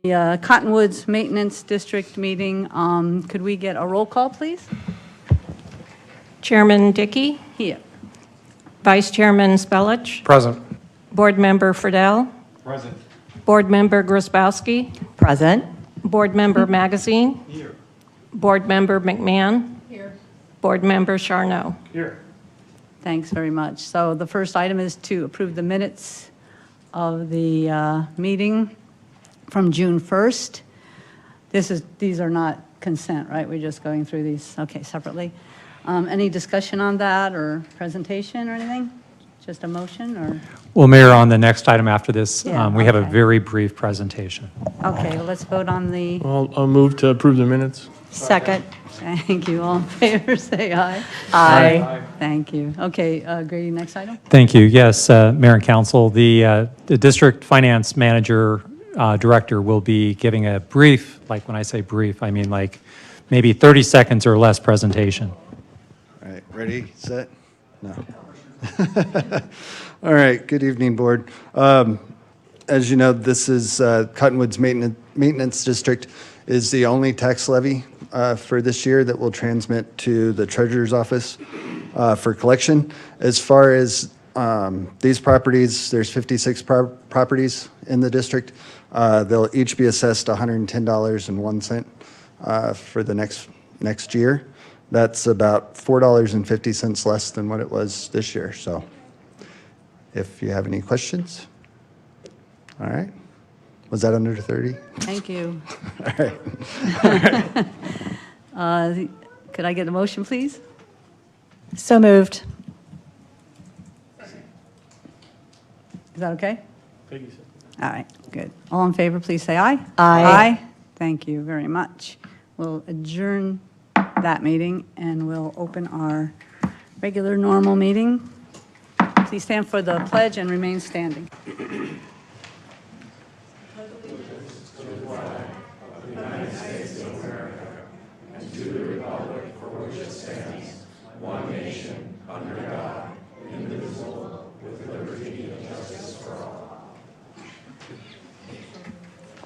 The Cottonwoods Maintenance District meeting, could we get a roll call, please? Chairman Dickey, Here. Vice Chairman Spellich, Present. Board Member Friedel, Present. Board Member Grosbowski, Present. Board Member Magazine, here. Board Member McMahon, here. Board Member Charno. Here. Thanks very much. So the first item is to approve the minutes of the meeting from June 1st. These are not consent, right? We're just going through these, okay, separately. Any discussion on that or presentation or anything? Just a motion or? Well, Mayor, on the next item after this, Yeah, we have a okay. very brief presentation. Okay, well, let's vote on the, I'll move to approve the minutes. Second. thank you. All in favor, say aye. Aye. Thank you. Okay, Grady, next item? Thank you. Yes, Mayor and Council, the District Finance Manager Director will be giving a brief, like when I say brief, I mean like maybe 30 seconds or less presentation. All right, ready, set? No. All right, good evening, Board. As you know, this is Cottonwoods Maintenance District is the only tax levy for this year that will transmit to the Treasurer's Office for collection. As far as these properties, there's 56 properties in the district. They'll each be assessed $110.01 for the next year. That's about $4.50 less than what it was this year. So if you have any questions. All right. Was that under 30? Thank you. All right. Could I get a motion, please? So moved. Is that okay? All right, good. All in favor, please say aye. Aye. Thank you very much. We'll adjourn that meeting, and we'll open our regular, normal meeting. Please stand for the pledge and remain standing.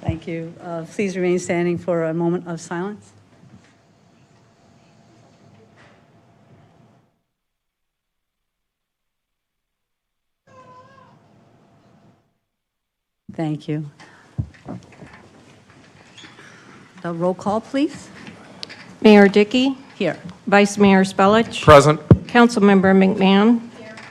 Thank you. Please remain standing for a moment of silence. Thank you. The roll call, please. Mayor Dickey, Here. Vice Mayor Spellich, Present. Councilmember McMahon,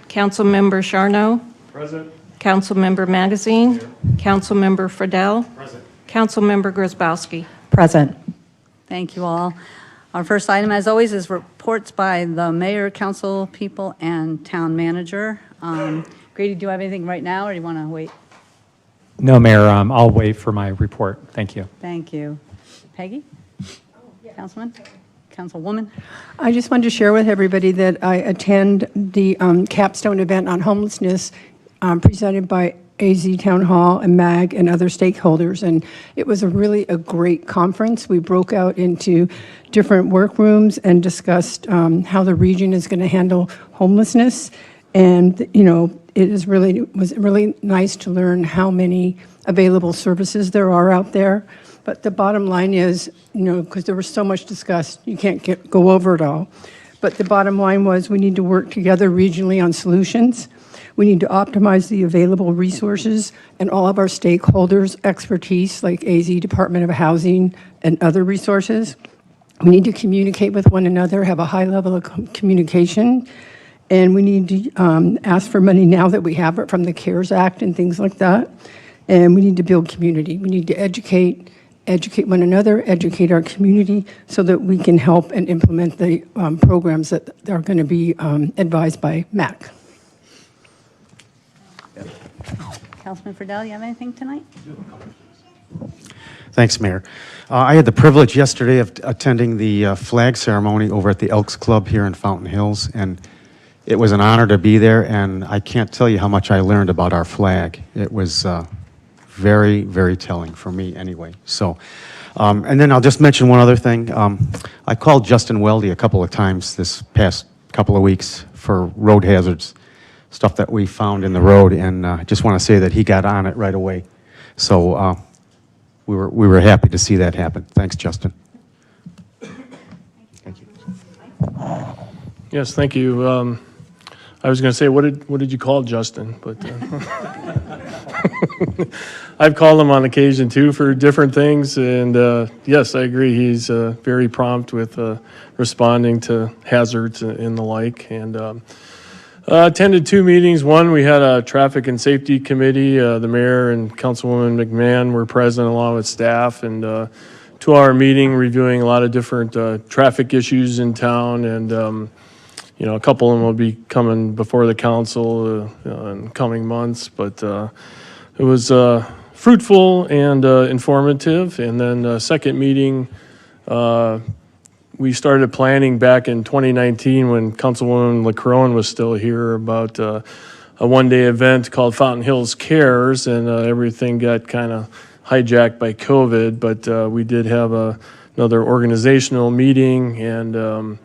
Councilmember Charno, Present. Councilmember Magazine, Councilmember Friedel, Present. Councilmember Grosbowski. Present. Thank you all. Our first item, as always, is reports by the mayor, council people, and town manager. Grady, do you have anything right now, or do you want to wait? No, Mayor, I'll wait for my report. Thank you. Thank you. Peggy? Councilman? Councilwoman? I just wanted to share with everybody that I attend the capstone event on homelessness presented by AZ Town Hall and MAG and other stakeholders, and it was really a great conference. We broke out into different workrooms and discussed how the region is going to handle homelessness, and it was really nice to learn how many available services there are out there. But the bottom line is, because there was so much discussed, you can't go over it all. But the bottom line was we need to work together regionally on solutions. We need to optimize the available resources and all of our stakeholders' expertise, like AZ Department of Housing and other resources. We need to communicate with one another, have a high level of communication, and we need to ask for money now that we have it from the CARES Act and things like that. And we need to build community. We need to educate one another, educate our community so that we can help and implement the programs that are going to be advised by MAC. Councilman Friedel, you have anything tonight? Thanks, Mayor. I had the privilege yesterday of attending the flag ceremony over at the Elks Club here in Fountain Hills, and it was an honor to be there, and I can't tell you how much I learned about our flag. It was very, very telling for me anyway. So, and then I'll just mention one other thing. I called Justin Weldy a couple of times this past couple of weeks for road hazards, stuff that we found in the road, and I just want to say that he got on it right away. So we were happy to see that happen. Thanks, Justin. Yes, thank you. I was going to say, what did you call Justin? But I've called him on occasion too for different things, and yes, I agree. He's very prompt with responding to hazards and the like. And attended 2 meetings. One, we had a traffic and safety committee. The mayor and Councilwoman McMahon were present along with staff, and 2-hour meeting reviewing a lot of different traffic issues in town, and you know, a couple of them will be coming before the council in coming months, but it was fruitful and informative. And then second meeting, we started planning back in 2019 when Councilwoman LaCrone was still here about a one-day event called Fountain Hills Cares, and everything got kind of hijacked by COVID, but we did have another organizational meeting, and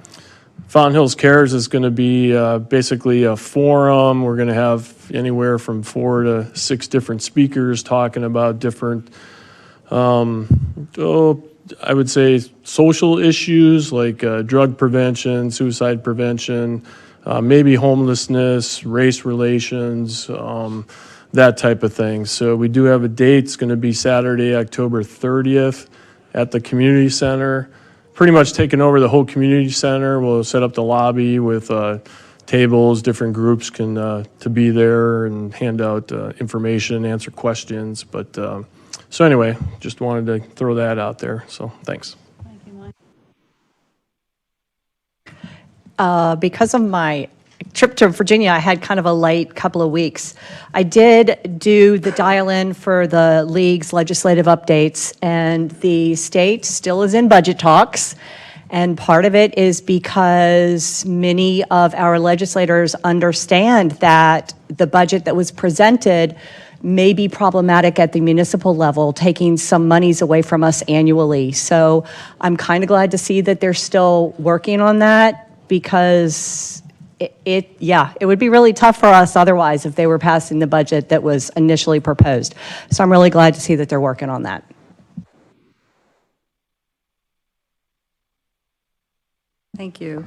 Fountain Hills Cares is going to be basically a forum. We're going to have anywhere from 4 to 6 different speakers talking about different, I would say, social issues like drug prevention, suicide prevention, maybe homelessness, race relations, that type of thing. So we do have a date. It's going to be Saturday, October 30th at the community center. Pretty much taking over the whole community center. We'll set up the lobby with tables. Different groups can to be there and hand out information, answer questions. But so anyway, just wanted to throw that out there. So thanks. Because of my trip to Virginia, I had kind of a light couple of weeks. I did do the dial-in for the league's legislative updates, and the state still is in budget talks. And part of it is because many of our legislators understand that the budget that was presented may be problematic at the municipal level, taking some monies away from us annually. So I'm kind of glad to see that they're still working on that, because it would be really tough for us otherwise if they were passing the budget that was initially proposed. So I'm really glad to see that they're working on that. Thank you.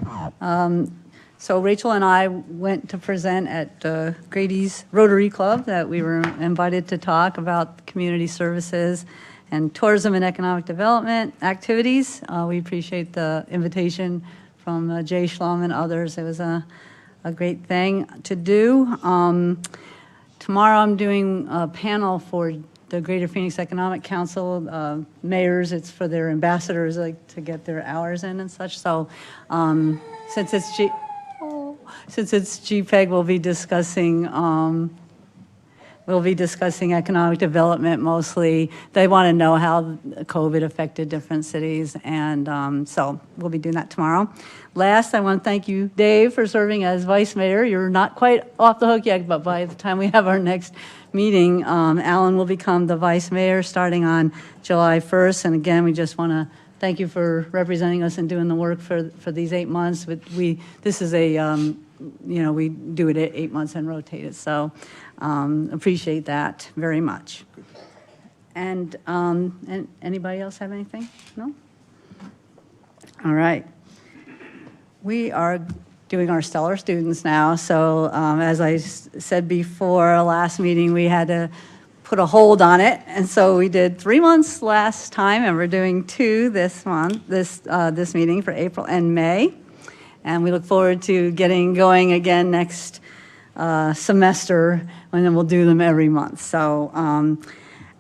So Rachel and I went to present at Grady's Rotary Club, that we were invited to talk about community services and tourism and economic development activities. We appreciate the invitation from Jay Schlum and others. It was a great thing to do. Tomorrow I'm doing a panel for the Greater Phoenix Economic Council mayors. It's for their ambassadors, like, to get their hours in and such. So since it's GPEG, we'll be discussing economic development mostly. They want to know how COVID affected different cities, and so we'll be doing that tomorrow. Last, I want to thank you, Dave, for serving as vice mayor. You're not quite off the hook yet, but by the time we have our next meeting, Alan will become the vice mayor starting on July 1st. And again, we just want to thank you for representing us and doing the work for these 8 months. But this is a, we do it at 8 months and rotate it. So appreciate that very much. And anybody else have anything? No? All right. We are doing our stellar students now. So as I said before, last meeting, we had to put a hold on it. And so we did 3 months last time, and we're doing 2 this month, this meeting for April and May. And we look forward to getting going again next semester, and then we'll do them every month. So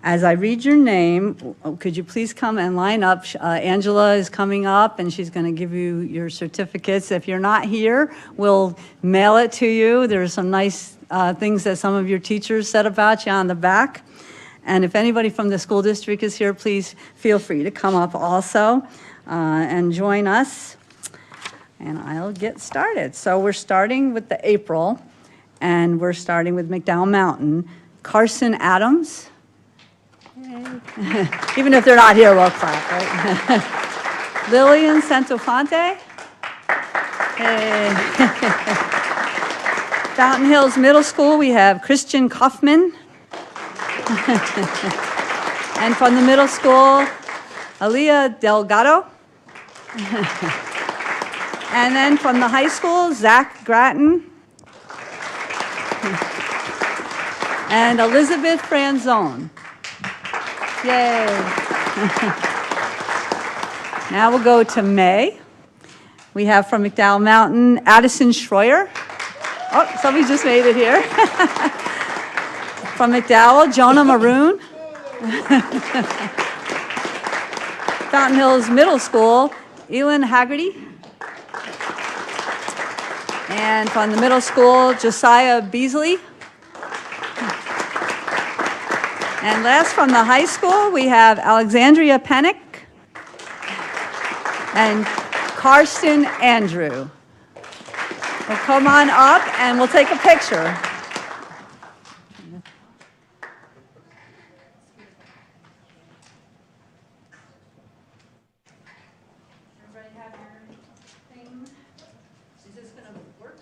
as I read your name, could you please come and line up? Angela is coming up, and she's going to give you your certificates. If you're not here, we'll mail it to you. There's some nice things that some of your teachers said about you on the back. And if anybody from the school district is here, please feel free to come up also and join us. And I'll get started. So we're starting with the April, and we're starting with McDowell Mountain. Carson Adams. Even if they're not here, we'll clap, right? Lillian Santofonte. Hey. Fountain Hills Middle School, we have Christian Kaufman. And from the middle school, Aaliyah Delgado. And then from the high school, Zach Grattan. And Elizabeth Franzone. Yay. Now we'll go to May. We have from McDowell Mountain, Addison Schroyer. Oh, somebody just made it here. From McDowell, Jonah Maroon. Fountain Hills Middle School, Elin Haggerty. And from the middle school, Josiah Beasley. And last from the high school, we have Alexandria Panic and Karsten Andrew. Well, come on up and we'll take a picture. Everybody have your thing? Is this going to work?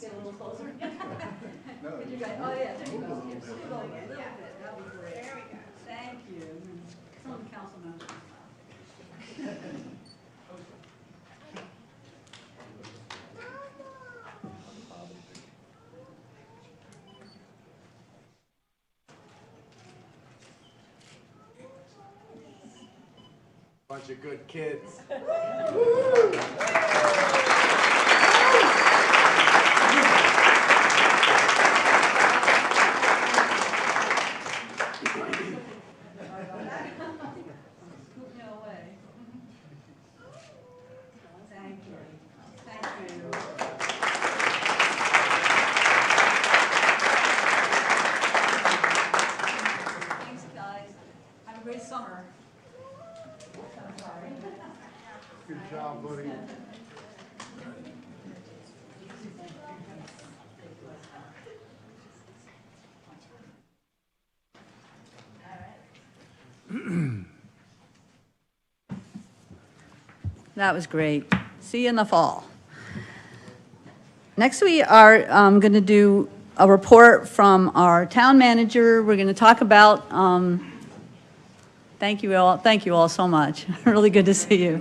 Get a little closer. You guys, oh yeah, there you go. Just a little bit, that'd be great. There we go. Thank you. Some of the council members. Bunch of good kids. Thank you. Thank you. Thanks, guys. Have a great summer. Good job, buddy. That was great. See you in the fall. Next, we are going to do a report from our town manager. We're going to talk about, thank you all so much. Really good to see you.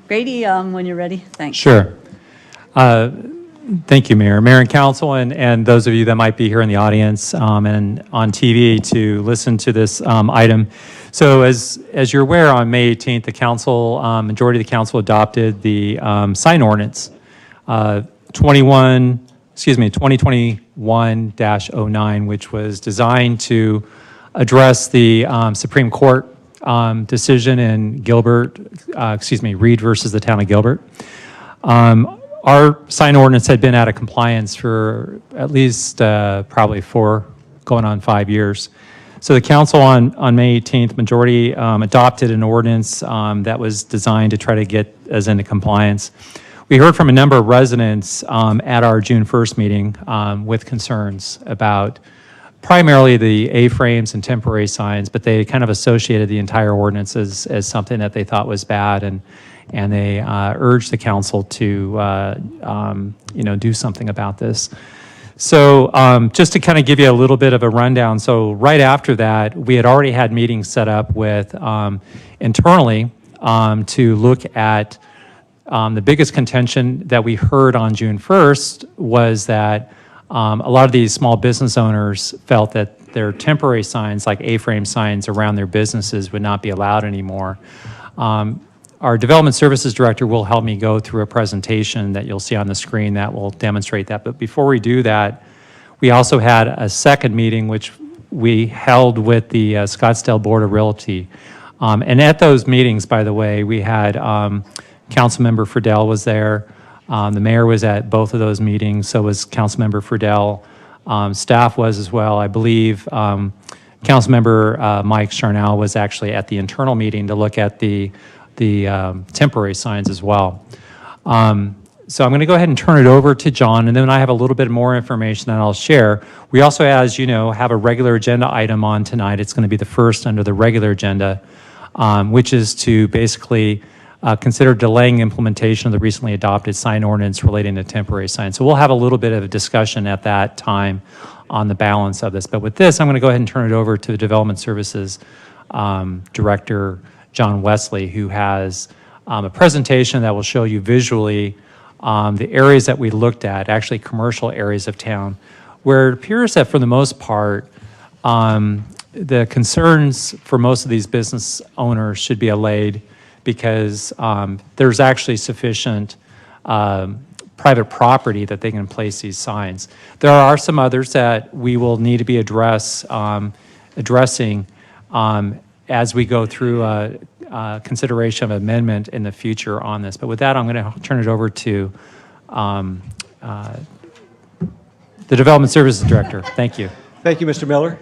Grady, when you're ready, thanks. Sure. Thank you, Mayor. Mayor and Council, and those of you that might be here in the audience and on TV to listen to this item. So as you're aware, on May 18th, the council, majority of the council adopted the sign ordinance 2021-09, which was designed to address the Supreme Court decision in Reed versus the town of Gilbert. Our sign ordinance had been out of compliance for at least probably 4, going on 5 years. So the council on May 18th, majority adopted an ordinance that was designed to try to get us into compliance. We heard from a number of residents at our June 1st meeting with concerns about primarily the A-frames and temporary signs, but they kind of associated the entire ordinance as something that they thought was bad, and they urged the council to do something about this. So just to kind of give you a little bit of a rundown, so right after that, we had already had meetings set up with internally to look at the biggest contention that we heard on June 1st was that a lot of these small business owners felt that their temporary signs, like A-frame signs around their businesses, would not be allowed anymore. Our Development Services Director will help me go through a presentation that you'll see on the screen that will demonstrate that. But before we do that, we also had a second meeting which we held with the Scottsdale Board of Realty. And at those meetings, by the way, we had Councilmember Friedel was there. The mayor was at both of those meetings, so was Councilmember Friedel. Staff was as well. I believe Councilmember Mike Charnell was actually at the internal meeting to look at the temporary signs as well. So I'm going to go ahead and turn it over to John, and then I have a little bit more information that I'll share. We also, as you know, have a regular agenda item on tonight. It's going to be the first under the regular agenda, which is to basically consider delaying implementation of the recently adopted sign ordinance relating to temporary signs. So we'll have a little bit of a discussion at that time on the balance of this. But with this, I'm going to go ahead and turn it over to the Development Services Director, John Wesley, who has a presentation that will show you visually the areas that we looked at, actually commercial areas of town, where it appears that for the most part, the concerns for most of these business owners should be allayed because there's actually sufficient private property that they can place these signs. There are some others that we will need to be addressing as we go through consideration of amendment in the future on this. But with that, I'm going to turn it over to the Development Services Director. Thank you. Thank you, Mr. Miller.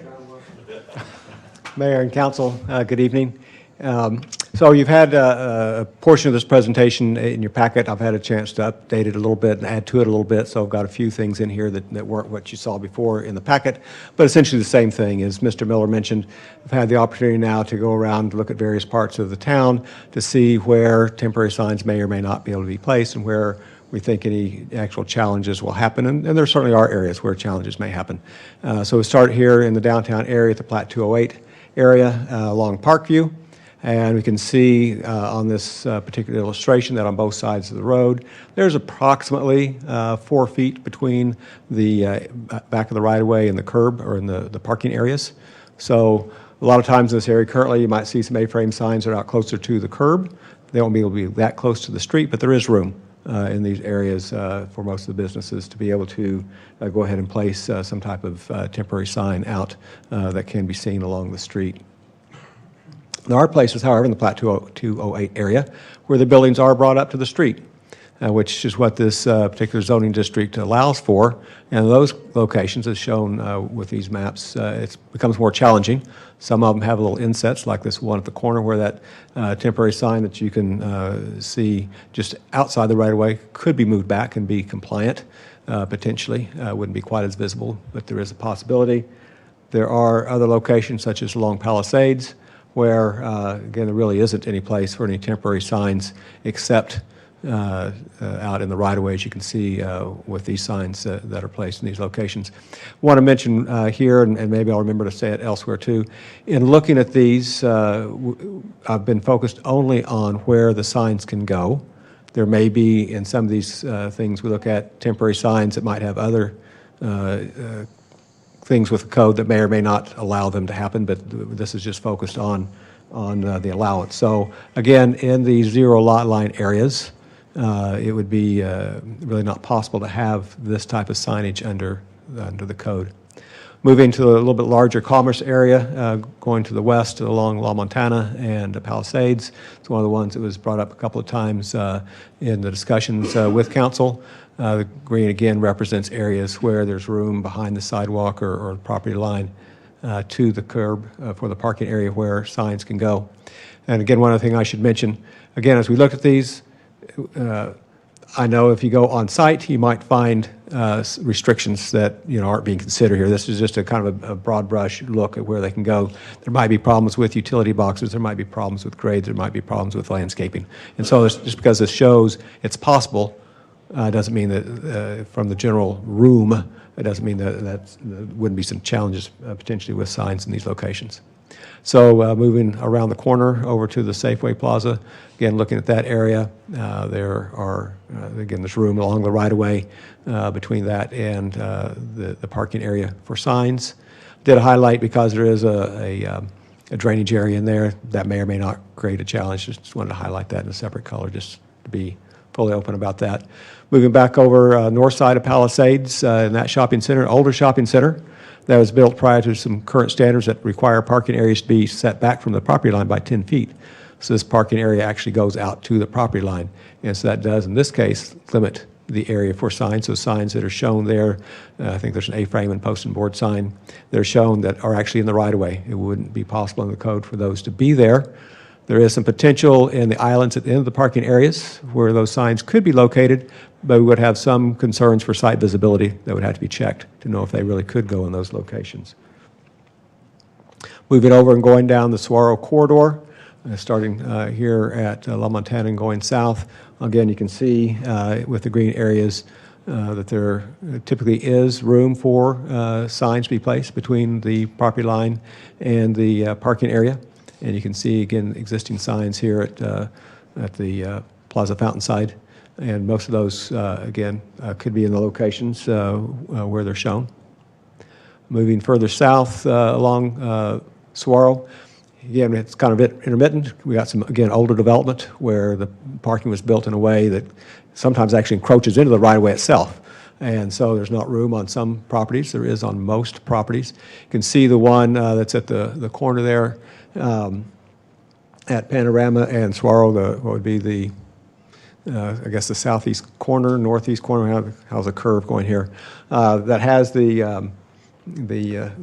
Mayor and Council, good evening. So you've had a portion of this presentation in your packet. I've had a chance to update it a little bit and add to it a little bit, so I've got a few things in here that weren't what you saw before in the packet, but essentially the same thing. As Mr. Miller mentioned, I've had the opportunity now to go around and look at various parts of the town to see where temporary signs may or may not be able to be placed and where we think any actual challenges will happen, and there certainly are areas where challenges may happen. So we start here in the downtown area at the Plat 208 area along Parkview. And we can see on this particular illustration that on both sides of the road, there's approximately 4 feet between the back of the right-of-way and the curb or in the parking areas. So a lot of times in this area currently, you might see some A-frame signs that are out closer to the curb. They won't be able to be that close to the street, but there is room in these areas for most of the businesses to be able to go ahead and place some type of temporary sign out that can be seen along the street. There are places, however, in the Plat 208 area where the buildings are brought up to the street, which is what this particular zoning district allows for. And those locations, as shown with these maps, it becomes more challenging. Some of them have little insets, like this one at the corner where that temporary sign that you can see just outside the right-of-way could be moved back and be compliant, potentially. Wouldn't be quite as visible, but there is a possibility. There are other locations, such as along Palisades, where, again, there really isn't any place for any temporary signs except out in the right-of-way, as you can see with these signs that are placed in these locations. I want to mention here, and maybe I'll remember to say it elsewhere too, in looking at these, I've been focused only on where the signs can go. There may be, in some of these things, we look at temporary signs that might have other things with the code that may or may not allow them to happen, but this is just focused on the allowance. So again, in these zero lot line areas, it would be really not possible to have this type of signage under the code. Moving to a little bit larger commerce area, going to the west along La Montana and Palisades. It's one of the ones that was brought up a couple of times in the discussions with council. The green, again, represents areas where there's room behind the sidewalk or property line to the curb for the parking area where signs can go. And again, one other thing I should mention, again, as we look at these, I know if you go on site, you might find restrictions that aren't being considered here. This is just a kind of a broad brush look at where they can go. There might be problems with utility boxes. There might be problems with grades. There might be problems with landscaping. And so just because this shows it's possible doesn't mean that from the general room, it doesn't mean that wouldn't be some challenges potentially with signs in these locations. So moving around the corner over to the Safeway Plaza, again, looking at that area, there are, again, there's room along the right-of-way between that and the parking area for signs. Did highlight because there is a drainage area in there that may or may not create a challenge. Just wanted to highlight that in a separate color just to be fully open about that. Moving back over north side of Palisades in that shopping center, older shopping center that was built prior to some current standards that require parking areas to be set back from the property line by 10 feet. So this parking area actually goes out to the property line. And so that does, in this case, limit the area for signs. So signs that are shown there, I think there's an A-frame and post and board sign, they're shown that are actually in the right-of-way. It wouldn't be possible in the code for those to be there. There is some potential in the islands at the end of the parking areas where those signs could be located, but we would have some concerns for site visibility that would have to be checked to know if they really could go in those locations. Moving over and going down the Saguaro corridor, starting here at La Montana and going south. Again, you can see with the green areas that there typically is room for signs to be placed between the property line and the parking area. And you can see, again, existing signs here at the Plaza Fountain side. And most of those, again, could be in the locations where they're shown. Moving further south along Saguaro, again, it's kind of intermittent. We got some, again, older development where the parking was built in a way that sometimes actually encroaches into the right-of-way itself. And so there's not room on some properties. There is on most properties. You can see the one that's at the corner there at Panorama and Saguaro, what would be the, I guess the southeast corner, northeast corner, how's the curve going here? That has the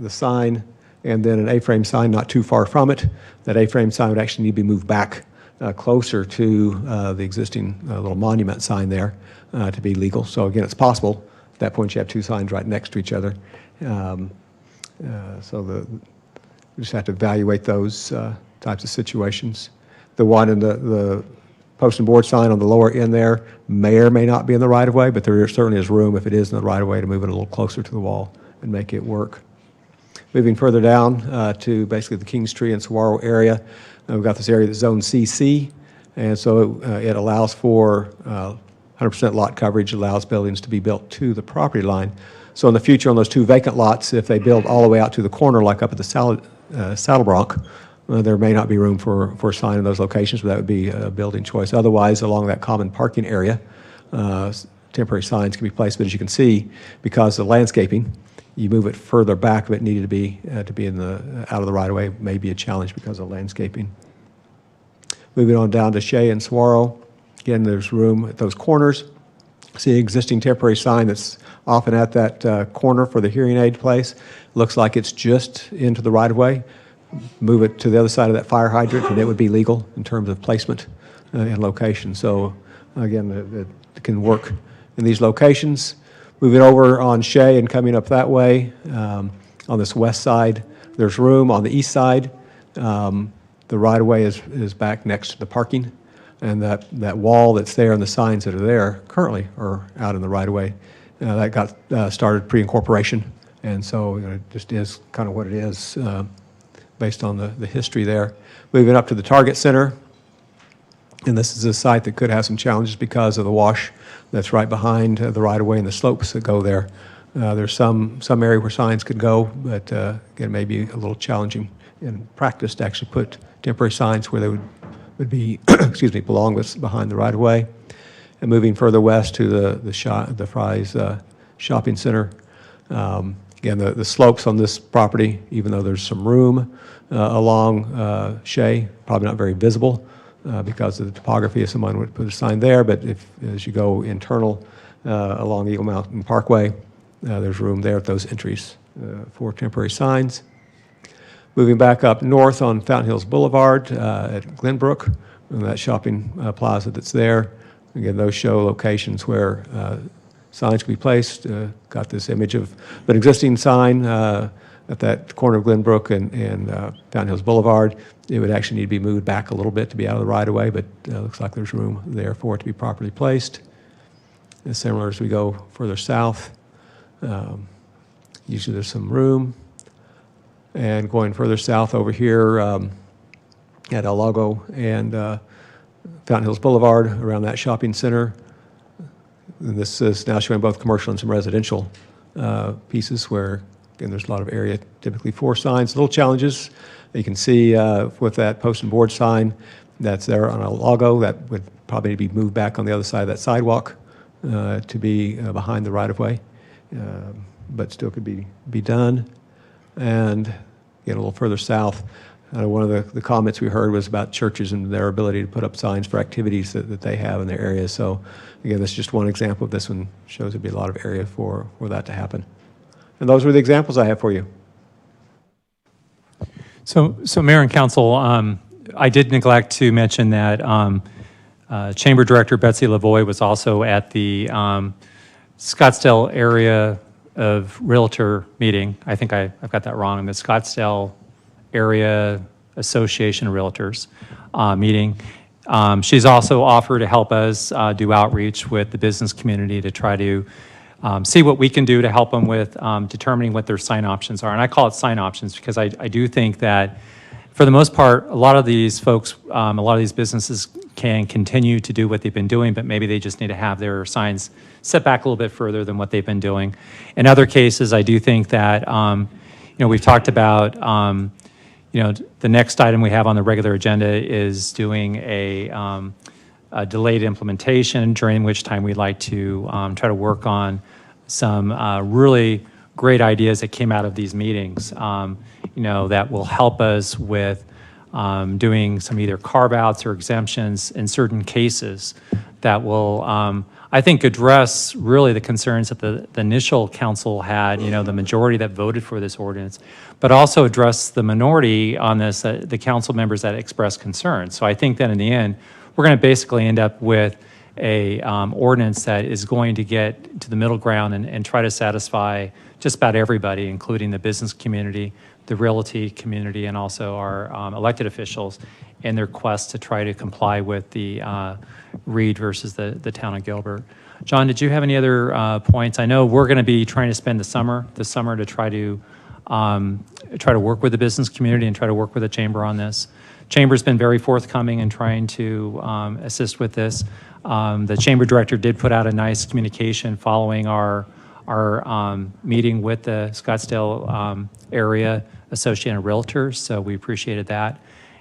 sign and then an A-frame sign not too far from it. That A-frame sign would actually need to be moved back closer to the existing little monument sign there to be legal. So again, it's possible. At that point, you have two signs right next to each other. So we just have to evaluate those types of situations. The one in the post and board sign on the lower end there may or may not be in the right-of-way, but there certainly is room, if it is in the right-of-way, to move it a little closer to the wall and make it work. Moving further down to basically the Kings Tree and Saguaro area, we've got this area that's zone CC, and so it allows for 100% lot coverage, allows buildings to be built to the property line. So in the future, on those two vacant lots, if they build all the way out to the corner, like up at the Saddle Bronc, there may not be room for a sign in those locations, but that would be a building choice. Otherwise, along that common parking area, temporary signs can be placed. But as you can see, because of the landscaping, you move it further back if it needed to be in out of the right of way, may be a challenge because of landscaping. Moving on down to Shea and Saguaro, again, there's room at those corners. See existing temporary sign that's often at that corner for the hearing aid place. Looks like it's just into the right of way. Move it to the other side of that fire hydrant, and it would be legal in terms of placement and location. So again, it can work in these locations. Moving over on Shea and coming up that way, on this west side, there's room. On the east side, the right-of-way is back next to the parking, and that wall that's there and the signs that are there currently are out in the right-of-way. That got started pre-incorporation, and so it just is kind of what it is based on the history there. Moving up to the Target Center, and this is a site that could have some challenges because of the wash that's right behind the right-of-way and the slopes that go there. There's some area where signs could go, but again, it may be a little challenging in practice to actually put temporary signs where they would be, excuse me, belong behind the right-of-way. And moving further west to the Fry's Shopping Center. Again, the slopes on this property, even though there's some room along Shea, probably not very visible. Because of the topography, if someone would put a sign there, but as you go internal along Eagle Mountain Parkway, there's room there at those entries for temporary signs. Moving back up north on Fountain Hills Boulevard at Glenbrook, and that shopping plaza that's there. Again, those show locations where signs can be placed. Got this image of an existing sign at that corner of Glenbrook and Fountain Hills Boulevard. It would actually need to be moved back a little bit to be out of the right-of-way, but looks like there's room there for it to be properly placed. And similar as we go further south, usually there's some room. And going further south over here at El Lago and Fountain Hills Boulevard, around that shopping center. And this is now showing both commercial and some residential pieces where, again, there's a lot of area typically for signs. Little challenges. You can see with that post and board sign that's there on a logo that would probably need to be moved back on the other side of that sidewalk to be behind the right-of-way, but still could be done. And again, a little further south, one of the comments we heard was about churches and their ability to put up signs for activities that they have in their area. So again, this is just one example of this one. Shows there'd be a lot of area for that to happen. And those were the examples I have for you. So Mayor and Council, I did neglect to mention that Chamber Director Betsy Lavoie was also at the Scottsdale area of Realtor meeting. I think I've got that wrong. In the Scottsdale area Association of Realtors meeting. She's also offered to help us do outreach with the business community to try to see what we can do to help them with determining what their sign options are. And I call it sign options because I do think that for the most part, a lot of these folks, a lot of these businesses can continue to do what they've been doing, but maybe they just need to have their signs set back a little bit further than what they've been doing. In other cases, I do think that, we've talked about, the next item we have on the regular agenda is doing a delayed implementation, during which time we'd like to try to work on some really great ideas that came out of these meetings, that will help us with doing some either carve-outs or exemptions in certain cases that will, I think, address really the concerns that the initial council had, the majority that voted for this ordinance, but also address the minority on this, the council members that expressed concerns. So I think that in the end, we're going to basically end up with a ordinance that is going to get to the middle ground and try to satisfy just about everybody, including the business community, the realty community, and also our elected officials in their quest to try to comply with the Reed versus the town of Gilbert. John, did you have any other points? I know we're going to be trying to spend the summer to try to work with the business community and try to work with the chamber on this. Chamber's been very forthcoming in trying to assist with this. The chamber director did put out a nice communication following our meeting with the Scottsdale area Association of Realtors, so we appreciated that.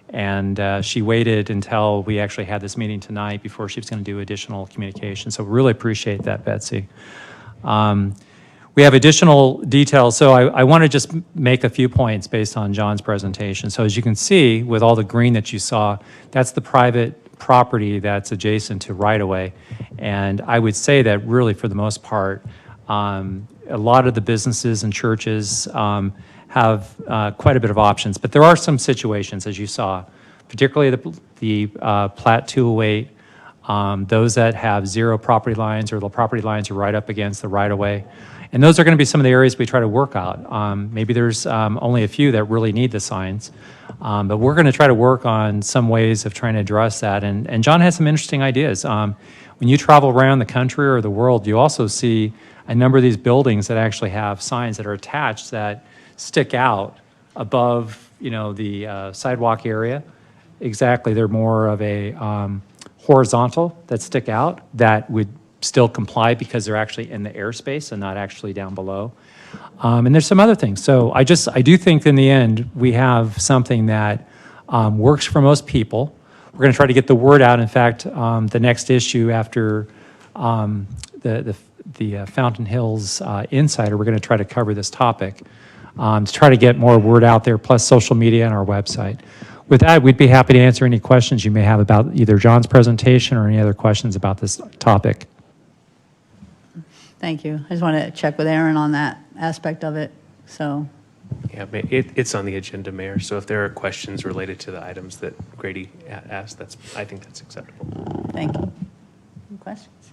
And she waited until we actually had this meeting tonight before she was going to do additional communication. So really appreciate that, Betsy. We have additional details, so I want to just make a few points based on John's presentation. So as you can see, with all the green that you saw, that's the private property that's adjacent to right-of-way. And I would say that really, for the most part, a lot of the businesses and churches have quite a bit of options, but there are some situations, as you saw, particularly the Plat 208, those that have zero property lines or the property lines are right up against the right-of-way. And those are going to be some of the areas we try to work out. Maybe there's only a few that really need the signs, but we're going to try to work on some ways of trying to address that. And John has some interesting ideas. When you travel around the country or the world, you also see a number of these buildings that actually have signs that are attached that stick out above, the sidewalk area. Exactly, they're more of a horizontal that stick out that would still comply because they're actually in the airspace and not actually down below. And there's some other things. So I do think in the end we have something that works for most people. We're going to try to get the word out. In fact, the next issue after the Fountain Hills Insider, we're going to try to cover this topic to try to get more word out there, plus social media and our website. With that, we'd be happy to answer any questions you may have about either John's presentation or any other questions about this topic. Thank you. I just want to check with Aaron on that aspect of it, so. Yeah, it's on the agenda, Mayor, so if there are questions related to the items that Grady asked, I think that's acceptable. Thank you. Any questions?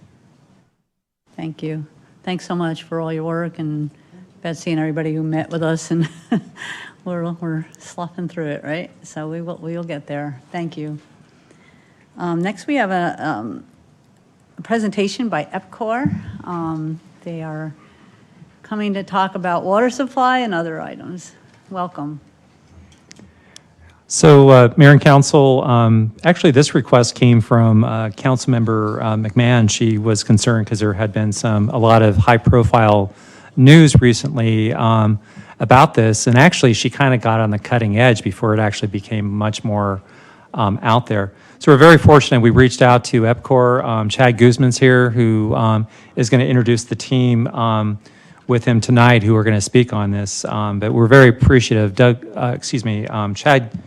Thank you. Thanks so much for all your work, and Betsy and everybody who met with us, and we're sloughing through it, right? So we'll get there. Thank you. Next, we have a presentation by EPCOR. They are coming to talk about water supply and other items. Welcome. So, Mayor and Council, actually this request came from Councilmember McMahon. She was concerned because there had been a lot of high-profile news recently about this, and actually she kind of got on the cutting edge before it actually became much more out there. So we're very fortunate. We reached out to EPCOR. Chad Guzman's here, who is going to introduce the team with him tonight, who are going to speak on this. But we're very appreciative. Chad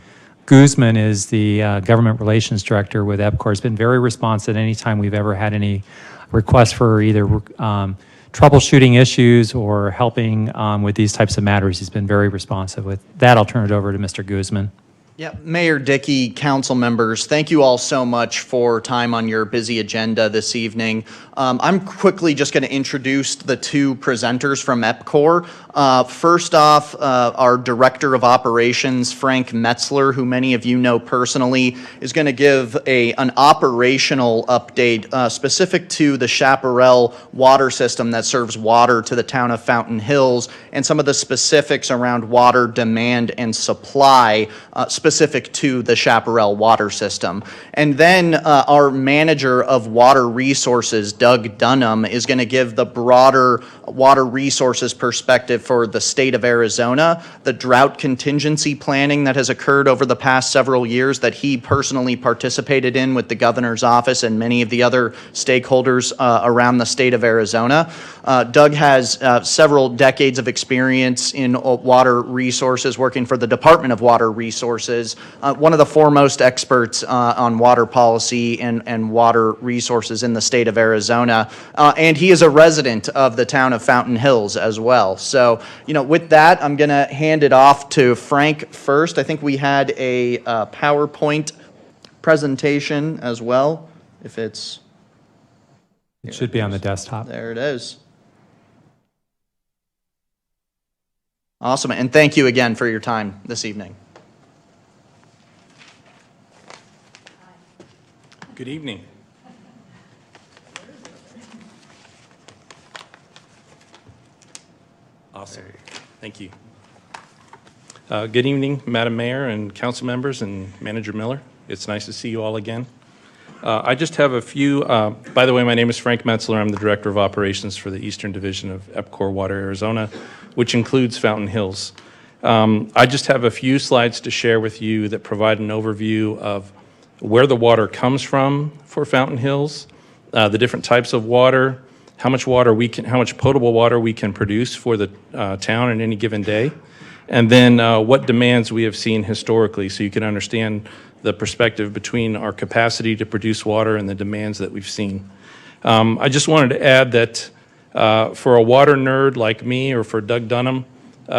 Guzman is the Government Relations Director with EPCOR. Has been very responsive anytime we've ever had any requests for either troubleshooting issues or helping with these types of matters. He's been very responsive. With that, I'll turn it over to Mr. Guzman. Yeah, Mayor Dickey, council members, thank you all so much for time on your busy agenda this evening. I'm quickly just going to introduce the two presenters from EPCOR. First off, our Director of Operations, Frank Metzler, who many of you know personally, is going to give an operational update specific to the Chaparral water system that serves water to the town of Fountain Hills and some of the specifics around water demand and supply specific to the Chaparral water system. And then our Manager of Water Resources, Doug Dunham, is going to give the broader water resources perspective for the state of Arizona, the drought contingency planning that has occurred over the past several years that he personally participated in with the governor's office and many of the other stakeholders around the state of Arizona. Doug has several decades of experience in water resources, working for the Department of Water Resources, one of the foremost experts on water policy and water resources in the state of Arizona. And he is a resident of the town of Fountain Hills as well. So, with that, I'm going to hand it off to Frank first. I think we had a PowerPoint presentation as well, if it's... It should be on the desktop. There it is. Awesome, and thank you again for your time this evening. Good evening. Awesome. Thank you. Good evening, Madam Mayor and council members and Manager Miller. It's nice to see you all again. I just have a few, by the way, my name is Frank Metzler. I'm the Director of Operations for the Eastern Division of EPCOR Water Arizona, which includes Fountain Hills. I just have a few slides to share with you that provide an overview of where the water comes from for Fountain Hills, the different types of water, how much potable water we can produce for the town in any given day, and then what demands we have seen historically, so you can understand the perspective between our capacity to produce water and the demands that we've seen. I just wanted to add that for a water nerd like me or for Doug Dunham,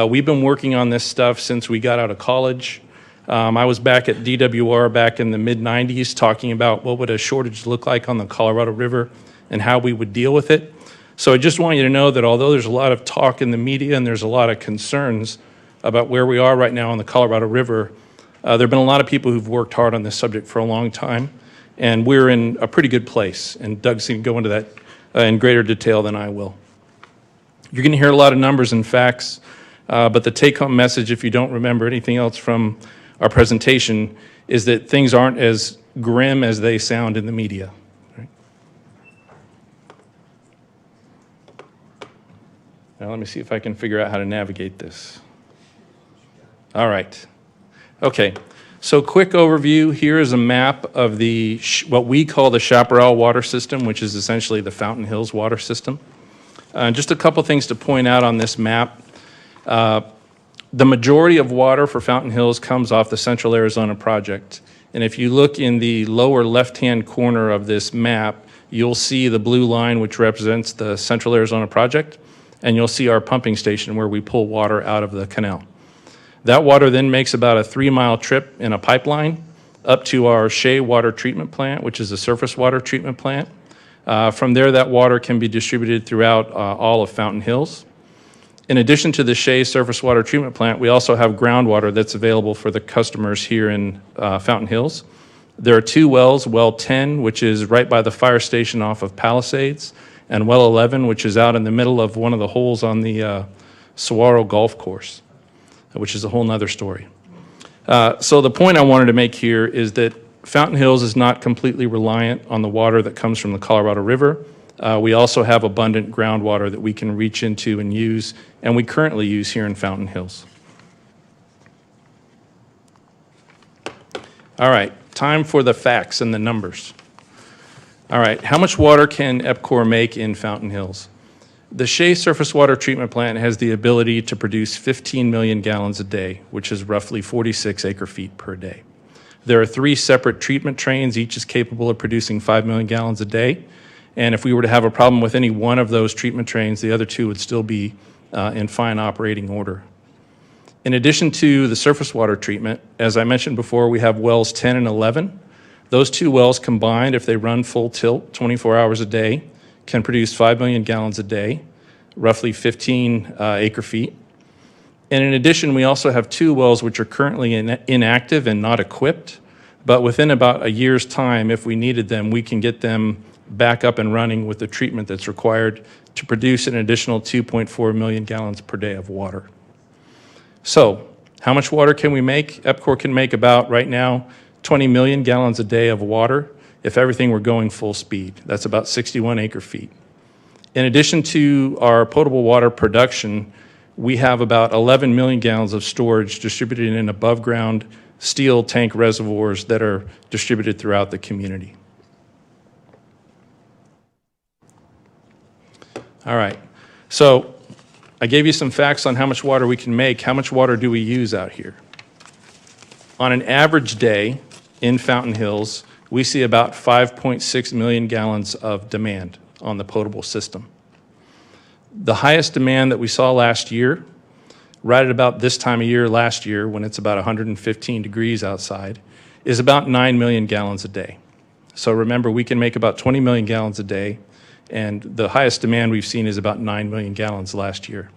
we've been working on this stuff since we got out of college. I was back at DWR back in the mid-90s talking about what would a shortage look like on the Colorado River and how we would deal with it. So I just want you to know that although there's a lot of talk in the media and there's a lot of concerns about where we are right now on the Colorado River, there have been a lot of people who've worked hard on this subject for a long time, and we're in a pretty good place. And Doug's going to go into that in greater detail than I will. You're going to hear a lot of numbers and facts, but the take-home message, if you don't remember anything else from our presentation, is that things aren't as grim as they sound in the media. Right? Now let me see if I can figure out how to navigate this. All right. Okay, so quick overview. Here is a map of the what we call the Chaparral water system, which is essentially the Fountain Hills water system. Just a couple things to point out on this map. The majority of water for Fountain Hills comes off the Central Arizona Project. And if you look in the lower left-hand corner of this map, you'll see the blue line, which represents the Central Arizona Project, and you'll see our pumping station where we pull water out of the canal. That water then makes about a 3-mile trip in a pipeline up to our Shea water treatment plant, which is a surface water treatment plant. From there, that water can be distributed throughout all of Fountain Hills. In addition to the Shea surface water treatment plant, we also have groundwater that's available for the customers here in Fountain Hills. There are 2 wells, well 10, which is right by the fire station off of Palisades, and well 11, which is out in the middle of one of the holes on the Saguaro Golf Course, which is a whole nother story. So the point I wanted to make here is that Fountain Hills is not completely reliant on the water that comes from the Colorado River. We also have abundant groundwater that we can reach into and use, and we currently use here in Fountain Hills. All right, time for the facts and the numbers. All right, how much water can EPCOR make in Fountain Hills? The Shea surface water treatment plant has the ability to produce 15 million gallons a day, which is roughly 46 acre-feet per day. There are 3 separate treatment trains, each is capable of producing 5 million gallons a day. And if we were to have a problem with any one of those treatment trains, the other 2 would still be in fine operating order. In addition to the surface water treatment, as I mentioned before, we have wells 10 and 11. Those two wells combined, if they run full tilt 24 hours a day, can produce 5 million gallons a day, roughly 15 acre feet. And in addition, we also have two wells which are currently inactive and not equipped, but within about a year's time, if we needed them, we can get them back up and running with the treatment that's required to produce an additional 2.4 million gallons per day of water. So, how much water can we make? EPCOR can make about, right now, 20 million gallons a day of water if everything were going full speed. That's about 61 acre feet. In addition to our potable water production, we have about 11 million gallons of storage distributed in above ground steel tank reservoirs that are distributed throughout the community. All right, so I gave you some facts on how much water we can make. How much water do we use out here? On an average day in Fountain Hills, we see about 5.6 million gallons of demand on the potable system. The highest demand that we saw last year, right at about this time of year last year, when it's about 115 degrees outside, is about 9 million gallons a day. So remember, we can make about 20 million gallons a day, and the highest demand we've seen is about 9 million gallons last year.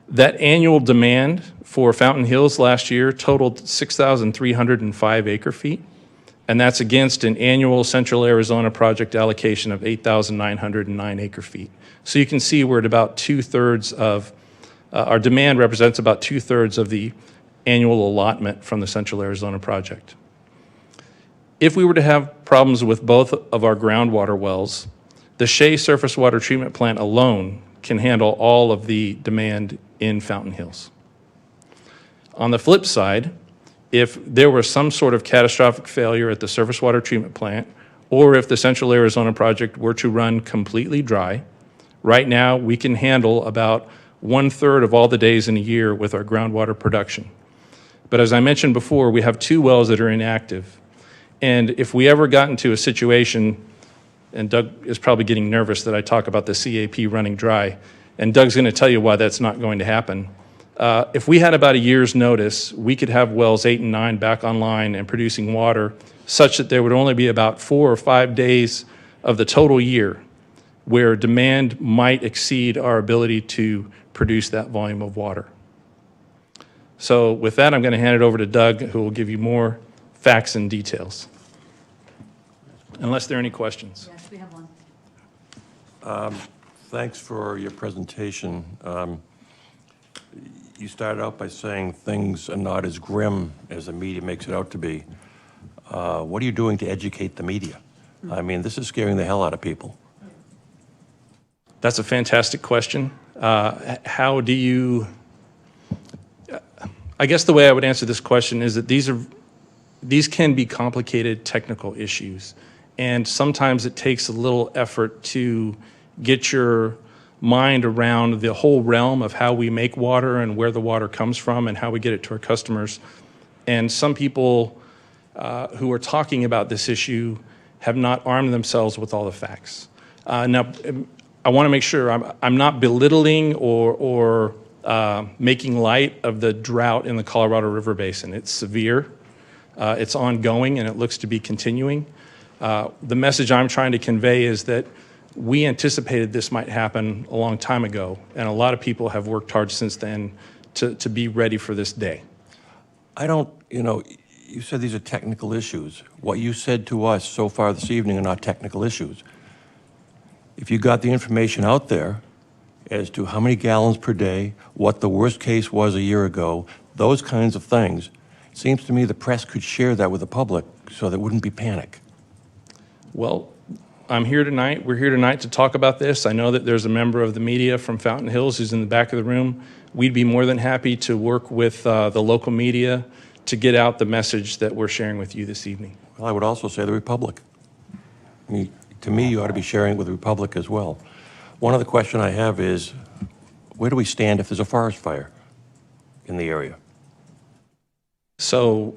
That annual demand for Fountain Hills last year totaled 6,305 acre feet, and that's against an annual Central Arizona project allocation of 8,909 acre feet. So you can see we're at about 2/3 of, our demand represents about 2/3 of the annual allotment from the Central Arizona project. If we were to have problems with both of our groundwater wells, the Shea surface water treatment plant alone can handle all of the demand in Fountain Hills. On the flip side, if there was some sort of catastrophic failure at the surface water treatment plant, or if the Central Arizona project were to run completely dry, right now we can handle about 1/3 of all the days in a year with our groundwater production. But as I mentioned before, we have two wells that are inactive. And if we ever got into a situation, and Doug is probably getting nervous that I talk about the CAP running dry, and Doug's going to tell you why that's not going to happen. If we had about a year's notice, we could have wells 8 and 9 back online and producing water such that there would only be about 4 or 5 days of the total year where demand might exceed our ability to produce that volume of water. So with that, I'm going to hand it over to Doug, who will give you more facts and details. Unless there are any questions. Yes, we have one. Thanks for your presentation. You started out by saying things are not as grim as the media makes it out to be. What are you doing to educate the media? I mean, this is scaring the hell out of people. That's a fantastic question. How do you, I guess the way I would answer this question is that these can be complicated technical issues. And sometimes it takes a little effort to get your mind around the whole realm of how we make water and where the water comes from and how we get it to our customers. And some people who are talking about this issue have not armed themselves with all the facts. Now, I want to make sure I'm not belittling or making light of the drought in the Colorado River Basin. It's severe, it's ongoing, and it looks to be continuing. The message I'm trying to convey is that we anticipated this might happen a long time ago, and a lot of people have worked hard since then to be ready for this day. I don't, you said these are technical issues. What you said to us so far this evening are not technical issues. If you got the information out there as to how many gallons per day, what the worst case was a year ago, those kinds of things, it seems to me the press could share that with the public so there wouldn't be panic. Well, I'm here tonight. We're here tonight to talk about this. I know that there's a member of the media from Fountain Hills who's in the back of the room. We'd be more than happy to work with the local media to get out the message that we're sharing with you this evening. Well, I would also say the Republic. I mean, to me, you ought to be sharing it with the Republic as well. One other question I have is, where do we stand if there's a forest fire in the area? So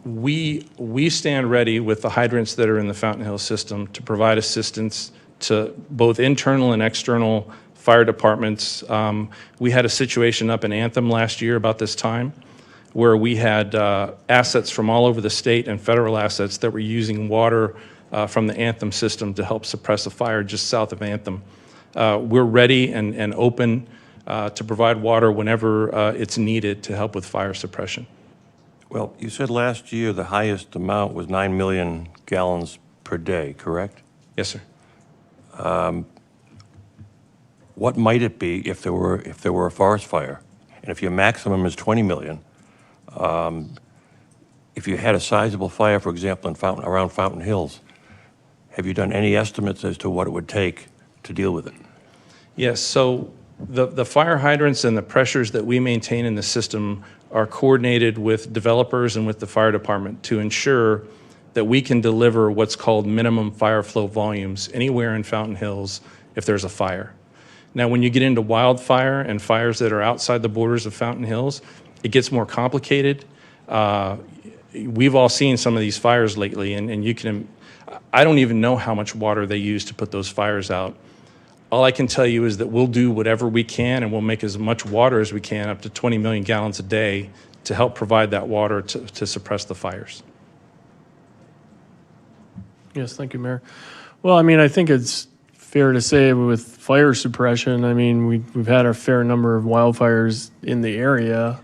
we stand ready with the hydrants that are in the Fountain Hills system to provide assistance to both internal and external fire departments. We had a situation up in Anthem last year about this time where we had assets from all over the state and federal assets that were using water from the Anthem system to help suppress a fire just south of Anthem. We're ready and open to provide water whenever it's needed to help with fire suppression. Well, you said last year the highest amount was 9 million gallons per day, correct? Yes, sir. What might it be if there were a forest fire? And if your maximum is 20 million, if you had a sizable fire, for example, around Fountain Hills, have you done any estimates as to what it would take to deal with it? Yes, so the fire hydrants and the pressures that we maintain in the system are coordinated with developers and with the fire department to ensure that we can deliver what's called minimum fire flow volumes anywhere in Fountain Hills if there's a fire. Now, when you get into wildfire and fires that are outside the borders of Fountain Hills, it gets more complicated. We've all seen some of these fires lately, and you can, I don't even know how much water they use to put those fires out. All I can tell you is that we'll do whatever we can, and we'll make as much water as we can, up to 20 million gallons a day, to help provide that water to suppress the fires. Yes, thank you, Mayor. Well, I mean, I think it's fair to say with fire suppression, I mean, we've had a fair number of wildfires in the area,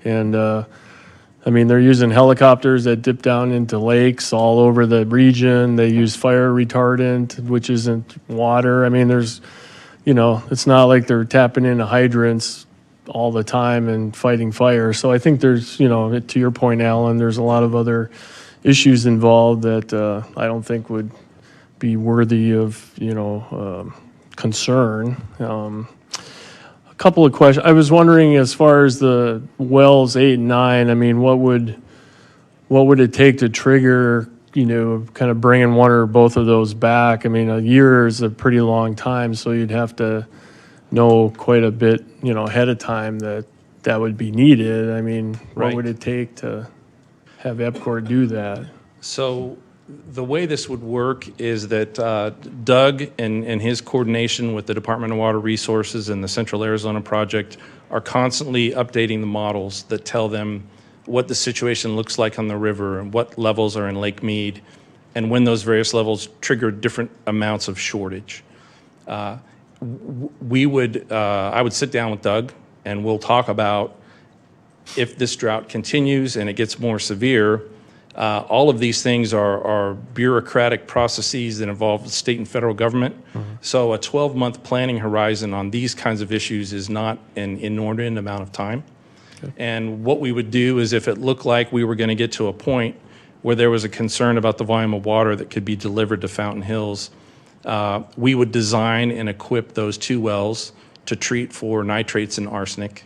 and I mean, they're using helicopters that dip down into lakes all over the region. They use fire retardant, which isn't water. I mean, there's, you know, it's not like they're tapping into hydrants all the time and fighting fire. So I think there's, you know, to your point, Alan, there's a lot of other issues involved that I don't think would be worthy of, you know, concern. A couple of questions. I was wondering, as far as the wells 8 and 9, I mean, what would it take to trigger, you know, kind of bringing one or both of those back? I mean, a year is a pretty long time, so you'd have to know quite a bit, you know, ahead of time that would be needed. I mean, what Right. would it take to have EPCOR do that? So the way this would work is that Doug and his coordination with the Department of Water Resources and the Central Arizona Project are constantly updating the models that tell them what the situation looks like on the river and what levels are in Lake Mead and when those various levels trigger different amounts of shortage. I would sit down with Doug and we'll talk about if this drought continues and it gets more severe. All of these things are bureaucratic processes that involve the state and federal government. So a 12-month planning horizon on these kinds of issues is not an inordinate amount of time. Okay. And what we would do is, if it looked like we were going to get to a point where there was a concern about the volume of water that could be delivered to Fountain Hills, we would design and equip those 2 wells to treat for nitrates and arsenic,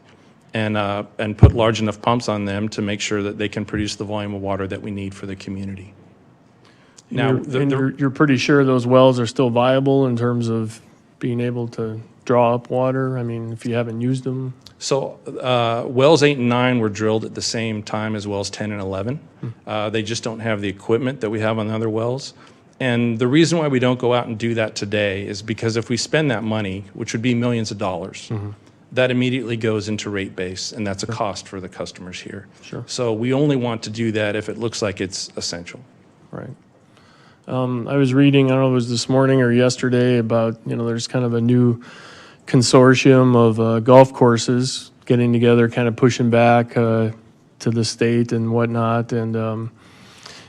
and put large enough pumps on them to make sure that they can produce the volume of water that we need for the community. Now, You're pretty sure those wells are still viable in terms of being able to draw up water? I mean, if you haven't used them? So wells 8 and 9 were drilled at the same time as wells 10 and 11. They just don't have the equipment that we have on the other wells. And the reason why we don't go out and do that today is because if we spend that money, which would be millions of dollars, that immediately goes into rate base, and that's a cost for the customers here. Sure. So we only want to do that if it looks like it's essential. Right. I was reading, I don't know if it was this morning or yesterday, about, you know, there's kind of a new consortium of golf courses getting together, kind of pushing back to the state and whatnot. And,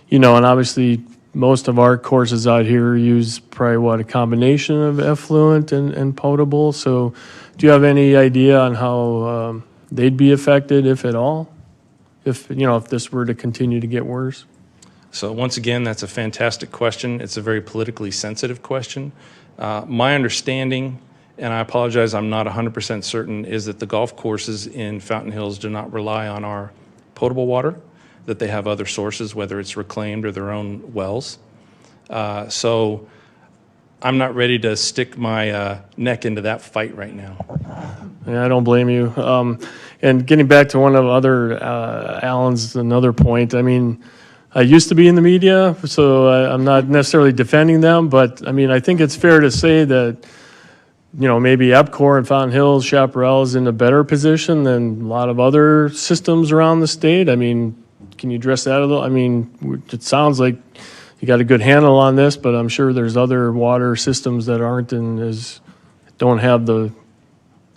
you know, and obviously most of our courses out here use probably, a combination of effluent and potable. So do you have any idea on how they'd be affected, if at all, if, you know, if this were to continue to get worse? So once again, that's a fantastic question. It's a very politically sensitive question. My understanding, and I apologize, I'm not 100% certain, is that the golf courses in Fountain Hills do not rely on our potable water, that they have other sources, whether it's reclaimed or their own wells. So I'm not ready to stick my neck into that fight right now. Yeah, I don't blame you. And getting back to one of other Alan's, another point, I mean, I used to be in the media, so I'm not necessarily defending them, but I mean, I think it's fair to say that maybe EPCOR and Fountain Hills, Chaparral is in a better position than a lot of other systems around the state. I mean, can you address that a little? I mean, it sounds like you got a good handle on this, but I'm sure there's other water systems that don't have the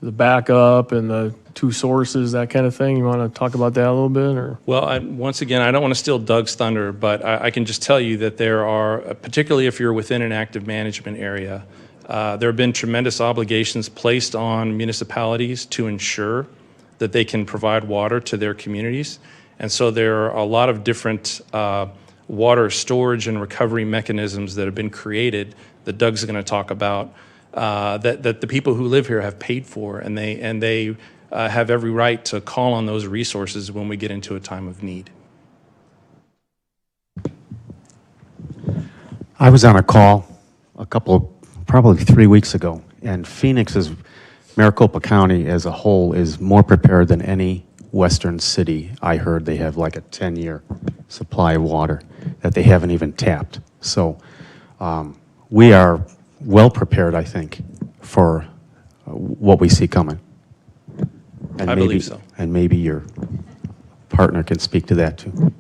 backup and the two sources, that kind of thing. You want to talk about that a little bit, or? Well, once again, I don't want to steal Doug's thunder, but I can just tell you that there are, particularly if you're within an active management area, there have been tremendous obligations placed on municipalities to ensure that they can provide water to their communities. And so there are a lot of different water storage and recovery mechanisms that have been created that Doug's going to talk about, that the people who live here have paid for, and they have every right to call on those resources when we get into a time of need. I was on a call probably 3 weeks ago, and Phoenix's Maricopa County as a whole is more prepared than any western city. I heard they have like a 10-year supply of water that they haven't even tapped. So we are well prepared, I think, for what we see coming. And I believe so. And maybe your partner can speak to that too.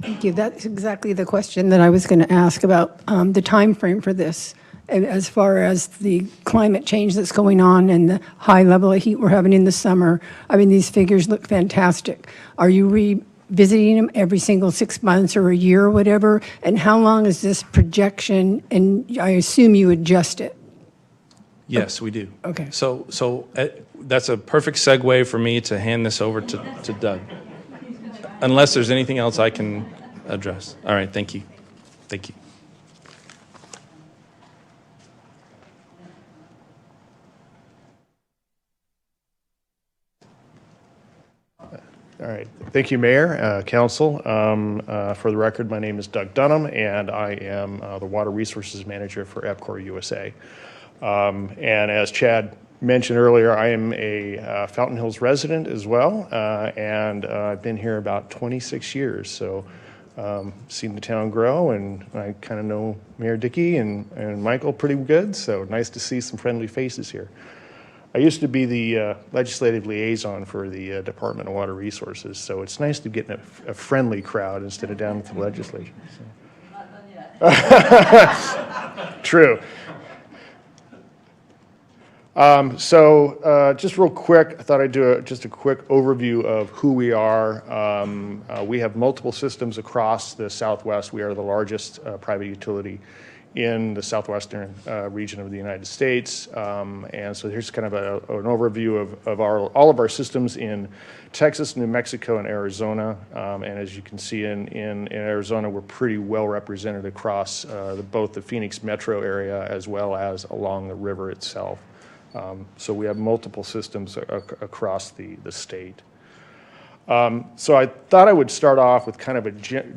Thank you. That's exactly the question that I was going to ask about the time frame for this, and as far as the climate change that's going on and the high level of heat we're having in the summer. I mean, these figures look fantastic. Are you revisiting them every single 6 months or a year or whatever? And how long is this projection? And I assume you adjust it. Yes, we do. Okay. So that's a perfect segue for me to hand this over to Doug. Unless there's anything else I can address. All right, thank you. Thank you. All right. Thank you, Mayor, Council. For the record, my name is Doug Dunham, and I am the Water Resources Manager for EPCOR USA. And as Chad mentioned earlier, I am a Fountain Hills resident as well, and I've been here about 26 years. So seen the town grow, and I kind of know Mayor Dickey and Michael pretty good, so nice to see some friendly faces here. I used to be the legislative liaison for the Department of Water Resources, so it's nice to get in a friendly crowd instead of down at the legislature. So. Not done yet. True. Just real quick, I thought I'd do just a quick overview of who we are. We have multiple systems across the Southwest. We are the largest private utility in the southwestern region of the United States. And so here's kind of an overview of all of our systems in Texas, New Mexico, and Arizona. And as you can see in Arizona, we're pretty well represented across both the Phoenix metro area as well as along the river itself. So we have multiple systems across the state. So I thought I would start off with kind of a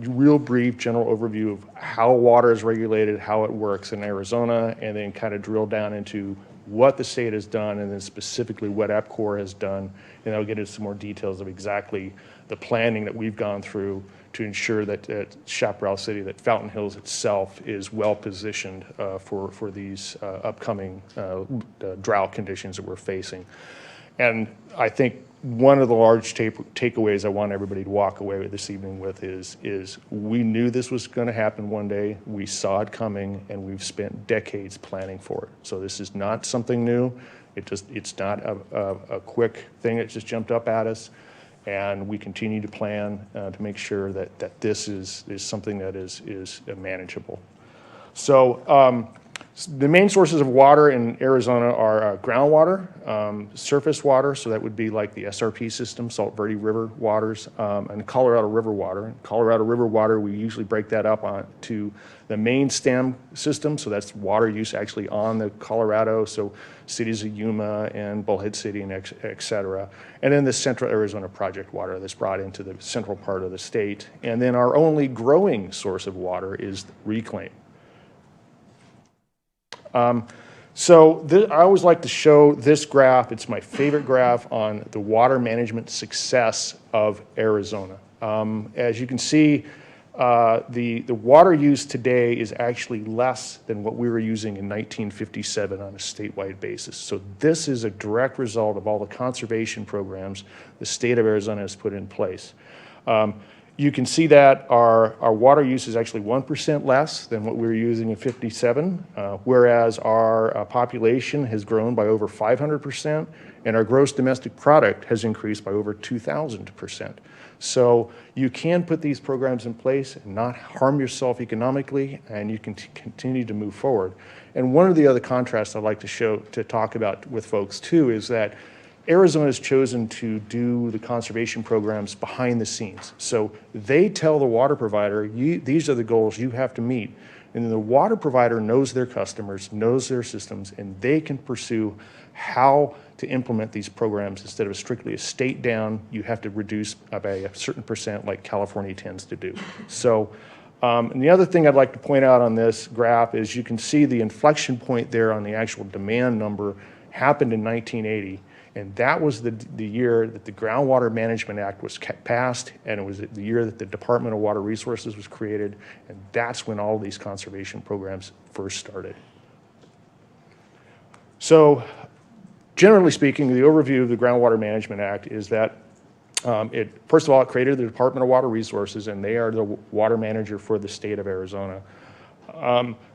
real brief general overview of how water is regulated, how it works in Arizona, and then kind of drill down into what the state has done and then specifically what EPCOR has done. And I'll get into some more details of exactly the planning that we've gone through to ensure that at Chaparral City, that Fountain Hills itself is well positioned for these upcoming drought conditions that we're facing. And I think one of the large takeaways I want everybody to walk away with this evening with is we knew this was going to happen one day. We saw it coming, and we've spent decades planning for it. So this is not something new. It's not a quick thing that just jumped up at us. And we continue to plan to make sure that this is something that is manageable. So the main sources of water in Arizona are groundwater, surface water, so that would be like the SRP system, Salt Verde River waters, and Colorado River water. Colorado River water, we usually break that up onto the main stem system, so that's water use actually on the Colorado, so cities of Yuma and Bullhead City and et cetera. And then the Central Arizona Project water that's brought into the central part of the state. And then our only growing source of water is reclaim. I always like to show this graph. It's my favorite graph on the water management success of Arizona. As you can see, the water use today is actually less than what we were using in 1957 on a statewide basis. So this is a direct result of all the conservation programs the state of Arizona has put in place. You can see that our water use is actually 1% less than what we were using in 57, whereas our population has grown by over 500%, and our gross domestic product has increased by over 2,000%. So you can put these programs in place and not harm yourself economically, and you can continue to move forward. And one of the other contrasts I'd like to talk about with folks too is that Arizona has chosen to do the conservation programs behind the scenes. So they tell the water provider, these are the goals you have to meet. And then the water provider knows their customers, knows their systems, and they can pursue how to implement these programs instead of strictly a state down, you have to reduce by a certain percent like California tends to do. So, and the other thing I'd like to point out on this graph is you can see the inflection point there on the actual demand number happened in 1980. And that was the year that the Groundwater Management Act was passed, and it was the year that the Department of Water Resources was created, and that's when all of these conservation programs first started. So, generally speaking, the overview of the Groundwater Management Act is that first of all, it created the Department of Water Resources, and they are the water manager for the state of Arizona.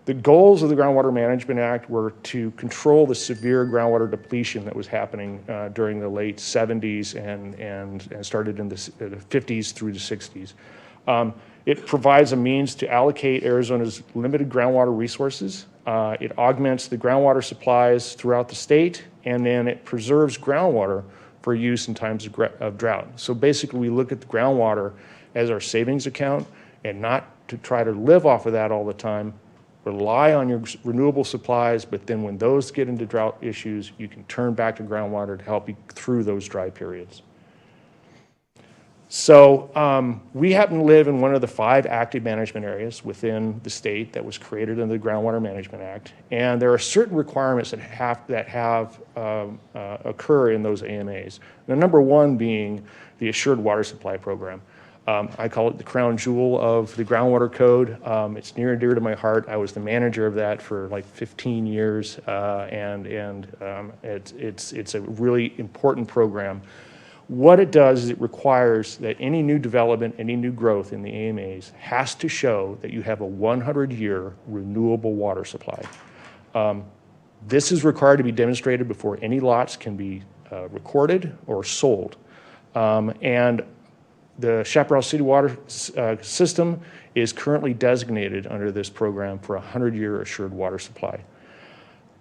The goals of the Groundwater Management Act were to control the severe groundwater depletion that was happening during the late 70s and started in the 50s through the 60s. It provides a means to allocate Arizona's limited groundwater resources. It augments the groundwater supplies throughout the state, and then it preserves groundwater for use in times of drought. So basically, we look at the groundwater as our savings account and not to try to live off of that all the time. Rely on your renewable supplies, but then when those get into drought issues, you can turn back to groundwater to help you through those dry periods. So we happen to live in one of the 5 active management areas within the state that was created under the Groundwater Management Act, and there are certain requirements that occur in those AMAs. The number one being the Assured Water Supply Program. I call it the crown jewel of the groundwater code. It's near and dear to my heart. I was the manager of that for like 15 years, and it's a really important program. What it does is it requires that any new development, any new growth in the AMAs has to show that you have a 100-year renewable water supply. This is required to be demonstrated before any lots can be recorded or sold. And the Chaparral City Water System is currently designated under this program for a 100-year assured water supply.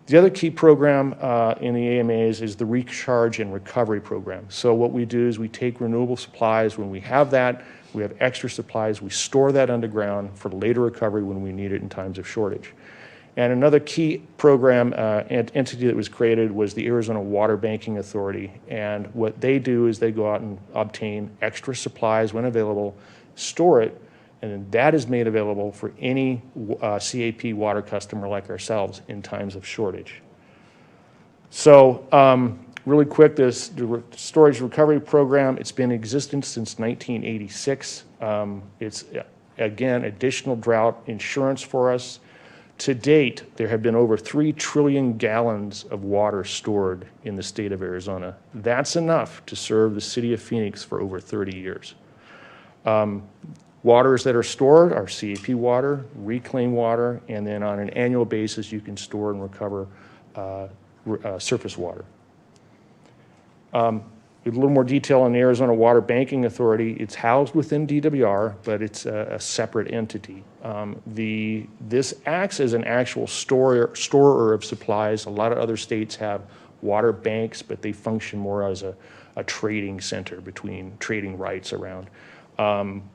The other key program in the AMAs is the Recharge and Recovery Program. So what we do is we take renewable supplies when we have that, we have extra supplies, we store that underground for later recovery when we need it in times of shortage. And another key program entity that was created was the Arizona Water Banking Authority. And what they do is they go out and obtain extra supplies when available, store it, and then that is made available for any CAP water customer like ourselves in times of shortage. So really quick, the Storage Recovery Program, it's been in existence since 1986. It's, again, additional drought insurance for us. To date, there have been over 3 trillion gallons of water stored in the state of Arizona. That's enough to serve the city of Phoenix for over 30 years. Waters that are stored are CAP water, reclaimed water, and then on an annual basis, you can store and recover surface water. A little more detail on the Arizona Water Banking Authority. It's housed within DWR, but it's a separate entity. This acts as an actual storer of supplies. A lot of other states have water banks, but they function more as a trading center between trading rights around.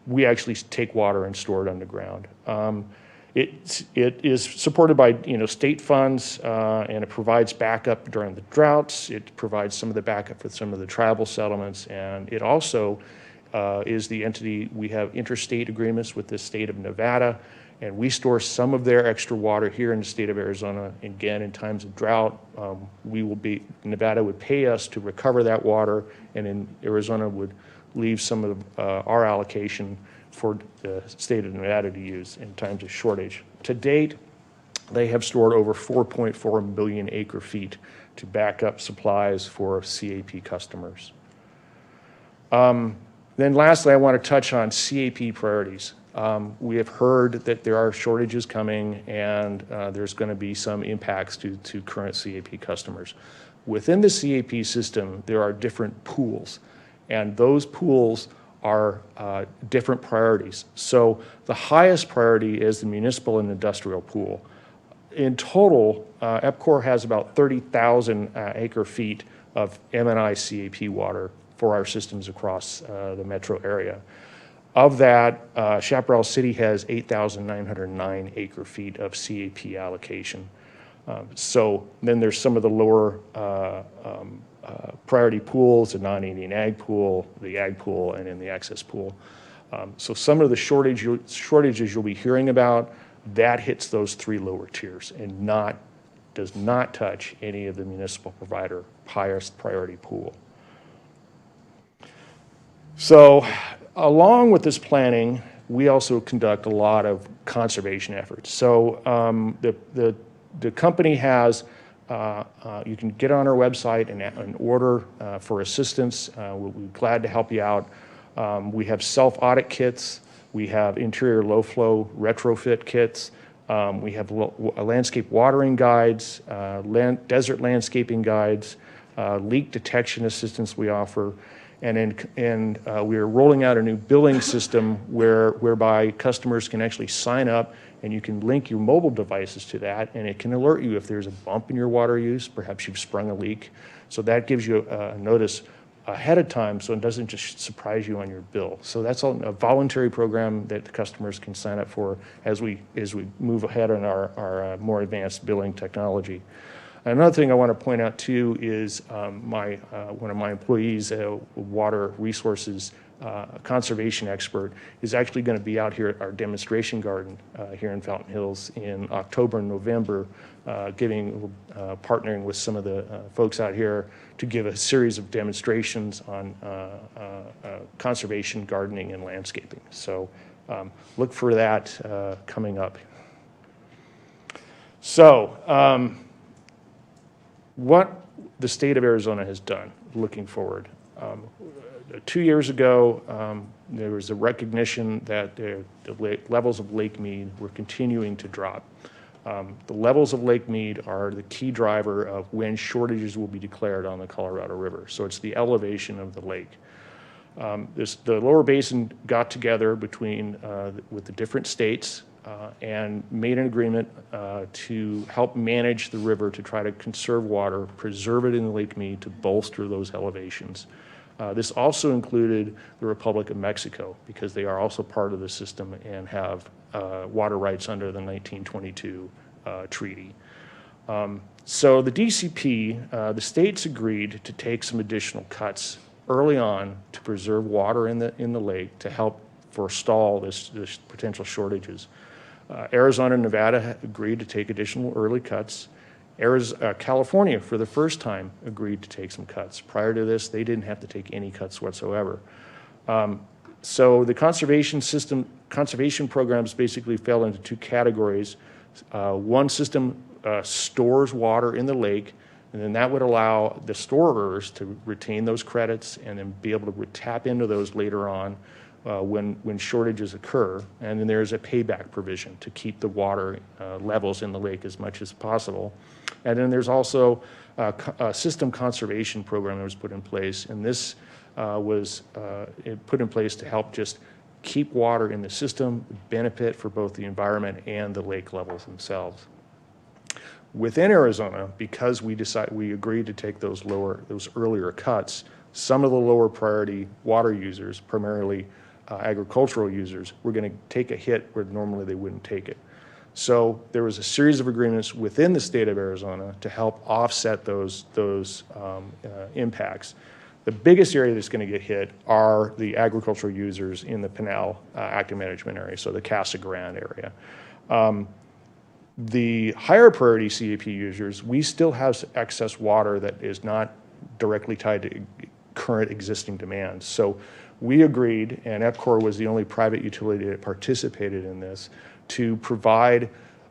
We actually take water and store it underground. It is supported by state funds, and it provides backup during the droughts. It provides some of the backup for some of the tribal settlements, and it also is the entity. We have interstate agreements with the state of Nevada, and we store some of their extra water here in the state of Arizona. Again, in times of drought, Nevada would pay us to recover that water, and then Arizona would leave some of our allocation for the state of Nevada to use in times of shortage. To date, they have stored over 4.4 billion acre feet to back up supplies for CAP customers. Then lastly, I want to touch on CAP priorities. We have heard that there are shortages coming and there's going to be some impacts to current CAP customers. Within the CAP system, there are different pools, and those pools are different priorities. So the highest priority is the municipal and industrial pool. In total, EPCOR has about 30,000 acre feet of M&I CAP water for our systems across the metro area. Of that, Chaparral City has 8,909 acre feet of CAP allocation. So then there's some of the lower priority pools, the non-Indian ag pool, the ag pool, and in the access pool. So some of the shortages you'll be hearing about, that hits those three lower tiers and does not touch any of the municipal provider highest priority pool. So along with this planning, we also conduct a lot of conservation efforts. So the company has, you can get on our website and order for assistance. We'll be glad to help you out. We have self-audit kits. We have interior low-flow retrofit kits. We have landscape watering guides, desert landscaping guides, leak detection assistance we offer. And we are rolling out a new billing system whereby customers can actually sign up and you can link your mobile devices to that, and it can alert you if there's a bump in your water use, perhaps you've sprung a leak. So that gives you a notice ahead of time so it doesn't just surprise you on your bill. So that's a voluntary program that the customers can sign up for as we move ahead on our more advanced billing technology. Another thing I want to point out too is one of my employees, a water resources conservation expert, is actually going to be out here at our demonstration garden here in Fountain Hills in October and November, partnering with some of the folks out here to give a series of demonstrations on conservation gardening and landscaping. So look for that coming up. So what the state of Arizona has done looking forward. 2 years ago, there was a recognition that the levels of Lake Mead were continuing to drop. The levels of Lake Mead are the key driver of when shortages will be declared on the Colorado River. So it's the elevation of the lake. The lower basin got together with the different states and made an agreement to help manage the river to try to conserve water, preserve it in the Lake Mead to bolster those elevations. This also included the Republic of Mexico because they are also part of the system and have water rights under the 1922 treaty. So the DCP, the states agreed to take some additional cuts early on to preserve water in the lake to help forestall this potential shortages. Arizona and Nevada agreed to take additional early cuts. California, for the first time, agreed to take some cuts. Prior to this, they didn't have to take any cuts whatsoever. So the conservation programs basically fell into two categories. One system stores water in the lake, and then that would allow the storers to retain those credits and then be able to tap into those later on when shortages occur. And then there's a payback provision to keep the water levels in the lake as much as possible. And then there's also a system conservation program that was put in place, and this was put in place to help just keep water in the system, benefit for both the environment and the lake levels themselves. Within Arizona, because we agreed to take those earlier cuts, some of the lower priority water users, primarily agricultural users, were going to take a hit where normally they wouldn't take it. So there was a series of agreements within the state of Arizona to help offset those impacts. The biggest area that's going to get hit are the agricultural users in the Pinal Active Management Area, so the Casa Grande area. The higher priority CAP users, we still have excess water that is not directly tied to current existing demands. So we agreed, and EPCOR was the only private utility that participated in this, to provide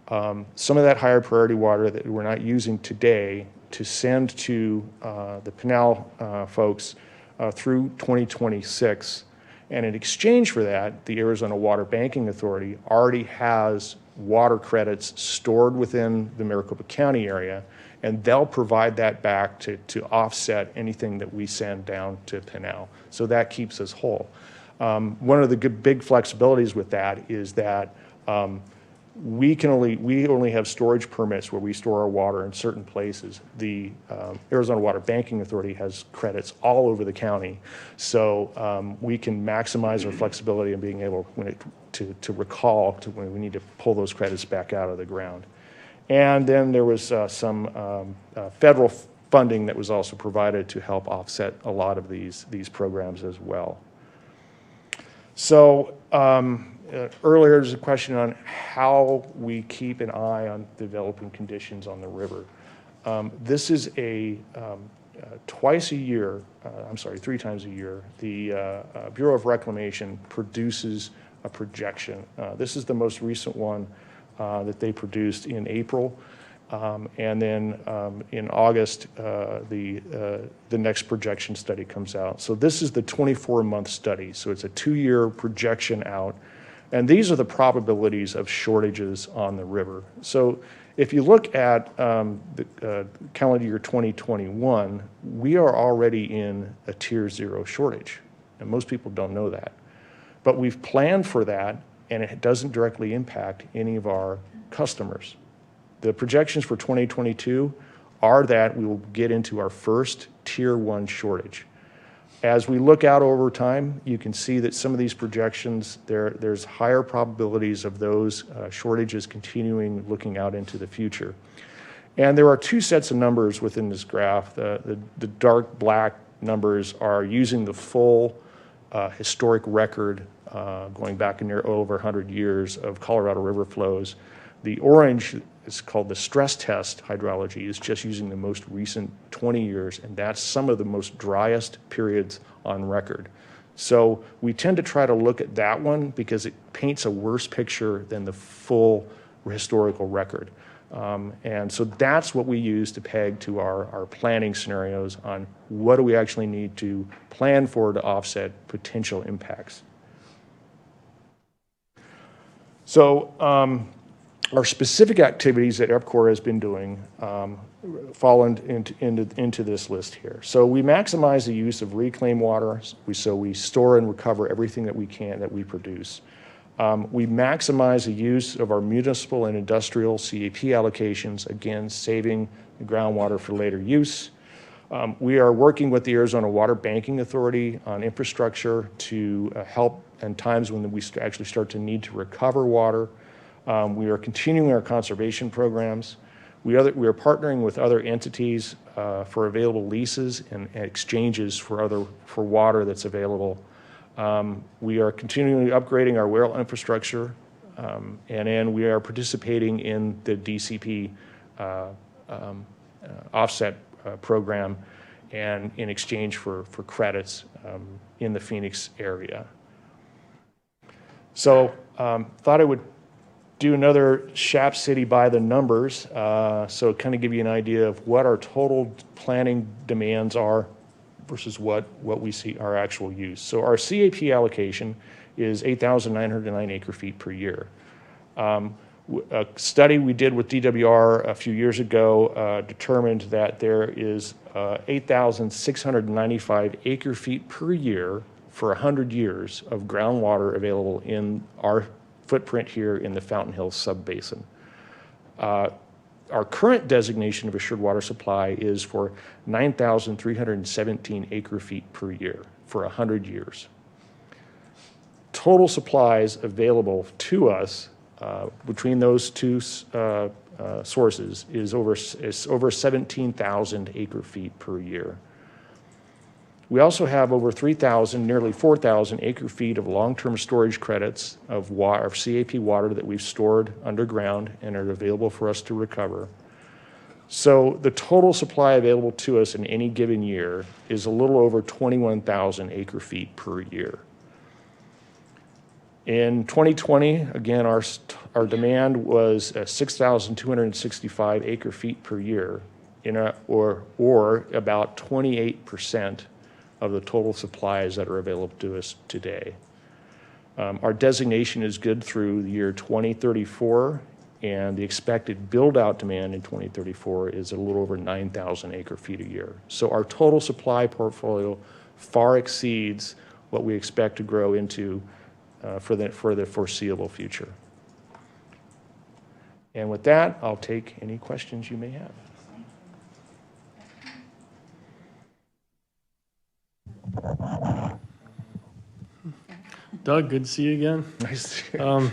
some of that higher priority water that we're not using today to send to the Pinal folks through 2026. And in exchange for that, the Arizona Water Banking Authority already has water credits stored within the Maricopa County area, and they'll provide that back to offset anything that we send down to Pinal. So that keeps us whole. One of the big flexibilities with that is that we only have storage permits where we store our water in certain places. The Arizona Water Banking Authority has credits all over the county, so we can maximize our flexibility in being able to recall to when we need to pull those credits back out of the ground. And then there was some federal funding that was also provided to help offset a lot of these programs as well. So earlier there was a question on how we keep an eye on developing conditions on the river. This is a twice a year, I'm sorry, 3 times a year, the Bureau of Reclamation produces a projection. This is the most recent one that they produced in April. And then in August, the next projection study comes out. So this is the 24-month study. So it's a 2-year projection out. And these are the probabilities of shortages on the river. So if you look at the calendar year 2021, we are already in a tier 0 shortage. And most people don't know that. But we've planned for that, and it doesn't directly impact any of our customers. The projections for 2022 are that we will get into our first tier 1 shortage. As we look out over time, you can see that some of these projections, there's higher probabilities of those shortages continuing looking out into the future. And there are 2 sets of numbers within this graph. The dark black numbers are using the full historic record going back in over 100 years of Colorado River flows. The orange is called the stress test hydrology, is just using the most recent 20 years, and that's some of the most driest periods on record. So we tend to try to look at that one because it paints a worse picture than the full historical record. And so that's what we use to peg to our planning scenarios on what do we actually need to plan for to offset potential impacts. So our specific activities that EPCOR has been doing fall into this list here. So we maximize the use of reclaimed water. So we store and recover everything that we can that we produce. We maximize the use of our municipal and industrial CAP allocations, again, saving the groundwater for later use. We are working with the Arizona Water Banking Authority on infrastructure to help in times when we actually start to need to recover water. We are continuing our conservation programs. We are partnering with other entities for available leases and exchanges for water that's available. We are continually upgrading our well infrastructure, and then we are participating in the DCP offset program, and in exchange for credits in the Phoenix area. So thought I would do another Shap City by the numbers, so kind of give you an idea of what our total planning demands are versus what we see our actual use. So our CAP allocation is 8,909 acre-feet per year. A study we did with DWR a few years ago determined that there is 8,695 acre-feet per year for 100 years of groundwater available in our footprint here in the Fountain Hills Subbasin. Our current designation of assured water supply is for 9,317 acre-feet per year for 100 years. Total supplies available to us between those two sources is over 17,000 acre-feet per year. We also have over 3,000, nearly 4,000 acre-feet of long-term storage credits of water, of CAP water that we've stored underground and are available for us to recover. So the total supply available to us in any given year is a little over 21,000 acre feet per year. In 2020, again, our demand was 6,265 acre feet per year, or about 28% of the total supplies that are available to us today. Our designation is good through the year 2034, and the expected build-out demand in 2034 is a little over 9,000 acre feet a year. So our total supply portfolio far exceeds what we expect to grow into for the foreseeable future. And with that, I'll take any questions you may have. Doug, good to see you again. Nice to see you.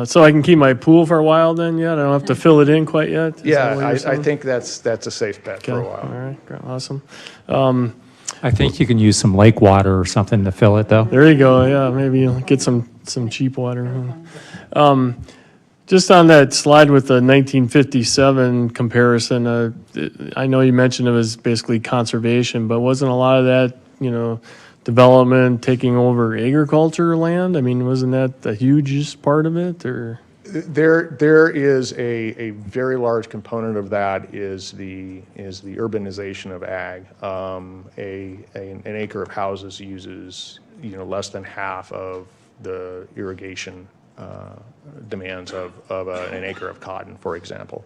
So I can keep my pool for a while then yet? I don't have to fill it in quite yet? Is that Yeah, what you're I saying? think that's a safe bet for a Okay, while. all right, great, awesome. I think you can use some lake water or something to fill it, though. There you go, yeah, maybe you'll get some cheap water. Just on that slide with the 1957 comparison, I know you mentioned it was basically conservation, but wasn't a lot of that, development taking over agriculture land? I mean, wasn't that the hugest part of it, or? There is a very large component of that is the urbanization of ag. An acre of houses uses less than half of the irrigation demands of an acre of cotton, for example.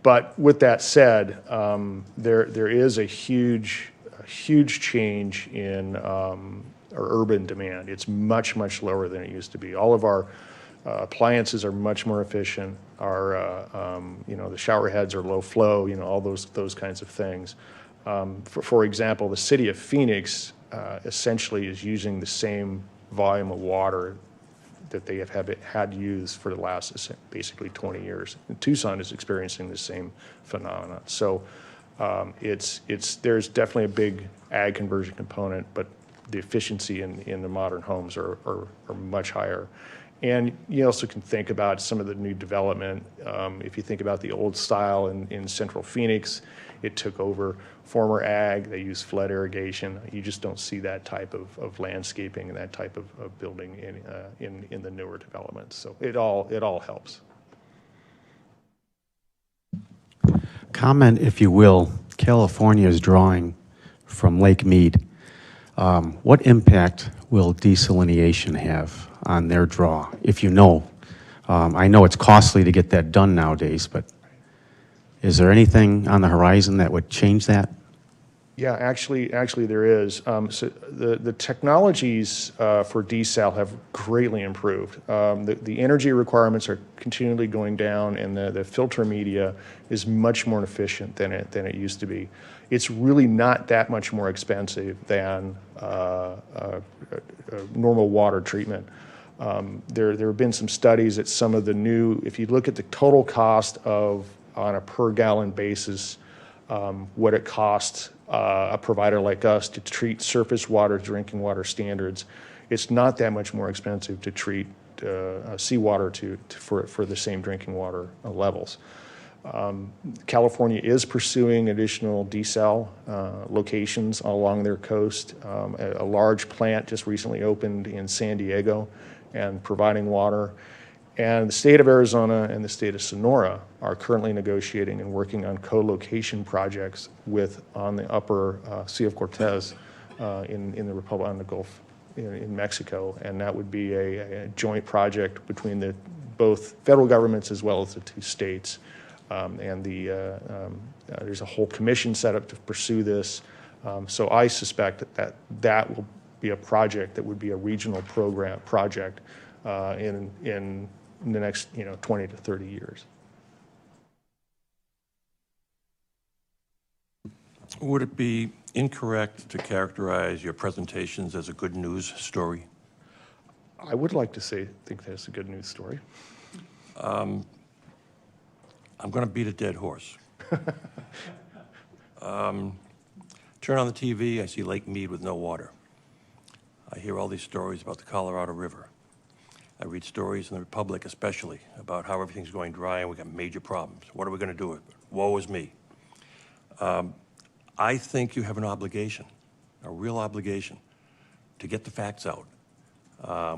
But with that said, there is a huge change in our urban demand. It's much lower than it used to be. All of our appliances are much more efficient. Our, the shower heads are low flow. All those kinds of things. For example, the city of Phoenix essentially is using the same volume of water that they have had used for the last basically 20 years. And Tucson is experiencing the same phenomenon. So there's definitely a big ag conversion component, but the efficiency in the modern homes are much higher. And you also can think about some of the new development. If you think about the old style in central Phoenix, it took over former ag. They use flood irrigation. You just don't see that type of landscaping and that type of building in the newer developments. So it all helps. Comment, if you will, California is drawing from Lake Mead. What impact will desalination have on their draw, if you know? I know it's costly to get that done nowadays, but is there anything on the horizon that would change that? Yeah, actually there is. So the technologies for desal have greatly improved. The energy requirements are continually going down, and the filter media is much more efficient than it used to be. It's really not that much more expensive than normal water treatment. There have been some studies that some of the new, if you look at the total cost on a per gallon basis, what it costs a provider like us to treat surface water drinking water standards, it's not that much more expensive to treat seawater for the same drinking water levels. California is pursuing additional desal locations along their coast. A large plant just recently opened in San Diego and providing water. And the state of Arizona and the state of Sonora are currently negotiating and working on co-location projects on the upper Sea of Cortez in the Republic on the Gulf in Mexico. And that would be a joint project between both federal governments as well as the two states. There's a whole commission set up to pursue this. So I suspect that will be a project that would be a regional project in the next 20 to 30 years. Would it be incorrect to characterize your presentations as a good news story? I would like to think that's a good news story. I'm going to beat a dead horse. Turn on the TV, I see Lake Mead with no water. I hear all these stories about the Colorado River. I read stories in the Republic especially about how everything's going dry and we got major problems. What are we going to do with it? Woe is me. I think you have an obligation, a real obligation, to get the facts out.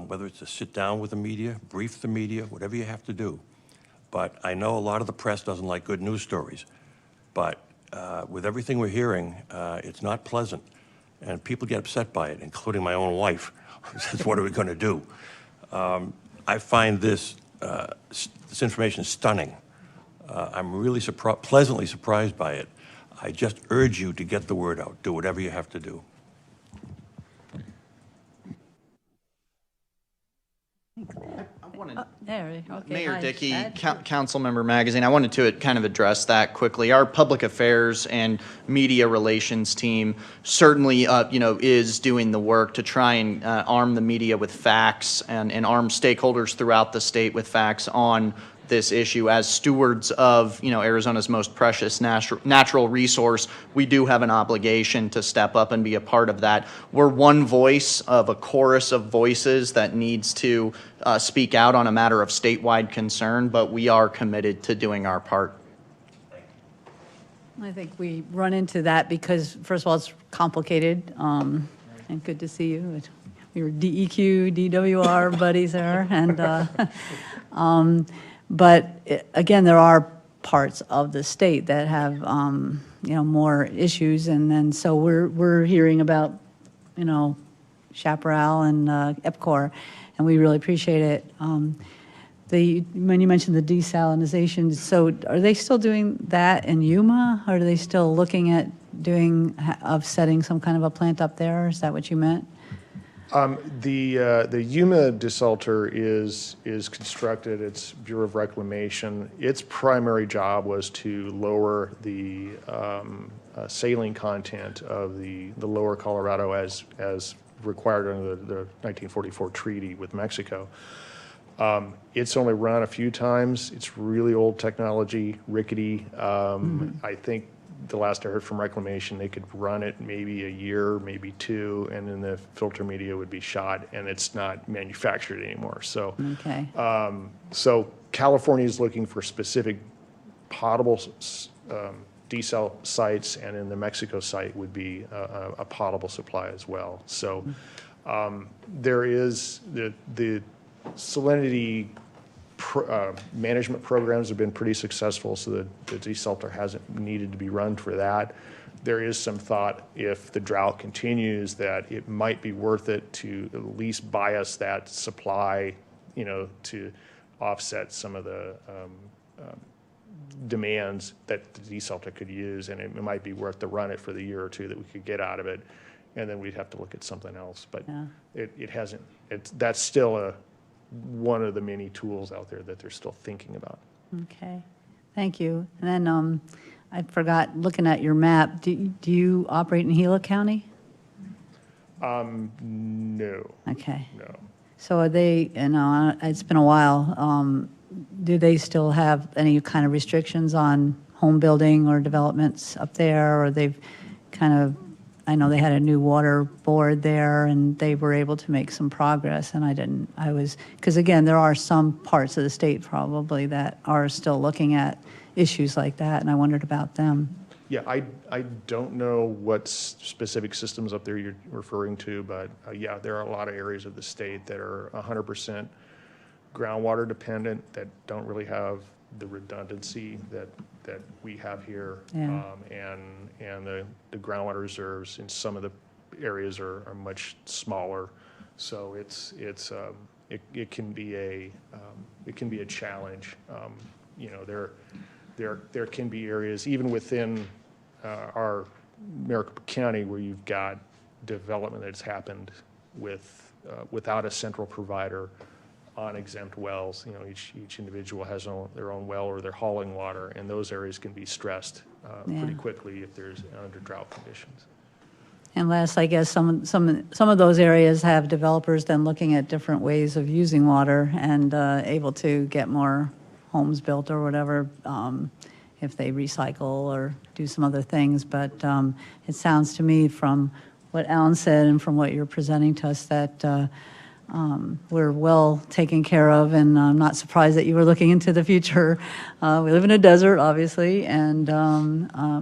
Whether it's to sit down with the media, brief the media, whatever you have to do. But I know a lot of the press doesn't like good news stories. But with everything we're hearing, it's not pleasant. And people get upset by it, including my own wife. Says, what are we going to do? I find this information stunning. I'm really pleasantly surprised by it. I just urge you to get the word out. Do whatever you have to do. There, okay. Mayor hi, Dickey, Ed. Councilmember Magazine, I wanted to kind of address that quickly. Our public affairs and media relations team certainly, is doing the work to try and arm the media with facts and arm stakeholders throughout the state with facts on this issue. As stewards of, Arizona's most precious natural resource, we do have an obligation to step up and be a part of that. We're one voice of a chorus of voices that needs to speak out on a matter of statewide concern, but we are committed to doing our part. I think we run into that because, first of all, it's complicated, and good to see you. We were DEQ, DWR buddies there, and but again, there are parts of the state that have more issues, and then so we're hearing about Chaparral and EPCOR, and we really appreciate it. When you mentioned the desalinization, so are they still doing that in Yuma, or are they still looking at setting some kind of a plant up there? Is that what you meant? The Yuma desalter is constructed. It's Bureau of Reclamation. Its primary job was to lower the saline content of the lower Colorado as required under the 1944 treaty with Mexico. It's only run a few times. It's really old technology, rickety. I think the last I heard from Reclamation, they could run it maybe a year, maybe two, and then the filter media would be shot, and it's not manufactured anymore. So, okay. So California is looking for specific potable desal sites, and in the Mexico site would be a potable supply as well. So there is the salinity management programs have been pretty successful, so the desalter hasn't needed to be run for that. There is some thought, if the drought continues, that it might be worth it to at least buy us that supply, to offset some of the demands that the desalter could use, and it might be worth to run it for the year or two that we could get out of it, and then we'd have to look at something else. But yeah. It hasn't. That's still one of the many tools out there that they're still thinking about. Okay, thank you. And then I forgot, looking at your map, do you operate in Gila County? No. Okay. No. So are they, it's been a while, do they still have any kind of restrictions on home building or developments up there, or they've kind of, I know they had a new water board there, and they were able to make some progress, and because again, there are some parts of the state probably that are still looking at issues like that, and I wondered about them. Yeah, I don't know what specific systems up there you're referring to, but yeah, there are a lot of areas of the state that are 100% groundwater dependent, that don't really have the redundancy that we have here. Yeah. And the groundwater reserves in some of the areas are much smaller, so it can be a challenge. There can be areas even within our Maricopa County where you've got development that's happened without a central provider on exempt wells. Each individual has their own well, or they're hauling water, and those areas can be stressed pretty quickly if there's under drought conditions. And last, I guess some of those areas have developers then looking at different ways of using water and able to get more homes built or whatever, if they recycle or do some other things. But it sounds to me from what Alan said and from what you're presenting to us that we're well taken care of, and I'm not surprised that you were looking into the future. We live in a desert, obviously, and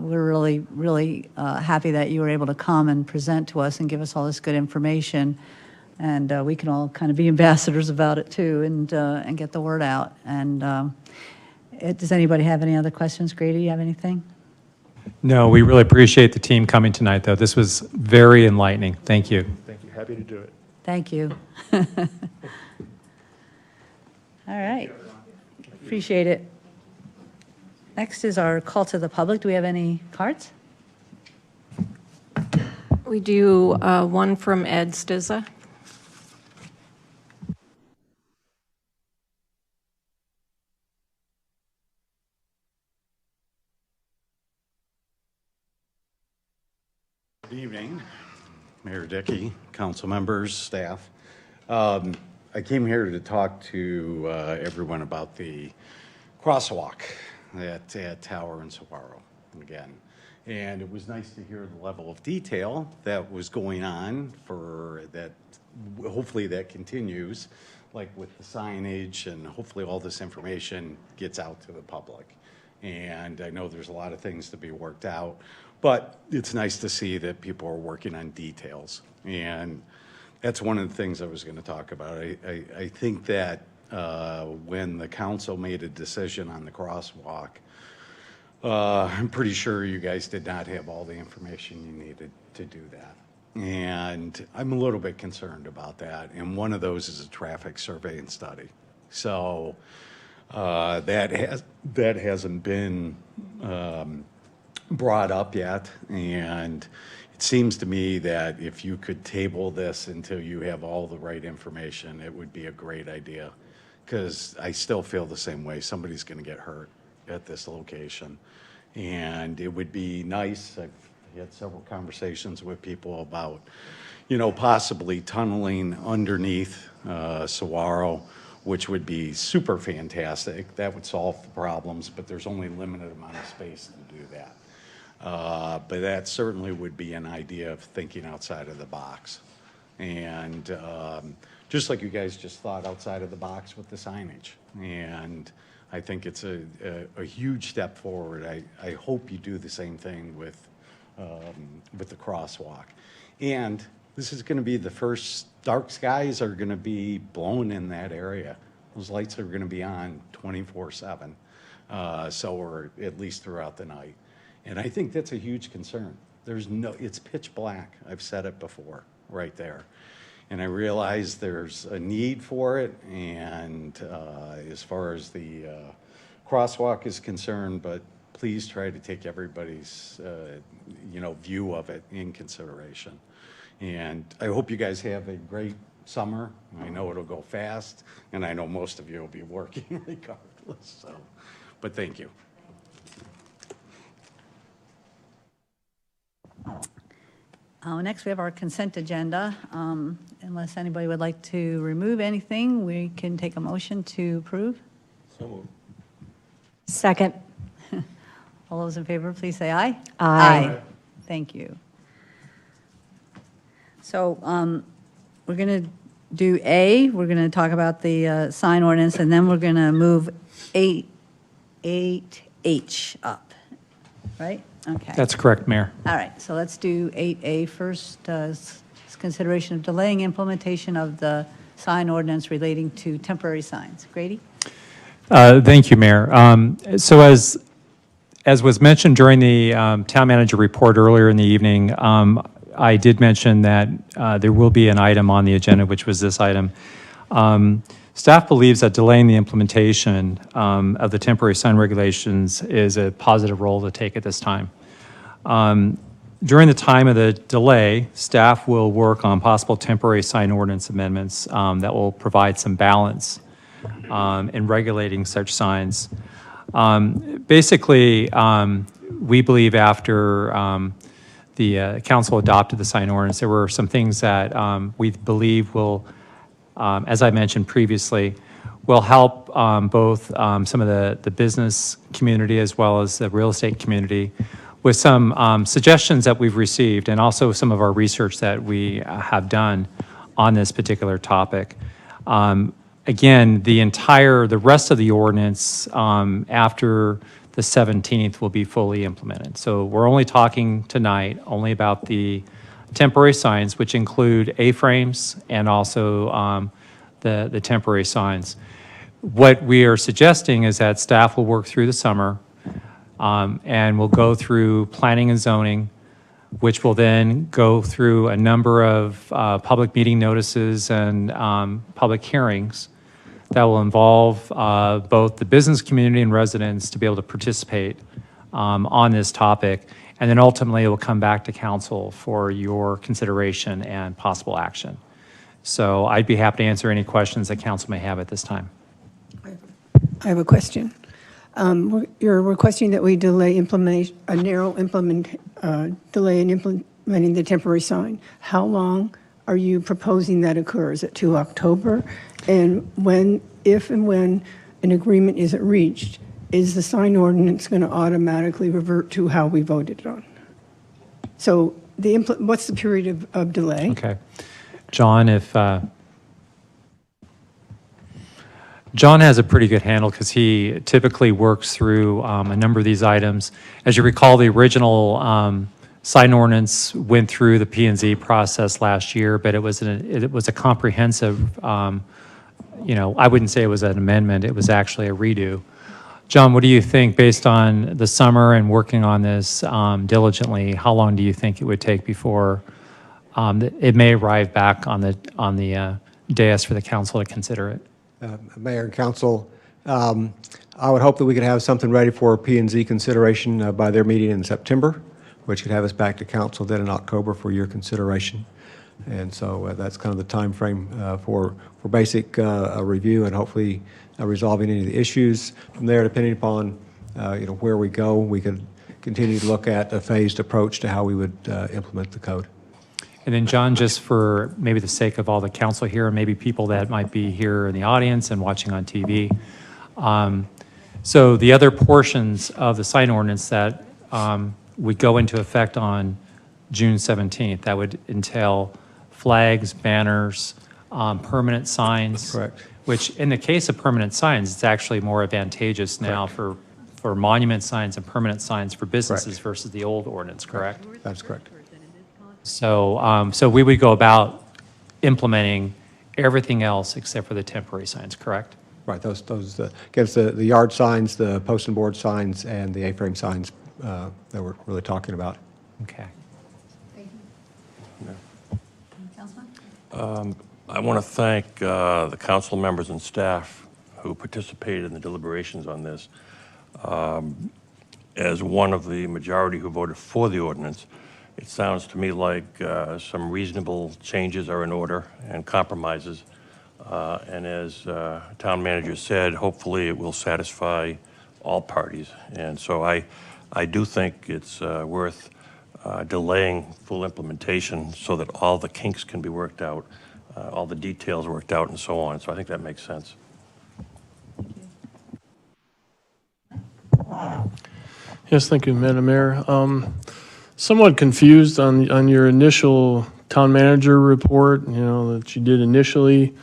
we're really, really happy that you were able to come and present to us and give us all this good information. And we can all kind of be ambassadors about it too, and get the word out. And does anybody have any other questions? Grady, you have anything? No, we really appreciate the team coming tonight, though. This was very enlightening. Thank you. Thank you. Happy to do it. Thank you. All right. Appreciate it. Next is our call to the public. Do we have any cards? We do one from Ed Stizza. Good evening, Mayor Dickey, council members, staff. I came here to talk to everyone about the crosswalk at Tower and Chaparral again. And it was nice to hear the level of detail that was going on for that. Hopefully that continues, like with the signage, and hopefully all this information gets out to the public. And I know there's a lot of things to be worked out, but it's nice to see that people are working on details. And that's one of the things I was going to talk about. I think that when the council made a decision on the crosswalk, I'm pretty sure you guys did not have all the information you needed to do that. And I'm a little bit concerned about that. And one of those is a traffic survey and study. So that hasn't been brought up yet. And it seems to me that if you could table this until you have all the right information, it would be a great idea. Because I still feel the same way. Somebody's going to get hurt at this location. And it would be nice. I've had several conversations with people about, possibly tunneling underneath Saguaro, which would be super fantastic. That would solve the problems, but there's only a limited amount of space to do that. But that certainly would be an idea of thinking outside of the box. And just like you guys just thought outside of the box with the signage. And I think it's a huge step forward. I hope you do the same thing with the crosswalk. And this is going to be the first, dark skies are going to be blown in that area. Those lights are going to be on 24/7, or at least throughout the night. And I think that's a huge concern. It's pitch black. I've said it before, right there. And I realize there's a need for it, and as far as the crosswalk is concerned, but please try to take everybody's, view of it in consideration. And I hope you guys have a great summer. I know it'll go fast, and I know most of you will be working regardless. But thank you. Next, we have our consent agenda. Unless anybody would like to remove anything, we can take a motion to approve. So moved. Second. All those in favor, please say aye. Aye. Thank you. So we're going to do A. We're going to talk about the sign ordinance, and then we're going to move 8H up, right? Okay. That's correct, Mayor. All right, so let's do 8A first. Consideration of delaying implementation of the sign ordinance relating to temporary signs. Grady? Thank you, Mayor. So as was mentioned during the town manager report earlier in the evening, I did mention that there will be an item on the agenda, which was this item. Staff believes that delaying the implementation of the temporary sign regulations is a positive role to take at this time. During the time of the delay, staff will work on possible temporary sign ordinance amendments that will provide some balance in regulating such signs. Basically, we believe after the council adopted the sign ordinance, there were some things that we believe will, as I mentioned previously, will help both some of the business community as well as the real estate community with some suggestions that we've received, and also some of our research that we have done on this particular topic. Again, the rest of the ordinance after the 17th will be fully implemented. So we're only talking tonight only about the temporary signs, which include A-frames and also the temporary signs. What we are suggesting is that staff will work through the summer and will go through planning and zoning, which will then go through a number of public meeting notices and public hearings that will involve both the business community and residents to be able to participate on this topic. And then ultimately it will come back to council for your consideration and possible action. So I'd be happy to answer any questions that council may have at this time. I have a question. You're requesting that we delay delay in implementing the temporary sign. How long are you proposing that occurs? Is it to October? And if and when an agreement isn't reached, is the sign ordinance going to automatically revert to how we voted on? So what's the period of delay? Okay. John, John has a pretty good handle because he typically works through a number of these items. As you recall, the original sign ordinance went through the P&Z process last year, but it was a comprehensive, I wouldn't say it was an amendment, it was actually a redo. John, what do you think, based on the summer and working on this diligently, how long do you think it would take before it may arrive back on the dais for the council to consider it? Mayor and council, I would hope that we could have something ready for P&Z consideration by their meeting in September, which could have us back to council then in October for your consideration. And so that's kind of the time frame for basic review and hopefully resolving any of the issues. From there, depending upon where we go, we could continue to look at a phased approach to how we would implement the code. And then John, just for maybe the sake of all the council here and maybe people that might be here in the audience and watching on TV. So the other portions of the sign ordinance that would go into effect on June 17th, that would entail flags, banners, permanent signs. Correct. Which in the case of permanent signs, it's actually more advantageous now for monument signs and permanent signs for businesses versus the old ordinance, correct? That's correct. So, so we would go about implementing everything else except for the temporary signs, correct? Right, those against the yard signs, the post and board signs, and the A-frame signs that we're really talking about. Okay. Thank you. Councilman? I want to thank the council members and staff who participated in the deliberations on this. As one of the majority who voted for the ordinance, it sounds to me like some reasonable changes are in order and compromises. And as town manager said, hopefully it will satisfy all parties. And so I do think it's worth delaying full implementation so that all the kinks can be worked out, all the details worked out and so on. So I think that makes sense. Yes, thank you, Madam Mayor. Somewhat confused on your initial town manager report, that you did initially.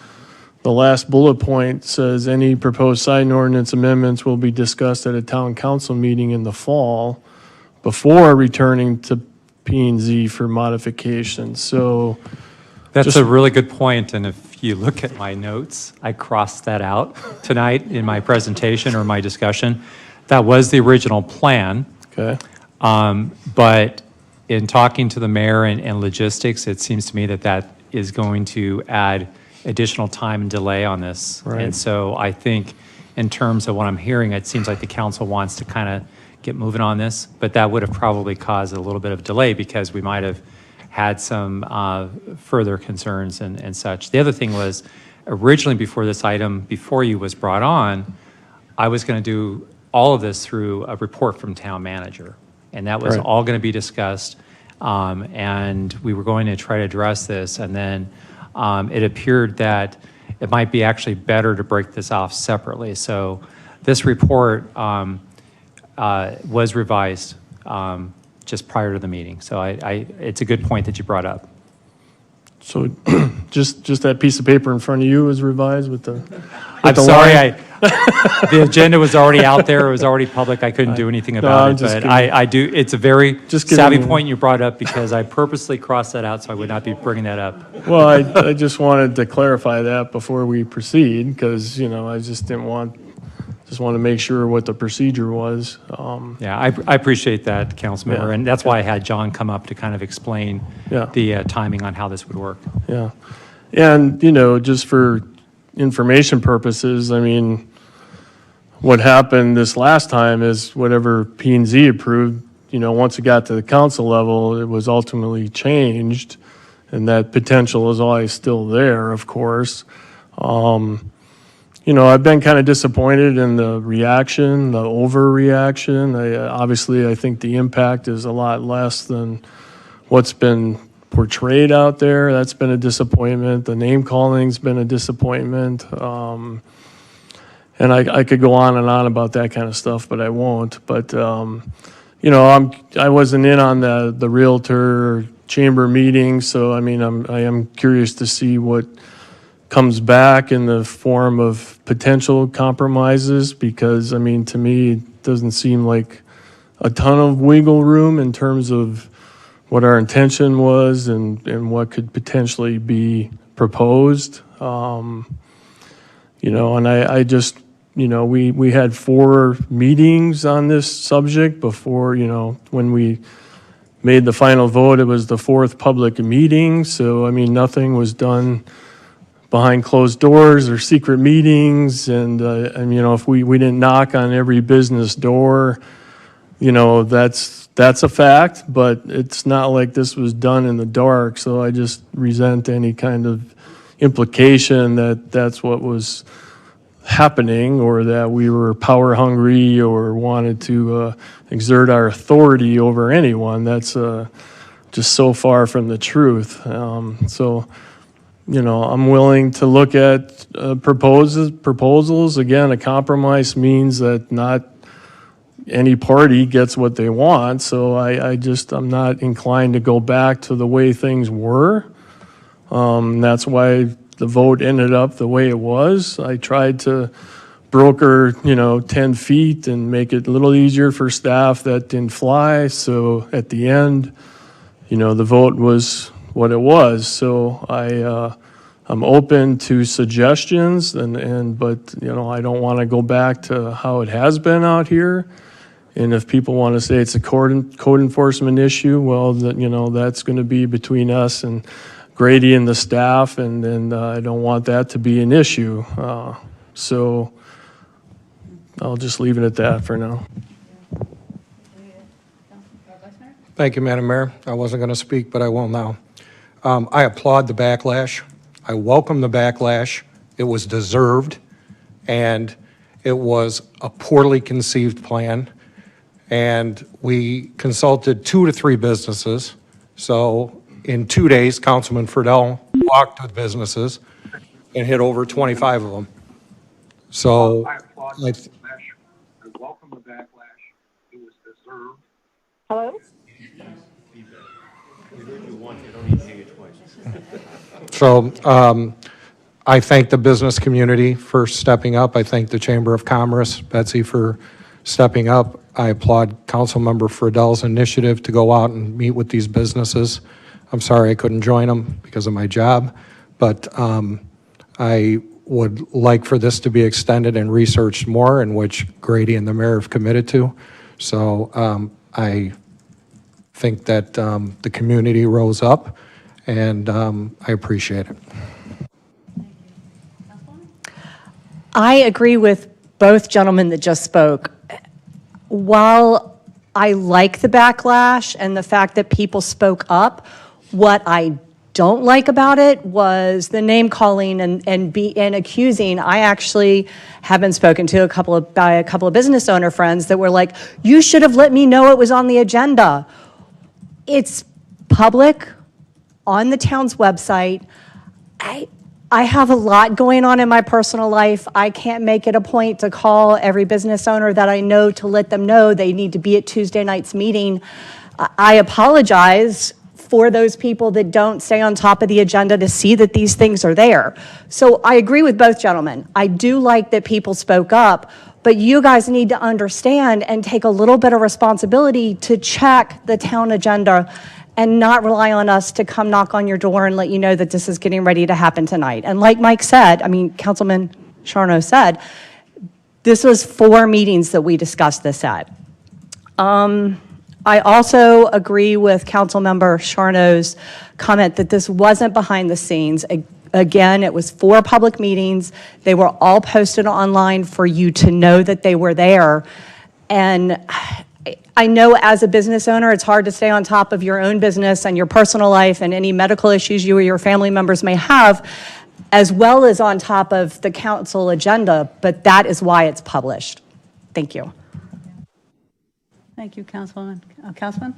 The last bullet point says any proposed sign ordinance amendments will be discussed at a town council meeting in the fall before returning to P&Z for modification. So that's a really good point, and if you look at my notes, I crossed that out tonight in my presentation or my discussion. That was the original plan. Okay. But in talking to the mayor and logistics, it seems to me that is going to add additional time and delay on this. Right. And so I think in terms of what I'm hearing, it seems like the council wants to kind of get moving on this, but that would have probably caused a little bit of delay because we might have had some further concerns and such. The other thing was, originally before this item, before you was brought on, I was going to do all of this through a report from town manager. And that was all going to be discussed, and we were going to try to address this, and then it appeared that it might be actually better to break this off separately. So this report was revised just prior to the meeting. So it's a good point that you brought up. So just that piece of paper in front of you is revised with the. I'm sorry, the agenda was already out there, it was already public, I couldn't do anything I'm about it, just but kidding. I do, it's a very Just giving savvy you- point you brought up, because I purposely crossed that out, so I would not be bringing that up. Well, I just wanted to clarify that before we proceed, because, I just didn't want, just want to make sure what the procedure was. Yeah, I appreciate that, Councilmember, Yeah. and that's why I had John come up to kind of explain Yeah. the timing on how this would work. Yeah. And, just for information purposes, I mean, what happened this last time is whatever P&Z approved, once it got to the council level, it was ultimately changed, and that potential is always still there, of course. I've been kind of disappointed in the reaction, the overreaction. Obviously, I think the impact is a lot less than what's been portrayed out there. That's been a disappointment. The name calling's been a disappointment. And I could go on and on about that kind of stuff, but I won't. But, I wasn't in on the Realtor Chamber meeting, so I am curious to see what comes back in the form of potential compromises, because, to me, it doesn't seem like a ton of wiggle room in terms of what our intention was and what could potentially be proposed. And I just, we had 4 meetings on this subject before, when we made the final vote, it was the 4th public meeting. So, nothing was done behind closed doors or secret meetings. And, if we didn't knock on every business door, that's a fact, but it's not like this was done in the dark. So I just resent any kind of implication that that's what was happening, or that we were power hungry or wanted to exert our authority over anyone. That's just so far from the truth. I'm willing to look at proposals. Again, a compromise means that not any party gets what they want. So I'm not inclined to go back to the way things were. That's why the vote ended up the way it was. I tried to broker, 10 feet and make it a little easier for staff that didn't fly. So at the end, the vote was what it was. So I'm open to suggestions, but I don't want to go back to how it has been out here. And if people want to say it's a code enforcement issue, well, that's going to be between us and Grady and the staff, and I don't want that to be an issue. So I'll just leave it at that for now. Thank you, Madam Mayor. I wasn't going to speak, but I will now. I applaud the backlash. I welcome the backlash. It was deserved, and it was a poorly conceived plan. And we consulted 2 to 3 businesses. So in 2 days, Councilman Friedel walked with businesses and hit over 25 of them. So I applaud the backlash. I welcome the backlash. It was deserved. Hello? So I thank the business community for stepping up. I thank the Chamber of Commerce, Betsy, for stepping up. I applaud Councilmember Friedel's initiative to go out and meet with these businesses. I'm sorry I couldn't join them because of my job, but I would like for this to be extended and researched more, in which Grady and the mayor have committed to. So I think that the community rose up, and I appreciate it. I agree with both gentlemen that just spoke. While I like the backlash and the fact that people spoke up, what I don't like about it was the name calling and accusing. I actually have been spoken to by a couple of business owner friends that were like, "You should have let me know it was on the agenda." It's public on the town's website. I have a lot going on in my personal life. I can't make it a point to call every business owner that I know to let them know they need to be at Tuesday night's meeting. I apologize for those people that don't stay on top of the agenda to see that these things are there. So I agree with both gentlemen. I do like that people spoke up, but you guys need to understand and take a little bit of responsibility to check the town agenda and not rely on us to come knock on your door and let you know that this is getting ready to happen tonight. And like Mike said, I mean, Councilman Charno said, this was 4 meetings that we discussed this at. I also agree with Councilmember Charno's comment that this wasn't behind the scenes. Again, it was 4 public meetings. They were all posted online for you to know that they were there. And I know as a business owner, it's hard to stay on top of your own business and your personal life and any medical issues you or your family members may have, as well as on top of the council agenda, but that is why it's published. Thank you. Thank you, Councilwoman. Councilman?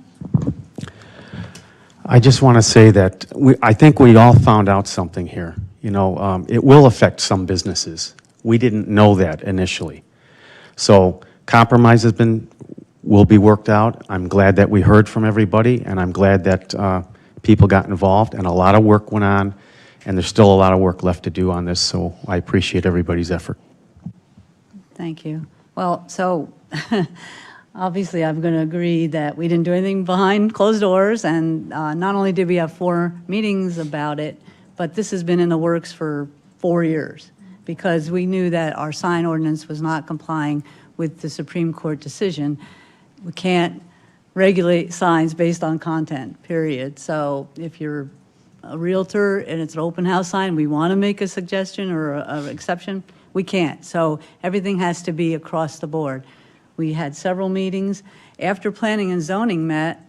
I just want to say that I think we all found out something here. You know, it will affect some businesses. We didn't know that initially. So compromise will be worked out. I'm glad that we heard from everybody, and I'm glad that people got involved, and a lot of work went on, and there's still a lot of work left to do on this, so I appreciate everybody's effort. Thank you. Well, so obviously I'm going to agree that we didn't do anything behind closed doors, and not only did we have 4 meetings about it, but this has been in the works for 4 years because we knew that our sign ordinance was not complying with the Supreme Court decision. We can't regulate signs based on content, period. So if you're a realtor and it's an open house sign, we want to make a suggestion or an exception, we can't. So everything has to be across the board. We had several meetings. After planning and zoning met,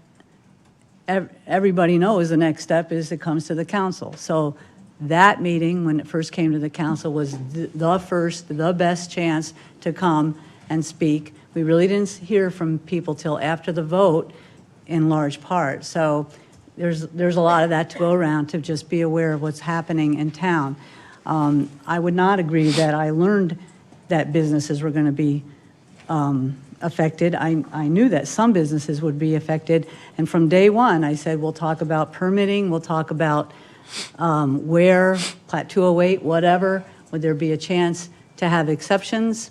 everybody knows the next step is it comes to the council. So that meeting, when it first came to the council, was the best chance to come and speak. We really didn't hear from people till after the vote in large part. So there's a lot of that to go around to just be aware of what's happening in town. I would not agree that I learned that businesses were going to be affected. I knew that some businesses would be affected, and from day one I said we'll talk about permitting, we'll talk about where, Plat 208, whatever, would there be a chance to have exceptions.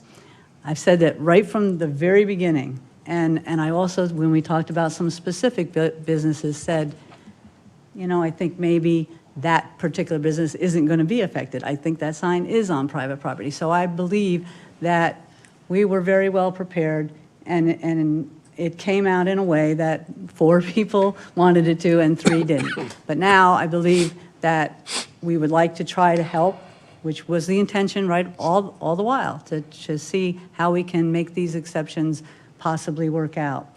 I've said that right from the very beginning, and I also, when we talked about some specific businesses, said, you know, I think maybe that particular business isn't going to be affected. I think that sign is on private property. So I believe that we were very well prepared, and it came out in a way that 4 people wanted it to and 3 didn't. But now I believe that we would like to try to help, which was the intention, right, all the while, to see how we can make these exceptions possibly work out.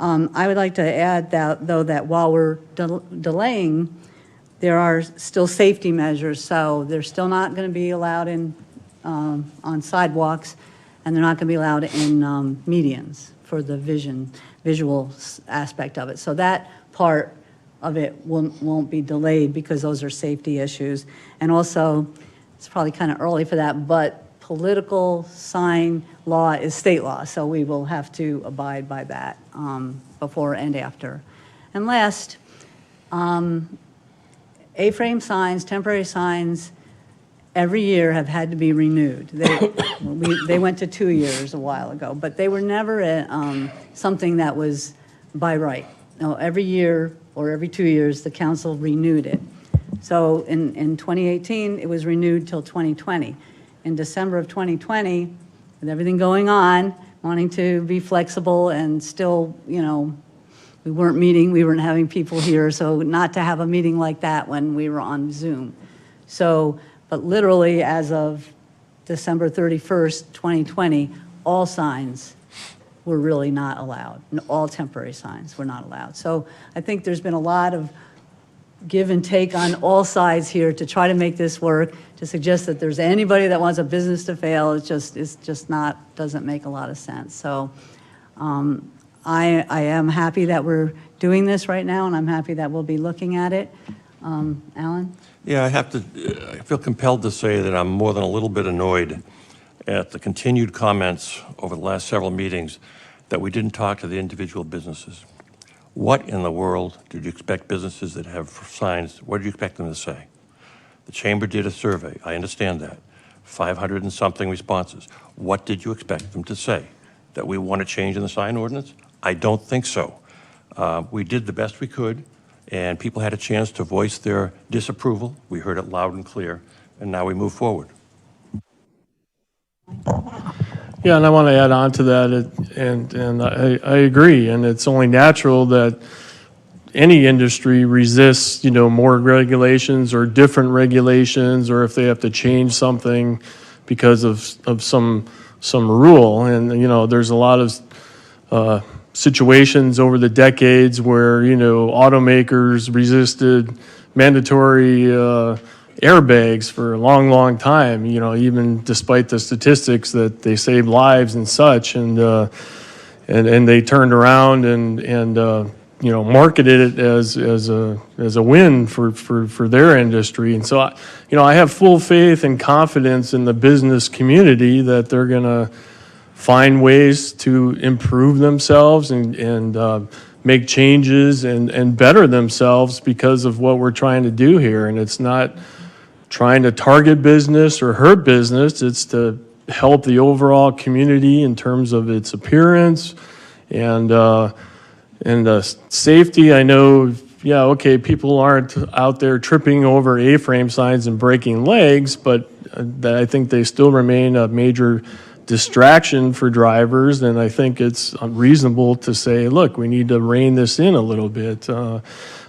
I would like to add that, though, that while we're delaying, there are still safety measures. So they're still not going to be allowed in on sidewalks, and they're not going to be allowed in medians for the visual aspect of it. So that part of it won't be delayed because those are safety issues. And also, it's probably kind of early for that, but political sign law is state law, so we will have to abide by that before and after. And last, A-frame signs, temporary signs, every year have had to be renewed. They went to 2 years a while ago, but they were never something that was by right. No, every year or every 2 years, the council renewed it. So in 2018, it was renewed till 2020. In December of 2020, with everything going on, wanting to be flexible and still, you know, we weren't meeting, we weren't having people here, so not to have a meeting like that when we were on Zoom. So, but literally as of December 31st, 2020, all signs were really not allowed. All temporary signs were not allowed. So I think there's been a lot of give and take on all sides here to try to make this work, to suggest that there's anybody that wants a business to fail. It's just not, doesn't make a lot of sense. So I am happy that we're doing this right now, and I'm happy that we'll be looking at it. Alan? Yeah, I feel compelled to say that I'm more than a little bit annoyed at the continued comments over the last several meetings that we didn't talk to the individual businesses. What in the world did you expect businesses that have signs, what did you expect them to say? The chamber did a survey, I understand that. 500 and something responses. What did you expect them to say? That we want a change in the sign ordinance? I don't think so. We did the best we could, and people had a chance to voice their disapproval. We heard it loud and clear, and now we move forward. Yeah, and I want to add on to that, and I agree, and it's only natural that any industry resists, more regulations or different regulations, or if they have to change something because of some rule. And, there's a lot of situations over the decades where, automakers resisted mandatory airbags for a long, long time, even despite the statistics that they save lives and such. And they turned around and marketed it as a win for their industry. And so, I have full faith and confidence in the business community that they're going to find ways to improve themselves and make changes and better themselves because of what we're trying to do here. And it's not trying to target business or hurt business. It's to help the overall community in terms of its appearance and safety. I know, people aren't out there tripping over A-frame signs and breaking legs, but I think they still remain a major distraction for drivers. And I think it's reasonable to say, look, we need to rein this in a little bit,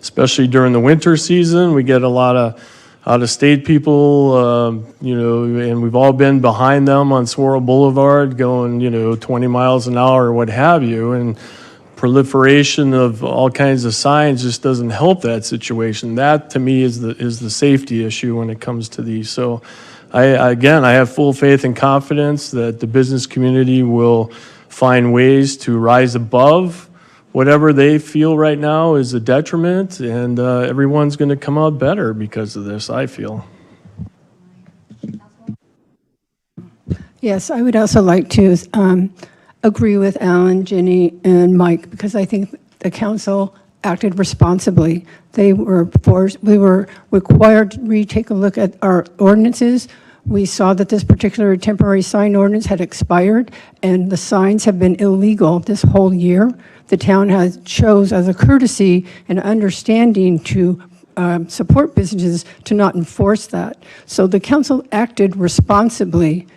especially during the winter season. We get a lot of out-of-state people, and we've all been behind them on Swirl Boulevard going, 20 miles an hour or what have you. And proliferation of all kinds of signs just doesn't help that situation. That, to me, is the safety issue when it comes to these. So, I have full faith and confidence that the business community will find ways to rise above whatever they feel right now is a detriment, and everyone's going to come out better because of this, I feel. Yes, I would also like to agree with Alan, Ginny, and Mike, because I think the council acted responsibly. We were required to retake a look at our ordinances. We saw that this particular temporary sign ordinance had expired, and the signs have been illegal this whole year. The town has chose as a courtesy and understanding to support businesses to not enforce that. So the council acted responsibly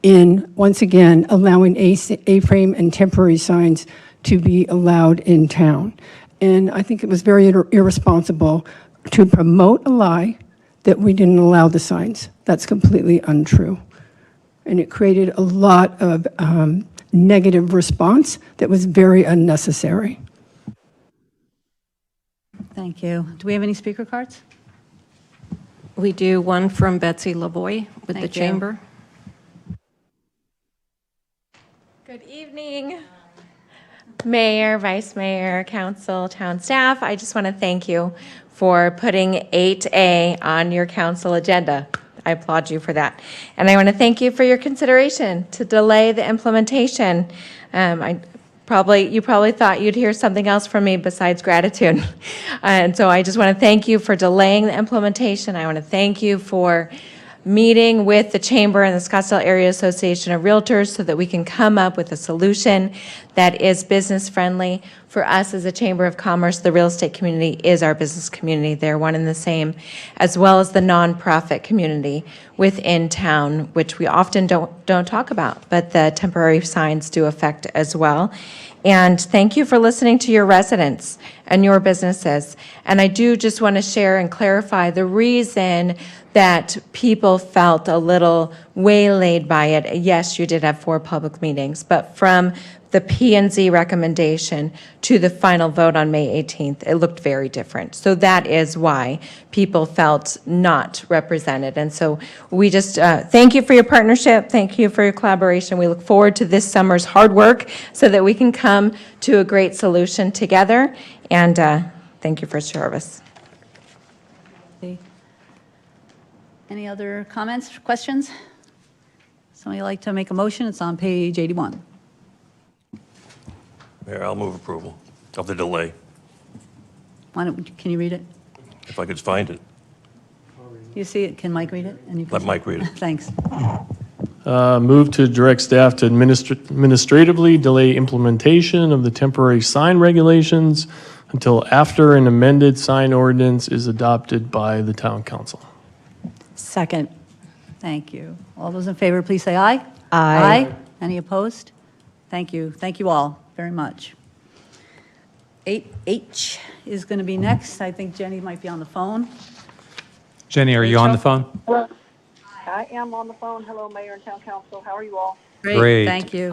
in, once again, allowing A-frame and temporary signs to be allowed in town. And I think it was very irresponsible to promote a lie that we didn't allow the signs. That's completely untrue. And it created a lot of negative response that was very unnecessary. Thank you. Do we have any speaker cards? We do one from Betsy Lavoie with the Thank you. chamber. Good evening, Mayor, Vice Mayor, Council, Town staff. I just want to thank you for putting 8A on your council agenda. I applaud you for that. And I want to thank you for your consideration to delay the implementation. You probably thought you'd hear something else from me besides gratitude. And so I just want to thank you for delaying the implementation. I want to thank you for meeting with the Chamber and the Scottsdale Area Association of Realtors so that we can come up with a solution that is business friendly. For us as a Chamber of Commerce, the real estate community is our business community. They're one and the same, as well as the nonprofit community within town, which we often don't talk about, but the temporary signs do affect as well. And thank you for listening to your residents and your businesses. And I do just want to share and clarify the reason that people felt a little waylaid by it. Yes, you did have 4 public meetings, but from the P&Z recommendation to the final vote on May 18th, it looked very different. So that is why people felt not represented. And so we just thank you for your partnership. Thank you for your collaboration. We look forward to this summer's hard work so that we can come to a great solution together. And thank you for your service. Any other comments, questions? Somebody like to make a motion? It's on page 81. Mayor, I'll move approval of the delay. Can you read it? If I could find it. You see it? Can Mike read it? And you can Let see Mike read it. Thanks. Move to direct staff to administratively delay implementation of the temporary sign regulations until after an amended sign ordinance is adopted by the town council. Second. Thank you. All those in favor, please say aye. Aye. Any opposed? Thank you. Thank you all very much. 8H is going to be next. I think Jenny might be on the phone. Jenny, are you on the phone? Hello. I am on the phone. Hello, Mayor and Town Council. How are you all? Great. Thank you.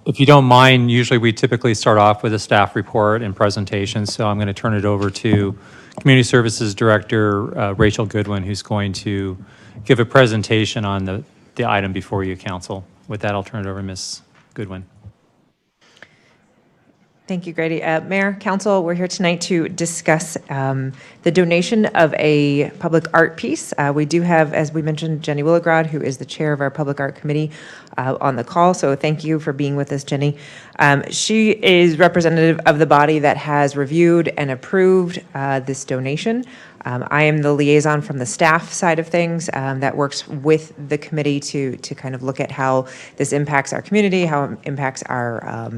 If you don't mind, usually we typically start off with a staff report and presentation, so I'm going to turn it over to Community Services Director Rachel Goodwin, who's going to give a presentation on the item before you, Council. With that, I'll turn it over to Ms. Goodwin. Thank you, Grady. Mayor, Council, we're here tonight to discuss the donation of a public art piece. We do have, as we mentioned, Jenny Willograd, who is the chair of our Public Art Committee, on the call. So thank you for being with us, Jenny. She is representative of the body that has reviewed and approved this donation. I am the liaison from the staff side of things that works with the committee to kind of look at how this impacts our community, how it impacts our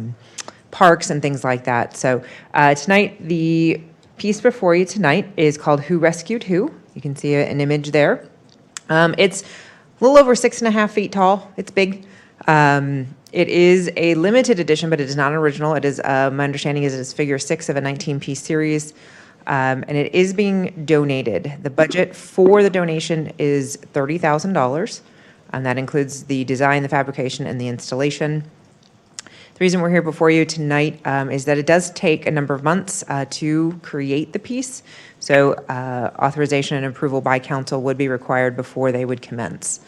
parks and things like that. So tonight, the piece before you tonight is called Who Rescued Who? You can see an image there. It's a little over 6.5 feet tall. It's big. It is a limited edition, but it is not an original. It is, my understanding is it is figure 6 of a 19-piece series, and it is being donated. The budget for the donation is $30,000, and that includes the design, the fabrication, and the installation. The reason we're here before you tonight is that it does take a number of months to create the piece. So authorization and approval by council would be required before they would commence.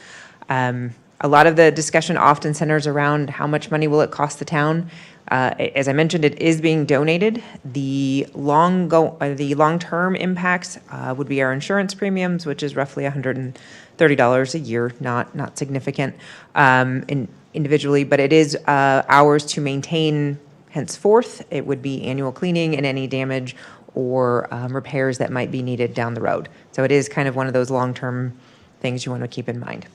A lot of the discussion often centers around how much money will it cost the town. As I mentioned, it is being donated. The long-term impacts would be our insurance premiums, which is roughly $130 a year, not significant individually, but it is ours to maintain henceforth. It would be annual cleaning and any damage or repairs that might be needed down the road. So it is kind of one of those long-term things you want to keep in mind.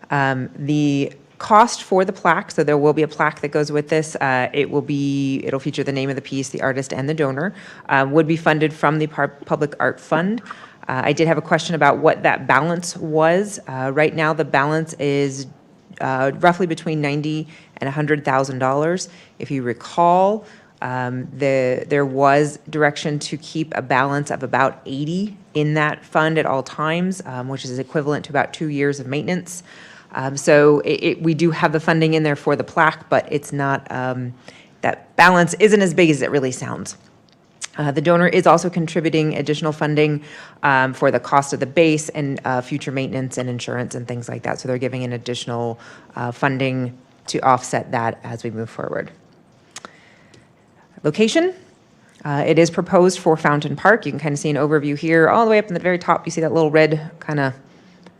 The cost for the plaque, so there will be a plaque that goes with this. It'll feature the name of the piece, the artist, and the donor. Would be funded from the Public Art Fund. I did have a question about what that balance was. Right now, the balance is roughly between $90,000 and $100,000. If you recall, there was direction to keep a balance of about 80 in that fund at all times, which is equivalent to about 2 years of maintenance. So we do have the funding in there for the plaque, but it's not, that balance isn't as big as it really sounds. The donor is also contributing additional funding for the cost of the base and future maintenance and insurance and things like that. So they're giving an additional funding to offset that as we move forward. Location, it is proposed for Fountain Park. You can kind of see an overview here. All the way up in the very top, you see that little red kind of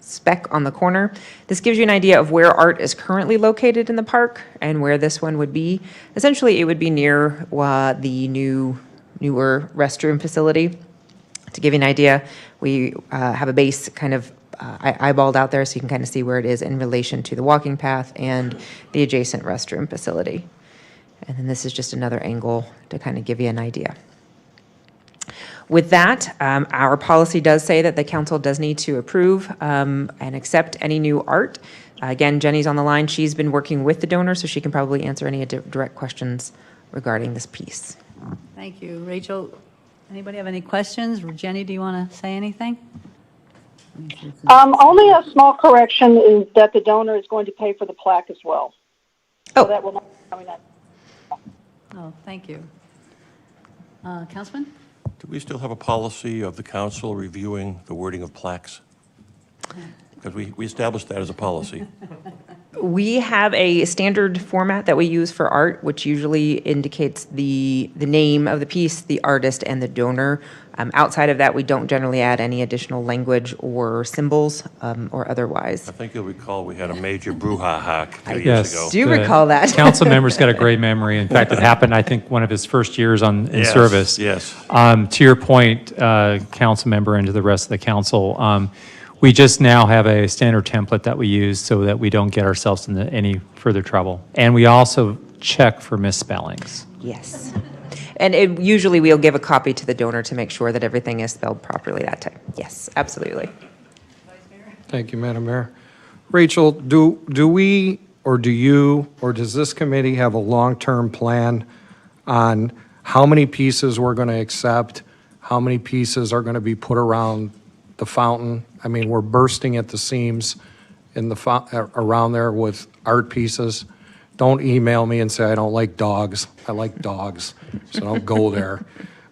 speck on the corner. This gives you an idea of where art is currently located in the park and where this one would be. Essentially, it would be near the newer restroom facility. To give you an idea, we have a base kind of eyeballed out there so you can kind of see where it is in relation to the walking path and the adjacent restroom facility. And then this is just another angle to kind of give you an idea. With that, our policy does say that the council does need to approve and accept any new art. Again, Jenny's on the line. She's been working with the donor, so she can probably answer any direct questions regarding this piece. Thank you. Rachel, anybody have any questions? Jenny, do you want to say anything? Only a small correction is that the donor is going to pay for the plaque as well. Oh. So that will not be coming up. Oh, thank you. Councilman? Do we still have a policy of the council reviewing the wording of plaques? Because we established that as a policy. We have a standard format that we use for art, which usually indicates the name of the piece, the artist, and the donor. Outside of that, we don't generally add any additional language or symbols or otherwise. I think you'll recall we had a major brouhaha a few years Yes. ago. Do you recall that? Council member's got a great memory. In fact, it happened, I think, one of his first years in Yes, service. yes. To your point, council member, and to the rest of the council, we just now have a standard template that we use so that we don't get ourselves into any further trouble. And we also check for misspellings. Yes. And usually we'll give a copy to the donor to make sure that everything is spelled properly that time. Yes, absolutely. Thank you, Madam Mayor. Rachel, do we, or do you, or does this committee have a long-term plan on how many pieces we're going to accept, how many pieces are going to be put around the fountain? I mean, we're bursting at the seams in the around there with art pieces. Don't email me and say I don't like dogs. I like dogs, so don't go there.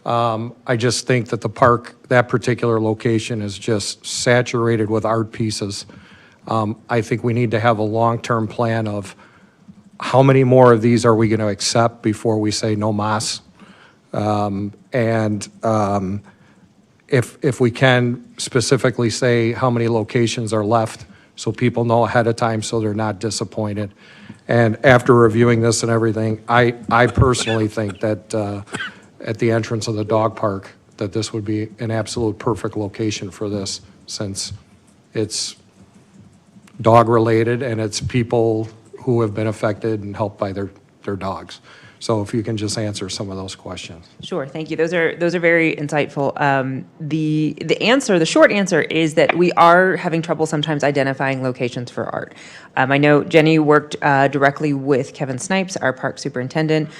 I just think that the park, that particular location, is just saturated with art pieces. I think we need to have a long-term plan of how many more of these are we going to accept before we say no mas. If we can specifically say how many locations are left so people know ahead of time so they're not disappointed. And after reviewing this and everything, I personally think that at the entrance of the dog park, that this would be an absolute perfect location for this, since it's dog-related and it's people who have been affected and helped by their dogs. So if you can just answer some of those questions. Sure, thank you. Those are very insightful. The short answer is that we are having trouble sometimes identifying locations for art. I know Jenny worked directly with Kevin Snipes, our park superintendent,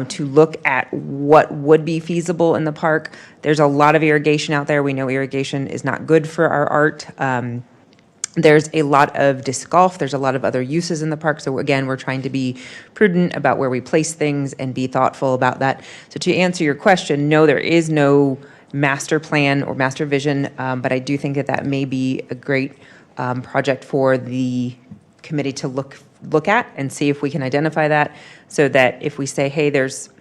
to look at what would be feasible in the park. There's a lot of irrigation out there. We know irrigation is not good for our art. There's a lot of disc golf. There's a lot of other uses in the park. So again, we're trying to be prudent about where we place things and be thoughtful about that. So to answer your question, no, there is no master plan or master vision, but I do think that may be a great project for the committee to look at and see if we can identify that, so that if we say, hey, there's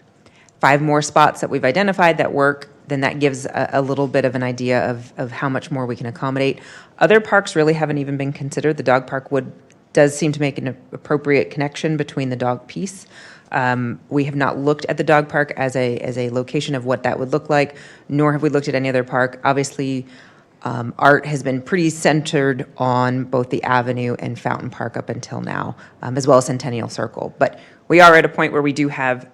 5 more spots that we've identified that work, then that gives a little bit of an idea of how much more we can accommodate. Other parks really haven't even been considered. The dog park does seem to make an appropriate connection between the dog piece. We have not looked at the dog park as a location of what that would look like, nor have we looked at any other park. Obviously, art has been pretty centered on both the Avenue and Fountain Park up until now, as well as Centennial Circle. But we are at a point where we do have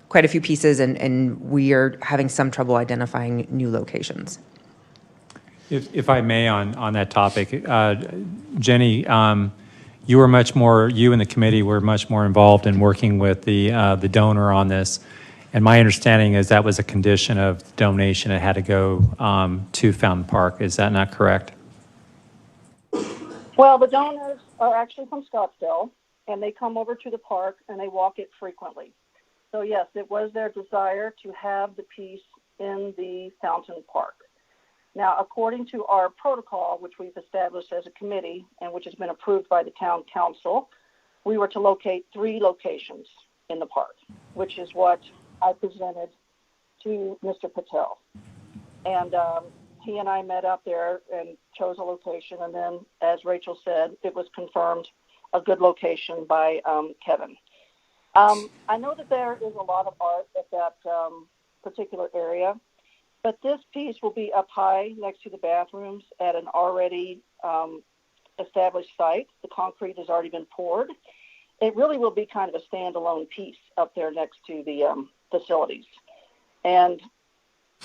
quite a few pieces, and we are having some trouble identifying new locations. If I may, on that topic, Jenny, you and the committee were much more involved in working with the donor on this. And my understanding is that was a condition of donation. It had to go to Fountain Park. Is that not correct? Well, the donors are actually from Scottsdale, and they come over to the park and they walk it frequently. So yes, it was their desire to have the piece in the Fountain Park. Now, according to our protocol, which we've established as a committee and which has been approved by the town council, we were to locate 3 locations in the park, which is what I presented to Mr. Patel. And he and I met up there and chose a location. And then, as Rachel said, it was confirmed a good location by Kevin. I know that there is a lot of art at that particular area, but this piece will be up high next to the bathrooms at an already established site. The concrete has already been poured. It really will be kind of a standalone piece up there next to the facilities. And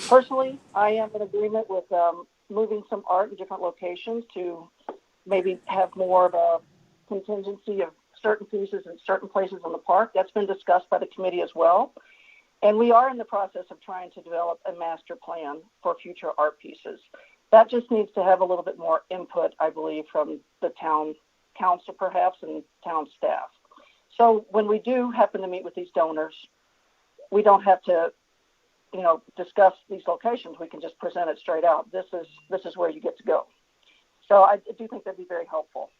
personally, I am in agreement with moving some art in different locations to maybe have more of a contingency of certain pieces in certain places in the park. That's been discussed by the committee as well. And we are in the process of trying to develop a master plan for future art pieces. That just needs to have a little bit more input, I believe, from the town council perhaps and town staff. So when we do happen to meet with these donors, we don't have to, discuss these locations. We can just present it straight out. This is where you get to go. So I do think that'd be very helpful.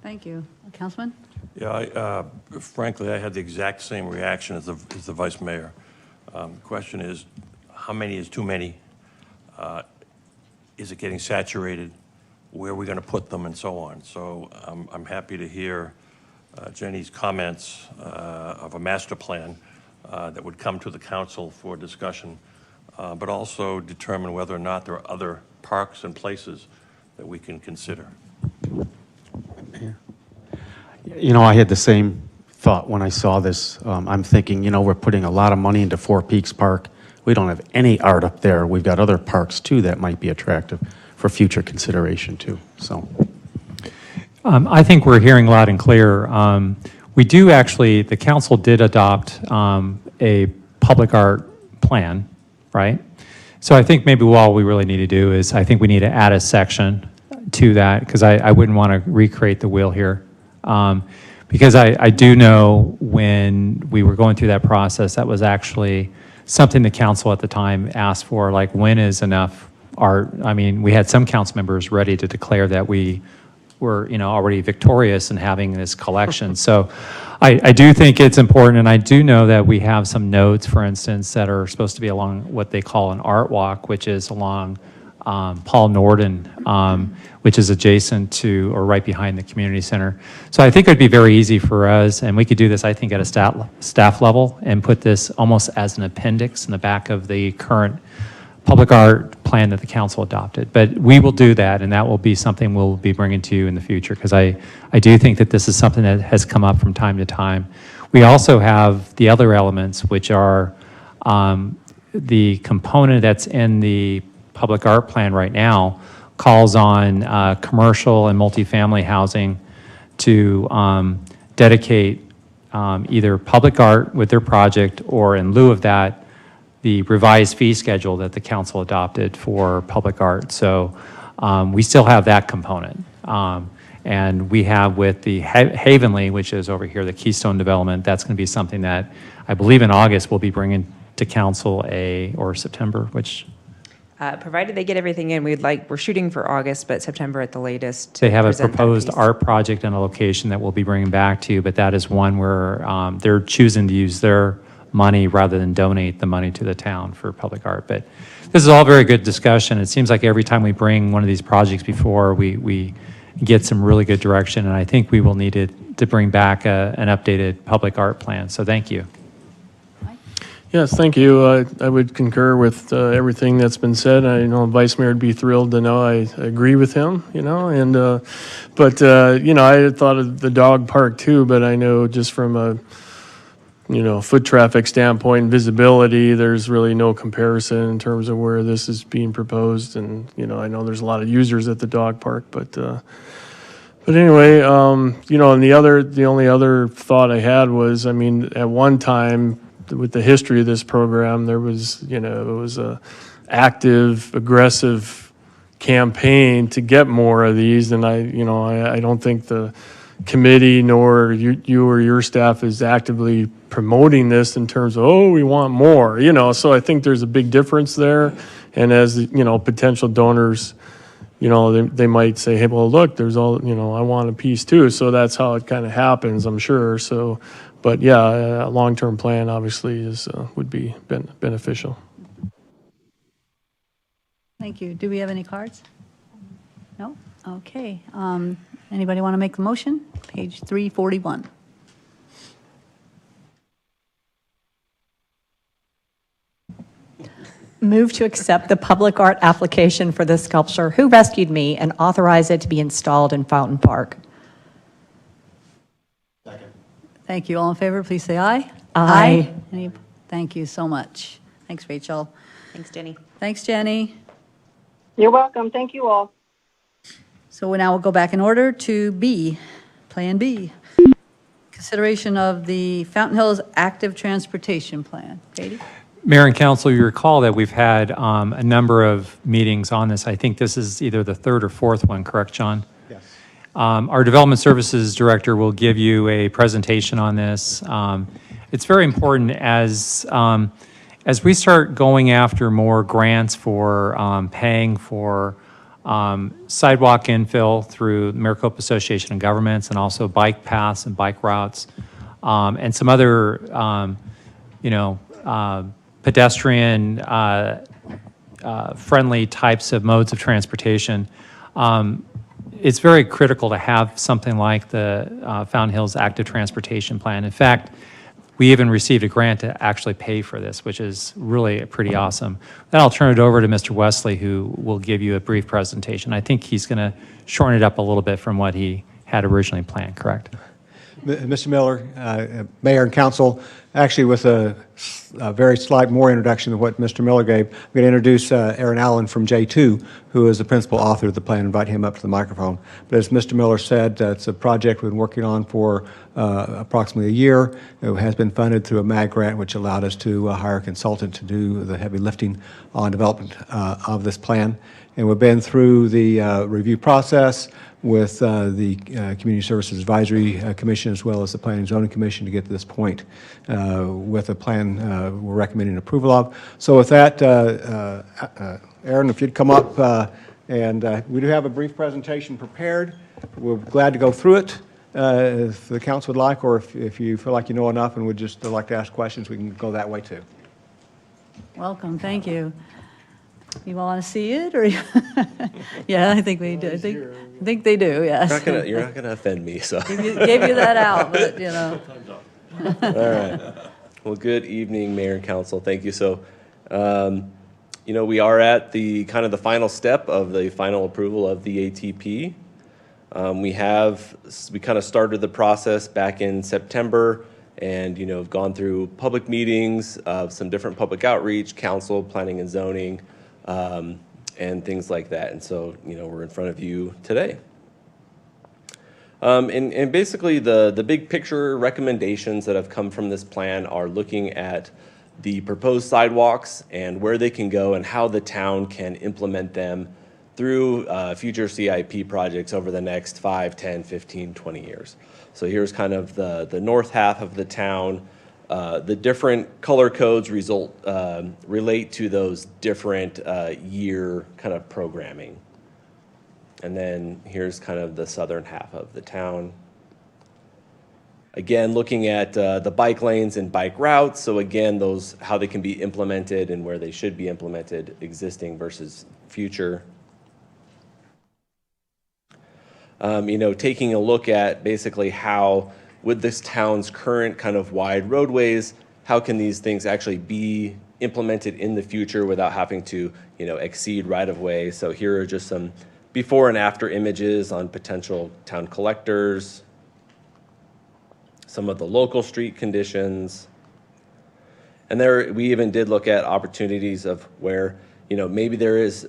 Thank you. Councilman? Yeah, frankly, I had the exact same reaction as the vice mayor. Question is, how many is too many? Is it getting saturated? Where are we going to put them, and so on? So I'm happy to hear Jenny's comments of a master plan that would come to the council for discussion, but also determine whether or not there are other parks and places that we can consider. You know, I had the same thought when I saw this. I'm thinking, you know, we're putting a lot of money into Four Peaks Park. We don't have any art up there. We've got other parks, too, that might be attractive for future consideration, too. So, I think we're hearing loud and clear. We do actually, the council did adopt a public art plan, right? So I think maybe all we really need to do is, I think we need to add a section to that, because I wouldn't want to recreate the wheel here. Because I do know when we were going through that process, that was actually something the council at the time asked for, like, when is enough art? I mean, we had some council members ready to declare that we were, you know, already victorious in having this collection. So I do think it's important, and I do know that we have some nodes, for instance, that are supposed to be along what they call an art walk, which is along Paul Norden, which is adjacent to or right behind the community center. So I think it would be very easy for us, and we could do this, I think, at a staff level and put this almost as an appendix in the back of the current public art plan that the council adopted. But we will do that, and that will be something we'll be bringing to you in the future, because I do think that this is something that has come up from time to time. We also have the other elements, which are the component that's in the public art plan right now calls on commercial and multifamily housing to dedicate either public art with their project, or in lieu of that, the revised fee schedule that the council adopted for public art. So we still have that component. And we have with the Havenly, which is over here, the Keystone development, that's going to be something that I believe in August we'll be bringing to council or September, which Provided they get everything in, we're shooting for August, but September at the latest. they have a present that proposed piece. art project and a location that we'll be bringing back to you, but that is one where they're choosing to use their money rather than donate the money to the town for public art. But this is all very good discussion. It seems like every time we bring one of these projects before, we get some really good direction, and I think we will need to bring back an updated public art plan. So thank you. Yes, thank you. I would concur with everything that's been said. I know Vice Mayor would be thrilled to know I agree with him, you know, and, but, you know, I had thought of the dog park too, but I know just from a, you know, foot traffic standpoint, visibility, there's really no comparison in terms of where this is being proposed. And, you know, I know there's a lot of users at the dog park, but anyway, you know, and the only other thought I had was, I mean, at one time, with the history of this program, there was, you know, it was a active, aggressive campaign to get more of these. And I don't think the committee nor you or your staff is actively promoting this in terms of, oh, we want more, you know. So I think there's a big difference there. And as, you know, potential donors, you know, they might say, hey, well, look, there's all, you know, I want a piece too. So that's how it kind of happens, I'm sure. So, but yeah, a long-term plan obviously would be beneficial. Thank you. Do we have any cards? No? Okay. Anybody want to make the motion? Page 341. Move to accept the public art application for the sculpture Who Rescued Me and authorize it to be installed in Fountain Park. Thank you. All in favor, please say aye. Aye. Thank you so much. Thanks, Rachel. Thanks, Jenny. Thanks, Jenny. You're welcome. Thank you all. So now we'll go back in order to B, Plan B. Consideration of the Fountain Hills Active Transportation Plan. Katie? Mayor and Council, you recall that we've had a number of meetings on this. I think this is either the third or fourth one, correct, John? Yes. Our Development Services Director will give you a presentation on this. It's very important as we start going after more grants for paying for sidewalk infill through Maricopa Association of Governments, and also bike paths and bike routes, and some other, pedestrian friendly types of modes of transportation. It's very critical to have something like the Fountain Hills Active Transportation Plan. In fact, we even received a grant to actually pay for this, which is really pretty awesome. Then I'll turn it over to Mr. Wesley, who will give you a brief presentation. I think he's going to shorten it up a little bit from what he had originally planned, correct? Mr. Miller, Mayor and Council, actually with a very slight more introduction than what Mr. Miller gave, I'm going to introduce Aaron Allen from J2, who is the principal author of the plan, invite him up to the microphone. But as Mr. Miller said, it's a project we've been working on for approximately a year. It has been funded through a MAG grant, which allowed us to hire a consultant to do the heavy lifting on development of this plan. And we've been through the review process with the Community Services Advisory Commission, as well as the Planning and Zoning Commission, to get to this point with a plan we're recommending approval of. So with that, Aaron, if you'd come up, and we do have a brief presentation prepared. We're glad to go through it if the council would like, or if you feel like you know enough and would just like to ask questions, we can go that way too. Welcome, thank you. You want to see it, or? Yeah, I think we do. I think they do, yes. You're not gonna offend me, so. Gave you that out, but, All right. Well, good evening, Mayor and Council. Thank you. So, we are at the kind of the final step of the final approval of the ATP. We kind of started the process back in September, and have gone through public meetings, some different public outreach, council, planning and zoning, and things like that. And so, we're in front of you today. And basically the big picture recommendations that have come from this plan are looking at the proposed sidewalks and where they can go and how the town can implement them through future CIP projects over the next 5, 10, 15, 20 years. So here's kind of the north half of the town. The different color codes relate to those different year kind of programming. And then here's kind of the southern half of the town. Again, looking at the bike lanes and bike routes. So again, how they can be implemented and where they should be implemented, existing versus future. Taking a look at basically how, with this town's current kind of wide roadways, how can these things actually be implemented in the future without having to, exceed right-of-way. So here are just some before and after images on potential town collectors, some of the local street conditions. And there, we even did look at opportunities of where, maybe there is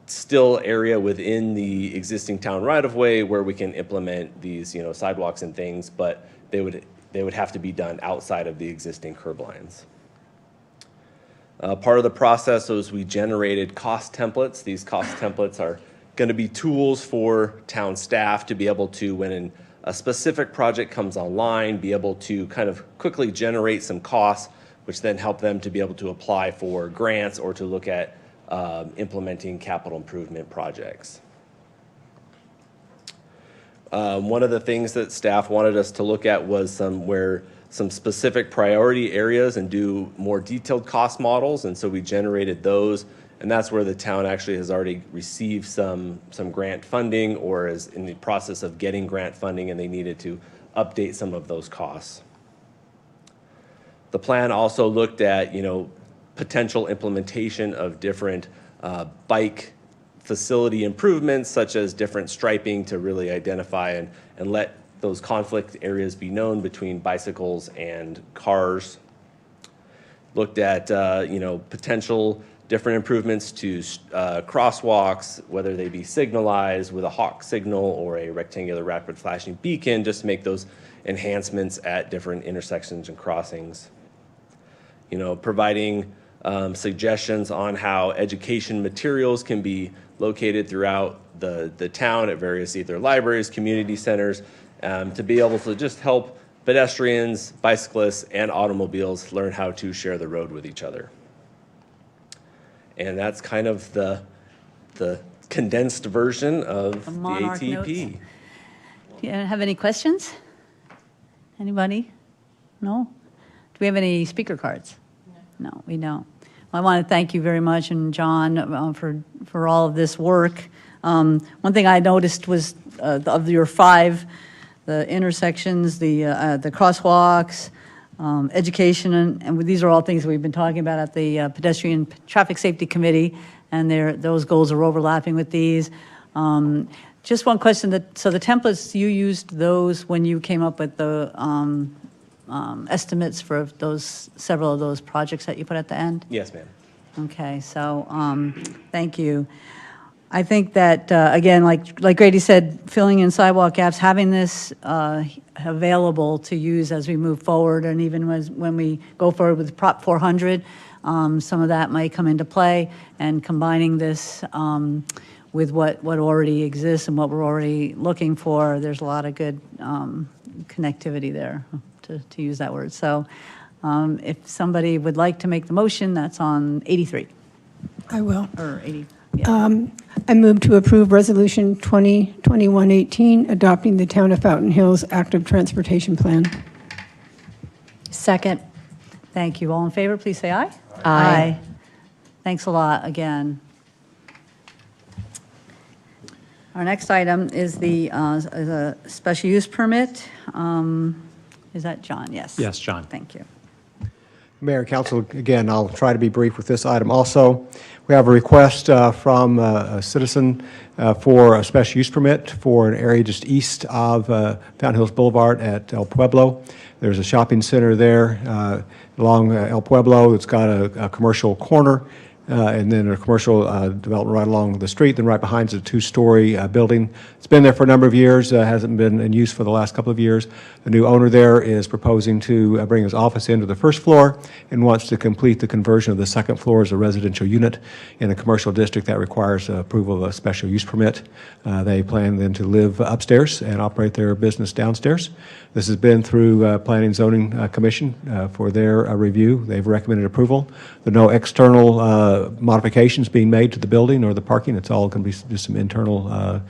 still area within the existing town right-of-way where we can implement these, sidewalks and things, but they would have to be done outside of the existing curb lines. Part of the process was we generated cost templates. These cost templates are going to be tools for town staff to be able to, when a specific project comes online, be able to kind of quickly generate some costs, which then help them to be able to apply for grants or to look at implementing capital improvement projects. One of the things that staff wanted us to look at was some specific priority areas and do more detailed cost models, and so we generated those, and that's where the town actually has already received some grant funding or is in the process of getting grant funding, and they needed to update some of those costs. The plan also looked at, potential implementation of different bike facility improvements, such as different striping to really identify and let those conflict areas be known between bicycles and cars. Looked at, potential different improvements to crosswalks, whether they be signalized with a hawk signal or a rectangular rapid flashing beacon, just to make those enhancements at different intersections and crossings. Providing suggestions on how education materials can be located throughout the town at various either libraries, community centers, to be able to just help pedestrians, bicyclists, and automobiles learn how to share the road with each other. And that's kind of the condensed version of the Monarch notes. ATP. Do you have any questions? Anybody? No? Do we have any speaker cards? No, we don't. Well, I want to thank you very much, and John, for all of this work. One thing I noticed was of your 5, the intersections, the crosswalks, education, and these are all things we've been talking about at the Pedestrian Traffic Safety Committee, and those goals are overlapping with these. Just one question, so the templates, you used those when you came up with the estimates for several of those projects that you put at the end? Yes, ma'am. Okay, so thank you. I think that, again, like Grady said, filling in sidewalk gaps, having this available to use as we move forward, and even when we go forward with Prop 400, some of that might come into play, and combining this with what already exists and what we're already looking for, there's a lot of good connectivity there, to use that word. So if somebody would like to make the motion, that's on 83. I will. Or 80, yeah. I move to approve Resolution 2021-18, adopting the Town of Fountain Hills Active Transportation Plan. Second. Thank you. All in favor, please say aye. Aye. Thanks a lot again. Our next item is is a special use permit. Is that John? Yes. Yes, John. Thank you. Mayor and Council, again, I'll try to be brief with this item also. We have a request from a citizen for a special use permit for an area just east of Fountain Hills Boulevard at El Pueblo. There's a shopping center there along El Pueblo. It's got a commercial corner and then a commercial development right along the street. Then right behind is a 2-story building. It's been there for a number of years, hasn't been in use for the last couple of years. The new owner there is proposing to bring his office into the first floor and wants to complete the conversion of the second floor as a residential unit in a commercial district that requires approval of a special use permit. They plan then to live upstairs and operate their business downstairs. This has been through Planning and Zoning Commission for their review. They've recommended approval. There are no external modifications being made to the building or the parking. It's all going to be just some internal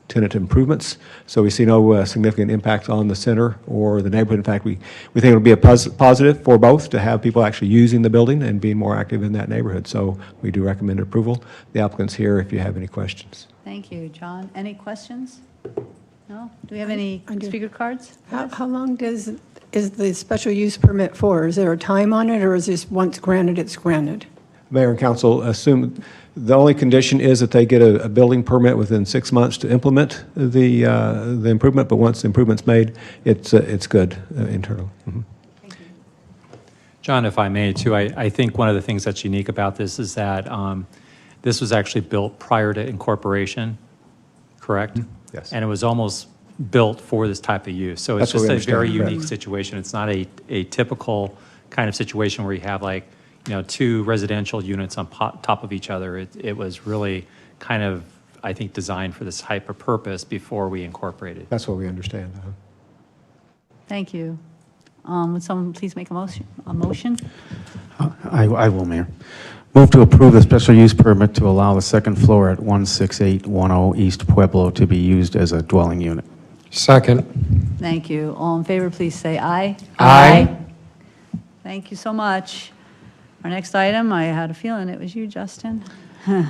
tenant improvements. So we see no significant impact on the center or the neighborhood. In fact, we think it'll be a positive for both to have people actually using the building and being more active in that neighborhood. So we do recommend approval. The applicant's here if you have any questions. Thank you, John. Any questions? No? Do we have any speaker cards? How long is the special use permit for? Is there a time on it, or is this once granted, it's granted? Mayor and council assume the only condition is that they get a building permit within 6 months to implement the improvement, but once the improvement's made, it's good internal. Mm-hmm. John, if I may, too, I think one of the things that's unique about this is that this was actually built prior to incorporation, correct? Mm-hmm. Yes. And it was almost built for this type of use. So it's That's what just we a very understand, unique situation. It's not a typical kind of situation where you have like, 2 residential units on top of each other. It was really kind of, I think, designed for this type of purpose before we incorporated. That's what we understand. Thank you. Would someone please make a motion? I will, Mayor. Move to approve the special use permit to allow the second floor at 16810 East Pueblo to be used as a dwelling unit. Second. Thank you. All in favor, please say aye. Aye. Thank you so much. Our next item, I had a feeling it was you, Justin.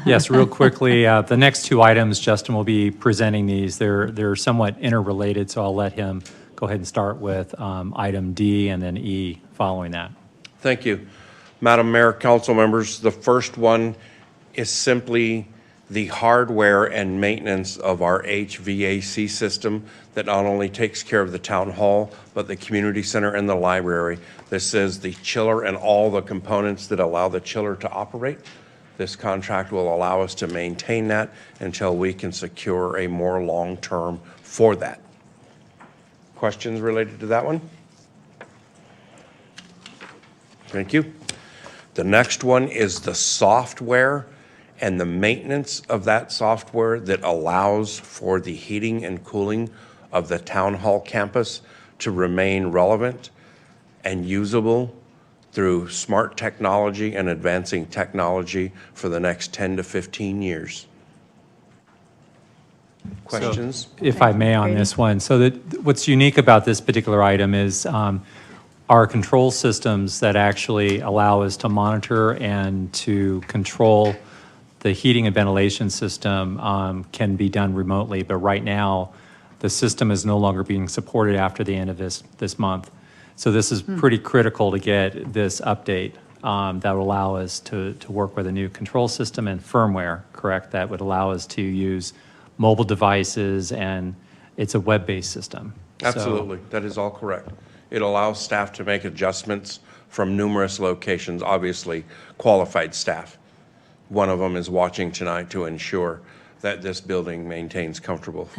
Yes, real quickly, the next 2 items, Justin will be presenting these. They're somewhat interrelated, so I'll let him go ahead and start with item D and then E following that. Thank you. Madam Mayor, council members, the first one is simply the hardware and maintenance of our HVAC system that not only takes care of the town hall, but the community center and the library. This is the chiller and all the components that allow the chiller to operate. This contract will allow us to maintain that until we can secure a more long-term for that. Questions related to that one? Thank you. The next one is the software and the maintenance of that software that allows for the heating and cooling of the town hall campus to remain relevant and usable through smart technology and advancing technology for the next 10 to 15 years. Questions? If I may on this one, so that what's unique about this particular item is our control systems that actually allow us to monitor and to control the heating and ventilation system can be done remotely, but right now, the system is no longer being supported after the end of this month. So this is pretty critical to get this update that will allow us to work with a new control system and firmware, correct, that would allow us to use mobile devices, and it's a web-based system. Absolutely, that is all correct. It allows staff to make adjustments from numerous locations, obviously qualified staff. One of them is watching tonight to ensure that this building maintains comfortable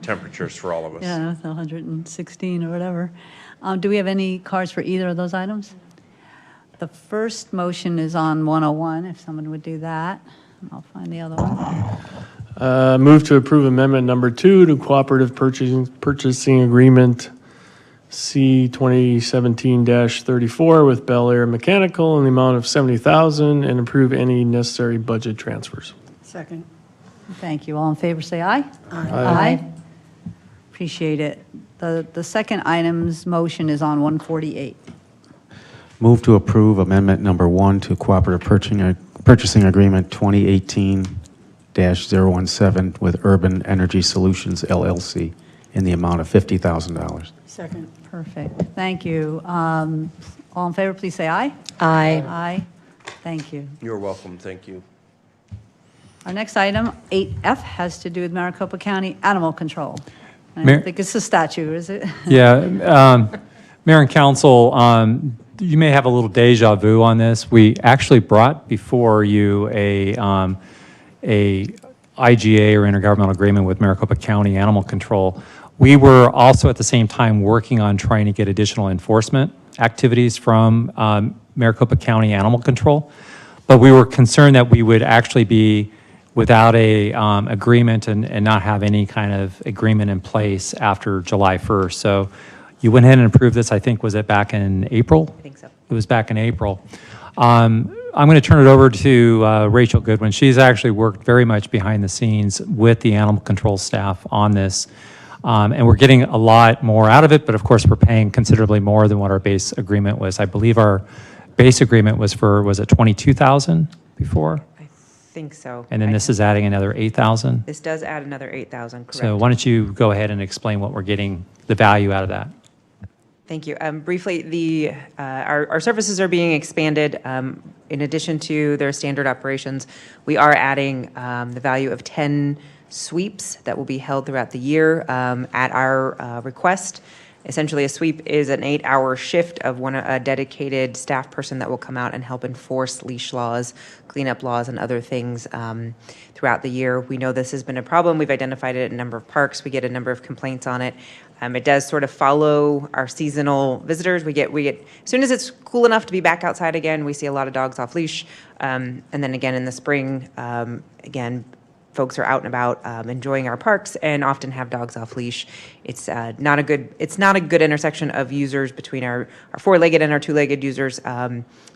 temperatures for all of us. Yeah, it's 116 or whatever. Do we have any cards for either of those items? The first motion is on 101, if someone would do that. I'll find the other one. Move to approve amendment number 2 to cooperative purchasing agreement C 2017-34 with Bel Air Mechanical in the amount of $70,000 and approve any necessary budget transfers. Second. Thank you. All in favor, say aye. Aye. Appreciate it. The second item's motion is on 148. Move to approve amendment number 1 to cooperative purchasing agreement 2018-017 with Urban Energy Solutions LLC in the amount of $50,000. Second. Perfect. Thank you. All in favor, please say aye. Aye. Aye. Thank you. You're welcome, thank you. Our next item, 8F, has to do with Maricopa County Animal Control. I Mayor- don't think it's a statue, is it? Yeah, Mayor and Council, you may have a little deja vu on this. We actually brought before you a IGA or intergovernmental agreement with Maricopa County Animal Control. We were also at the same time working on trying to get additional enforcement activities from Maricopa County Animal Control, but we were concerned that we would actually be without a agreement and not have any kind of agreement in place after July 1st. So you went ahead and approved this, I think, was it back in April? I think so. It was back in April. I'm going to turn it over to Rachel Goodwin. She's actually worked very much behind the scenes with the animal control staff on this. And we're getting a lot more out of it, but of course we're paying considerably more than what our base agreement was. I believe our base agreement was for, was it 22,000 before? I think so. And then this is adding another 8,000? This does add another 8,000, correct? So why don't you go ahead and explain what we're getting, the value out of that? Thank you. Briefly, our services are being expanded. In addition to their standard operations, we are adding the value of 10 sweeps that will be held throughout the year at our request. Essentially, a sweep is an 8-hour shift of a dedicated staff person that will come out and help enforce leash laws, cleanup laws, and other things throughout the year. We know this has been a problem. We've identified it in a number of parks. We get a number of complaints on it. It does sort of follow our seasonal visitors. We get as soon as it's cool enough to be back outside again, we see a lot of dogs off leash. And then again in the spring, again, folks are out and about enjoying our parks and often have dogs off leash. It's not a good intersection of users between our four-legged and our two-legged users.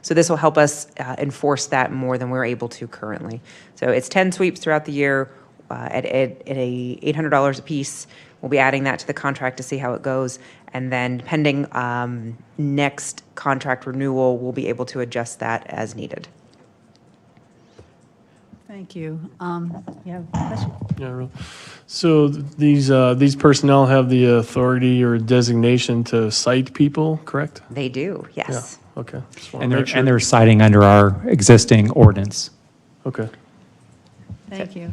So this will help us enforce that more than we're able to currently. So it's 10 sweeps throughout the year at a $800 a piece. We'll be adding that to the contract to see how it goes. And then pending next contract renewal, we'll be able to adjust that as needed. Thank you. You have a question? Yeah, really. So these personnel have the authority or designation to cite people, correct? They do, yes. Yeah, okay. Just wanna And make sure. they're citing under our existing ordinance. Okay. Thank you.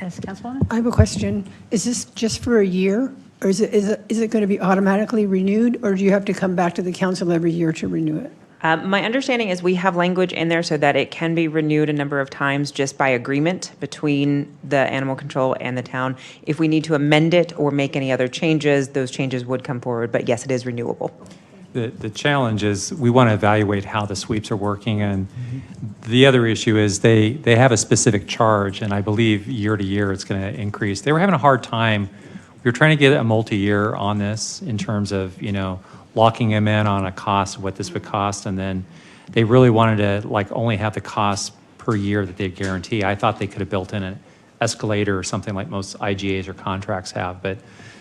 Yes, Councilwoman? I have a question. Is this just for a year? Or is it going to be automatically renewed? Or do you have to come back to the council every year to renew it? My understanding is we have language in there so that it can be renewed a number of times just by agreement between the animal control and the town. If we need to amend it or make any other changes, those changes would come forward. But yes, it is renewable. The challenge is we want to evaluate how the sweeps are working, and the other issue is they have a specific charge, and I believe year to year it's going to increase. They were having a hard time. We were trying to get a multi-year on this in terms of, locking them in on a cost of what this would cost, and then they really wanted to only have the cost per year that they guarantee. I thought they could have built in escalator or something like most IGAs or contracts have. But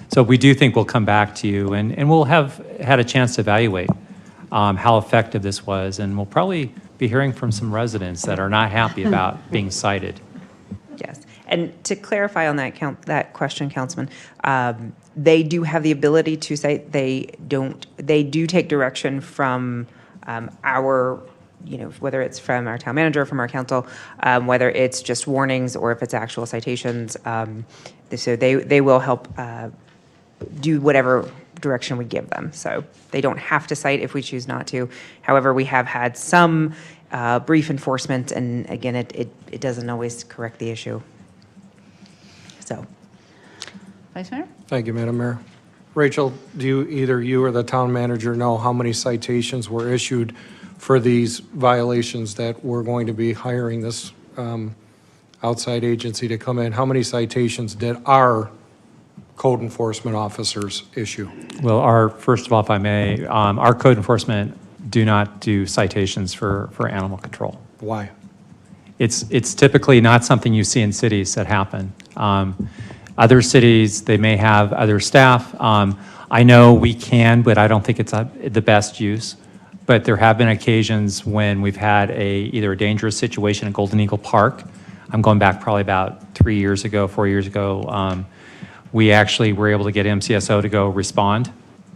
so we do think we'll come back to you, and we'll have had a chance to evaluate how effective this was, and we'll probably be hearing from some residents that are not happy about being cited. Yes. And to clarify on that question, Councilman, they do have the ability to cite. They do take direction from our, whether it's from our town manager, from our council, whether it's just warnings or if it's actual citations. So they will help do whatever direction we give them. So they don't have to cite if we choose not to. However, we have had some brief enforcement, and again, it doesn't always correct the issue. So. Vice Mayor? Thank you, Madam Mayor. Rachel, do either you or the town manager know how many citations were issued for these violations that we're going to be hiring this outside agency to come in? How many citations did our code enforcement officers issue? Well, first of all, if I may, our code enforcement do not do citations for animal control. Why? It's typically not something you see in cities that happen. Other cities, they may have other staff. I know we can, but I don't think it's the best use. But there have been occasions when we've had either a dangerous situation at Golden Eagle Park. I'm going back probably about 4 years ago. We actually were able to get MCSO to go respond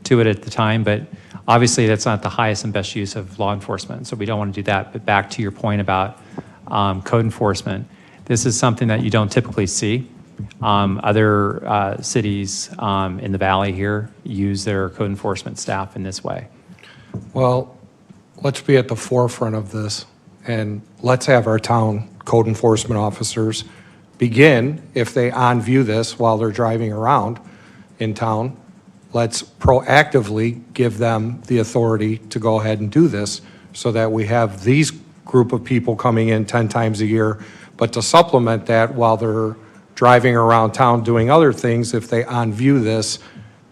to it at the time, but obviously that's not the highest and best use of law enforcement, so we don't want to do that. But back to your point about code enforcement, this is something that you don't typically see. Other cities in the valley here use their code enforcement staff in this way. Well, let's be at the forefront of this, and let's have our town code enforcement officers begin, if they on-view this while they're driving around in town, let's proactively give them the authority to go ahead and do this so that we have these group of people coming in 10 times a year, but to supplement that while they're driving around town doing other things, if they on-view this,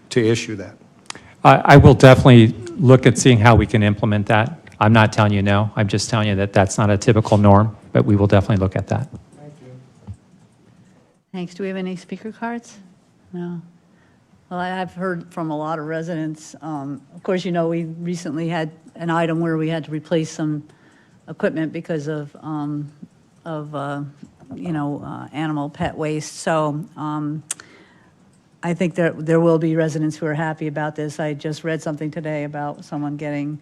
to issue that. I will definitely look at seeing how we can implement that. I'm not telling you no, I'm just telling you that that's not a typical norm, but we will definitely look at that. Thanks. Do we have any speaker cards? No. Well, I've heard from a lot of residents. Of course, we recently had an item where we had to replace some equipment because of animal pet waste. So I think there will be residents who are happy about this. I just read something today about someone getting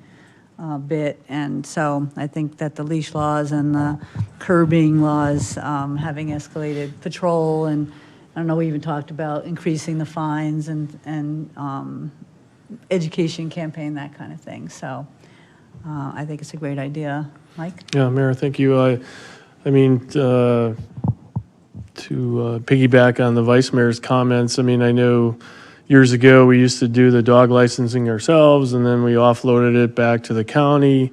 bit, and so I think that the leash laws and the curbing laws having escalated, patrol, and I don't know, we even talked about increasing the fines and education campaign, that kind of thing. So I think it's a great idea. Mike? Yeah, Mayor, thank you. I mean, to piggyback on the Vice Mayor's comments, I mean, I know years ago we used to do the dog licensing ourselves, and then we offloaded it back to the county,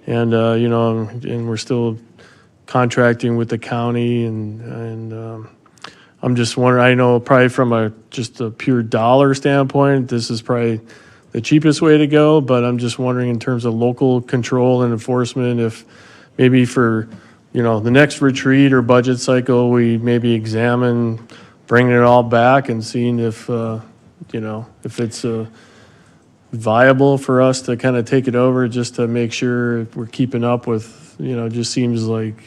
and and we're still contracting with the county, and I'm just wondering, I know probably from just a pure dollar standpoint, this is probably the cheapest way to go, but I'm just wondering in terms of local control and enforcement, if maybe for the next retreat or budget cycle, we maybe examine bringing it all back and seeing if if it's viable for us to kind of take it over, just to make sure we're keeping up with, just seems like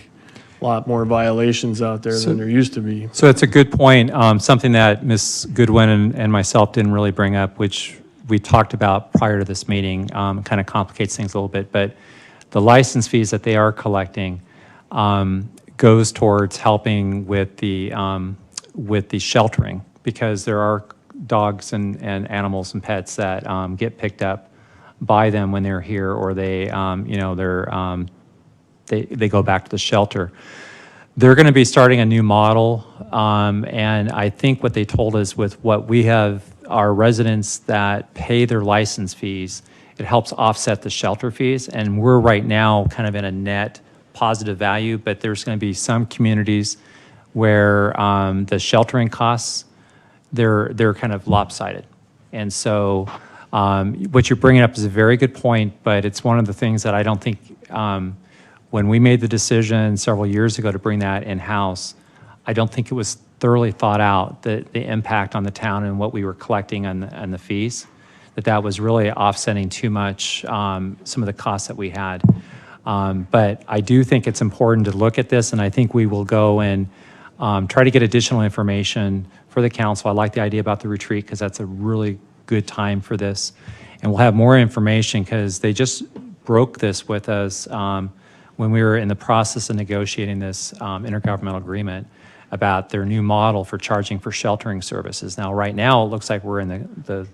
a lot more violations out there than there used to be. So it's a good point. Something that Ms. Goodwin and myself didn't really bring up, which we talked about prior to this meeting, kind of complicates things a little bit, but the license fees that they are collecting goes towards helping with the sheltering, because there are dogs and animals and pets that get picked up by them when they're here, or they go back to the shelter. They're going to be starting a new model, and I think what they told us with what we have, our residents that pay their license fees, it helps offset the shelter fees, and we're right now kind of in a net positive value, but there's going to be some communities where the sheltering costs, they're kind of lopsided. And so what you're bringing up is a very good point, but it's one of the things that I don't think, when we made the decision several years ago to bring that in-house, I don't think it was thoroughly thought out, the impact on the town and what we were collecting on the fees, that was really offsetting too much some of the costs that we had. But I do think it's important to look at this, and I think we will go and try to get additional information for the council. I like the idea about the retreat because that's a really good time for this. And we'll have more information because they just broke this with us when we were in the process of negotiating this intergovernmental agreement about their new model for charging for sheltering services. Now, right now, it looks like we're in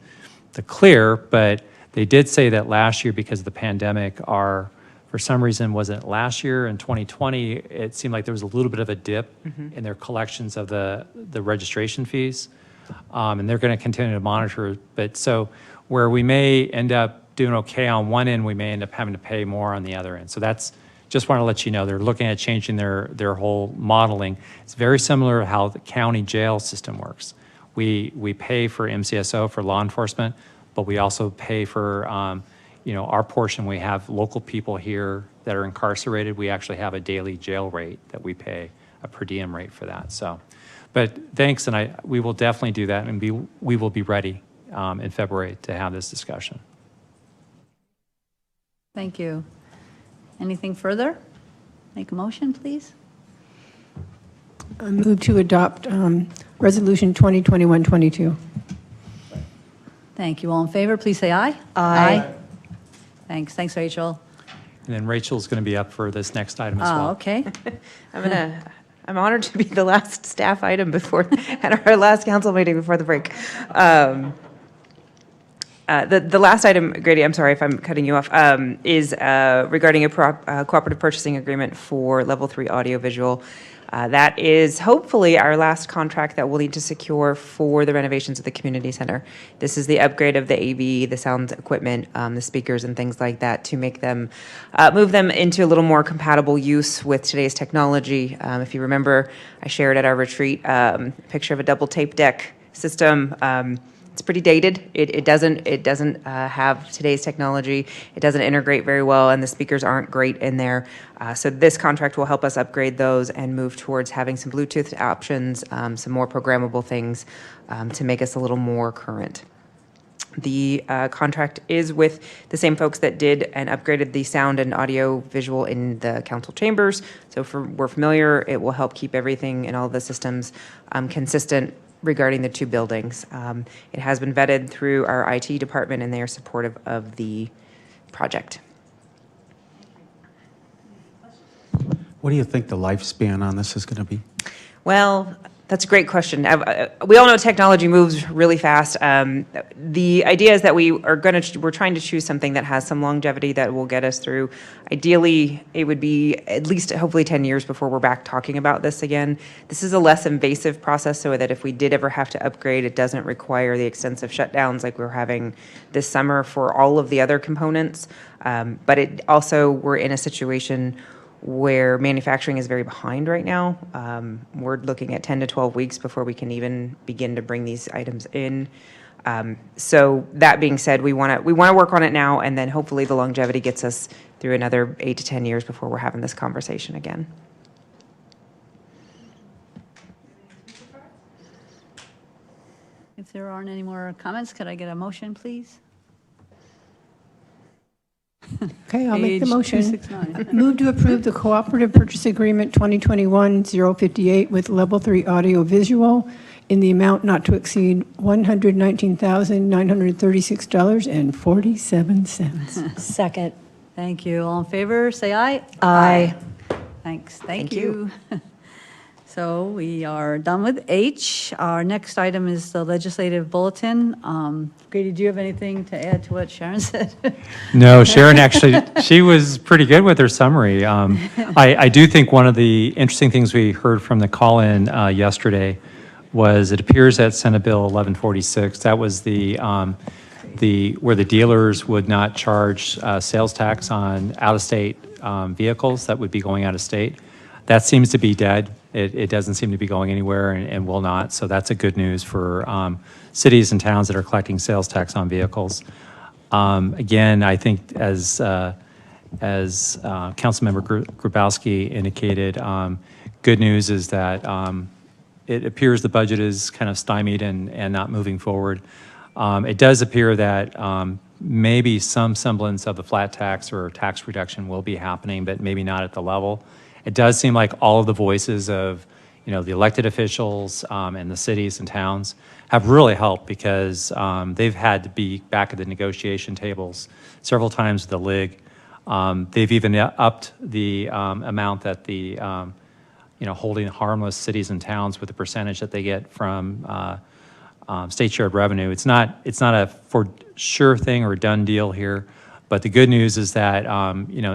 the clear, but they did say that last year, because of the pandemic, for some reason, was it last year in 2020, it seemed like there was a little bit of a dip in their collections of the registration fees. And they're going to continue to monitor it. But so where we may end up doing okay on one end, we may end up having to pay more on the other end. So that's, just want to let you know, they're looking at changing their whole modeling. It's very similar to how the county jail system works. We pay for MCSO for law enforcement, but we also pay for our portion. We have local people here that are incarcerated. We actually have a daily jail rate that we pay, a per diem rate for that. So, but thanks, and we will definitely do that, and we will be ready in February to have this discussion. Thank you. Anything further? Make a motion, please. I move to adopt Resolution 2021-22. Thank you. All in favor, please say aye. Aye. Thanks. Thanks, Rachel. And then Rachel's going to be up for this next item as well. Okay. I'm honored to be the last staff item at our last council meeting before the break. The last item, Grady, I'm sorry if I'm cutting you off, is regarding a cooperative purchasing agreement for Level 3 audiovisual. That is hopefully our last contract that we'll need to secure for the renovations of the community center. This is the upgrade of the AV, the sound equipment, the speakers and things like that to make them, move them into a little more compatible use with today's technology. If you remember, I shared at our retreat a picture of a double tape deck system. It's pretty dated. It doesn't have today's technology. It doesn't integrate very well, and the speakers aren't great in there. So this contract will help us upgrade those and move towards having some Bluetooth options, some more programmable things to make us a little more current. The contract is with the same folks that did and upgraded the sound and audio visual in the council chambers. So if we're familiar, it will help keep everything in all the systems consistent regarding the two buildings. It has been vetted through our IT department, and they are supportive of the project. What do you think the lifespan on this is going to be? Well, that's a great question. We all know technology moves really fast. The idea is that we're trying to choose something that has some longevity that will get us through. Ideally, it would be at least hopefully 10 years before we're back talking about this again. This is a less invasive process so that if we did ever have to upgrade, it doesn't require the extensive shutdowns like we're having this summer for all of the other components. But it also, we're in a situation where manufacturing is very behind right now. We're looking at 10 to 12 weeks before we can even begin to bring these items in. So that being said, we want to work on it now, and then hopefully the longevity gets us through another 8 to 10 years before we're having this conversation again. If there aren't any more comments, could I get a motion, please? Okay, I'll make the Page motion. 269. Move to approve the Cooperative Purchase Agreement 2021-058 with Level 3 Audio Visual in the amount not to exceed $119,936.47. Second. Thank you. All in favor, say aye. Aye. Thanks. Thank you. So we are done with H. Our next item is the legislative bulletin. Grady, do you have anything to add to what Sharon said? No, Sharon actually, she was pretty good with her summary. I do think one of the interesting things we heard from the call-in yesterday was it appears that Senate Bill 1146, that was where the dealers would not charge sales tax on out-of-state vehicles that would be going out of state. That seems to be dead. It doesn't seem to be going anywhere and will not. So that's a good news for cities and towns that are collecting sales tax on vehicles. Again, I think as Councilmember Grabowski indicated, good news is that it appears the budget is kind of stymied and not moving forward. It does appear that maybe some semblance of the flat tax or tax reduction will be happening, but maybe not at the level. It does seem like all of the voices of, the elected officials and the cities and towns have really helped, because they've had to be back at the negotiation tables several times with the league. They've even upped the amount that the holding harmless cities and towns with the percentage that they get from state shared revenue. It's not a for sure thing or a done deal here, but the good news is that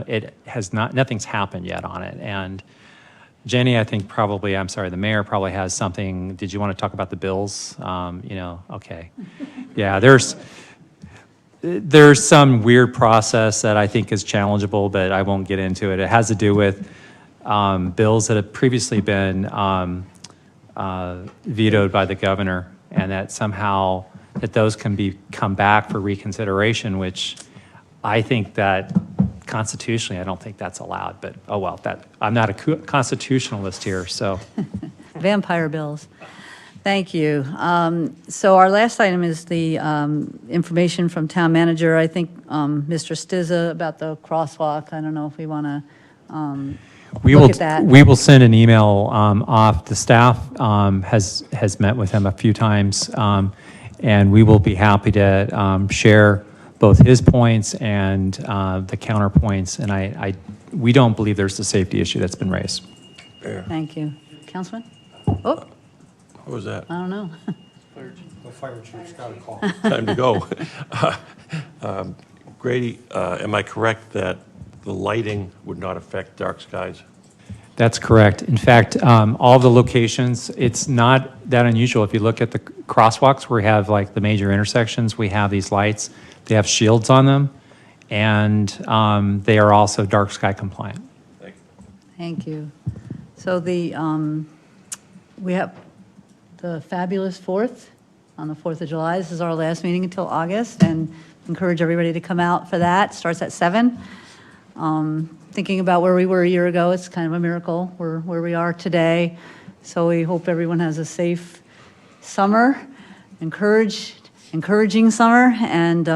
it has nothing's happened yet on it. And Jenny, I think probably, I'm sorry, the mayor probably has something. Did you want to talk about the bills? Okay, yeah, there's some weird process that I think is challengeable, but I won't get into it. It has to do with bills that have previously been vetoed by the governor, and that somehow that those can come back for reconsideration, which I think that constitutionally, I don't think that's allowed, but oh well, I'm not a constitutionalist here, so. Vampire bills. Thank you. So our last item is the information from town manager. I think Mr. Stizza about the crosswalk. I don't know if we want to look at that. We will send an email off. The staff has met with him a few times, and we will be happy to share both his points and the counterpoints. And we don't believe there's a safety issue that's been raised. Thank you. Councilman? Oh, What was that? I don't know. The fire chief's got a call. Time to go. Grady, am I correct that the lighting would not affect dark skies? That's correct. In fact, all of the locations, it's not that unusual. If you look at the crosswalks where we have like the major intersections, we have these lights. They have shields on them, and they are also dark sky compliant. Thank you. So we have the fabulous 4th, on the 4th of July. This is our last meeting until August, and encourage everybody to come out for that. Starts at 7. Thinking about where we were a year ago, it's kind of a miracle where we are today. So we hope everyone has a safe summer, encouraging summer, and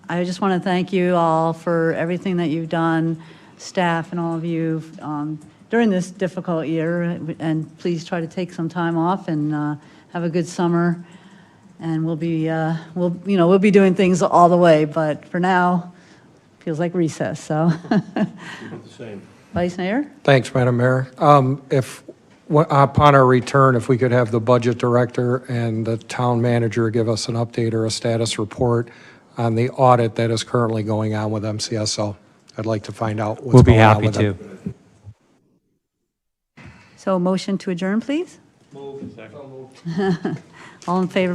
I just want to thank you all for everything that you've done, staff and all of you, during this difficult year. And please try to take some time off and have a good summer. And we'll be doing things all the way, but for now, feels like recess. So, Vice Mayor. Thanks, Madam Mayor. Upon our return, if we could have the budget director and the town manager give us an update or a status report on the audit that is currently going on with MCSO. I'd like to find out what's going on with it. We'll be happy to. So motion to adjourn, please. All in favor?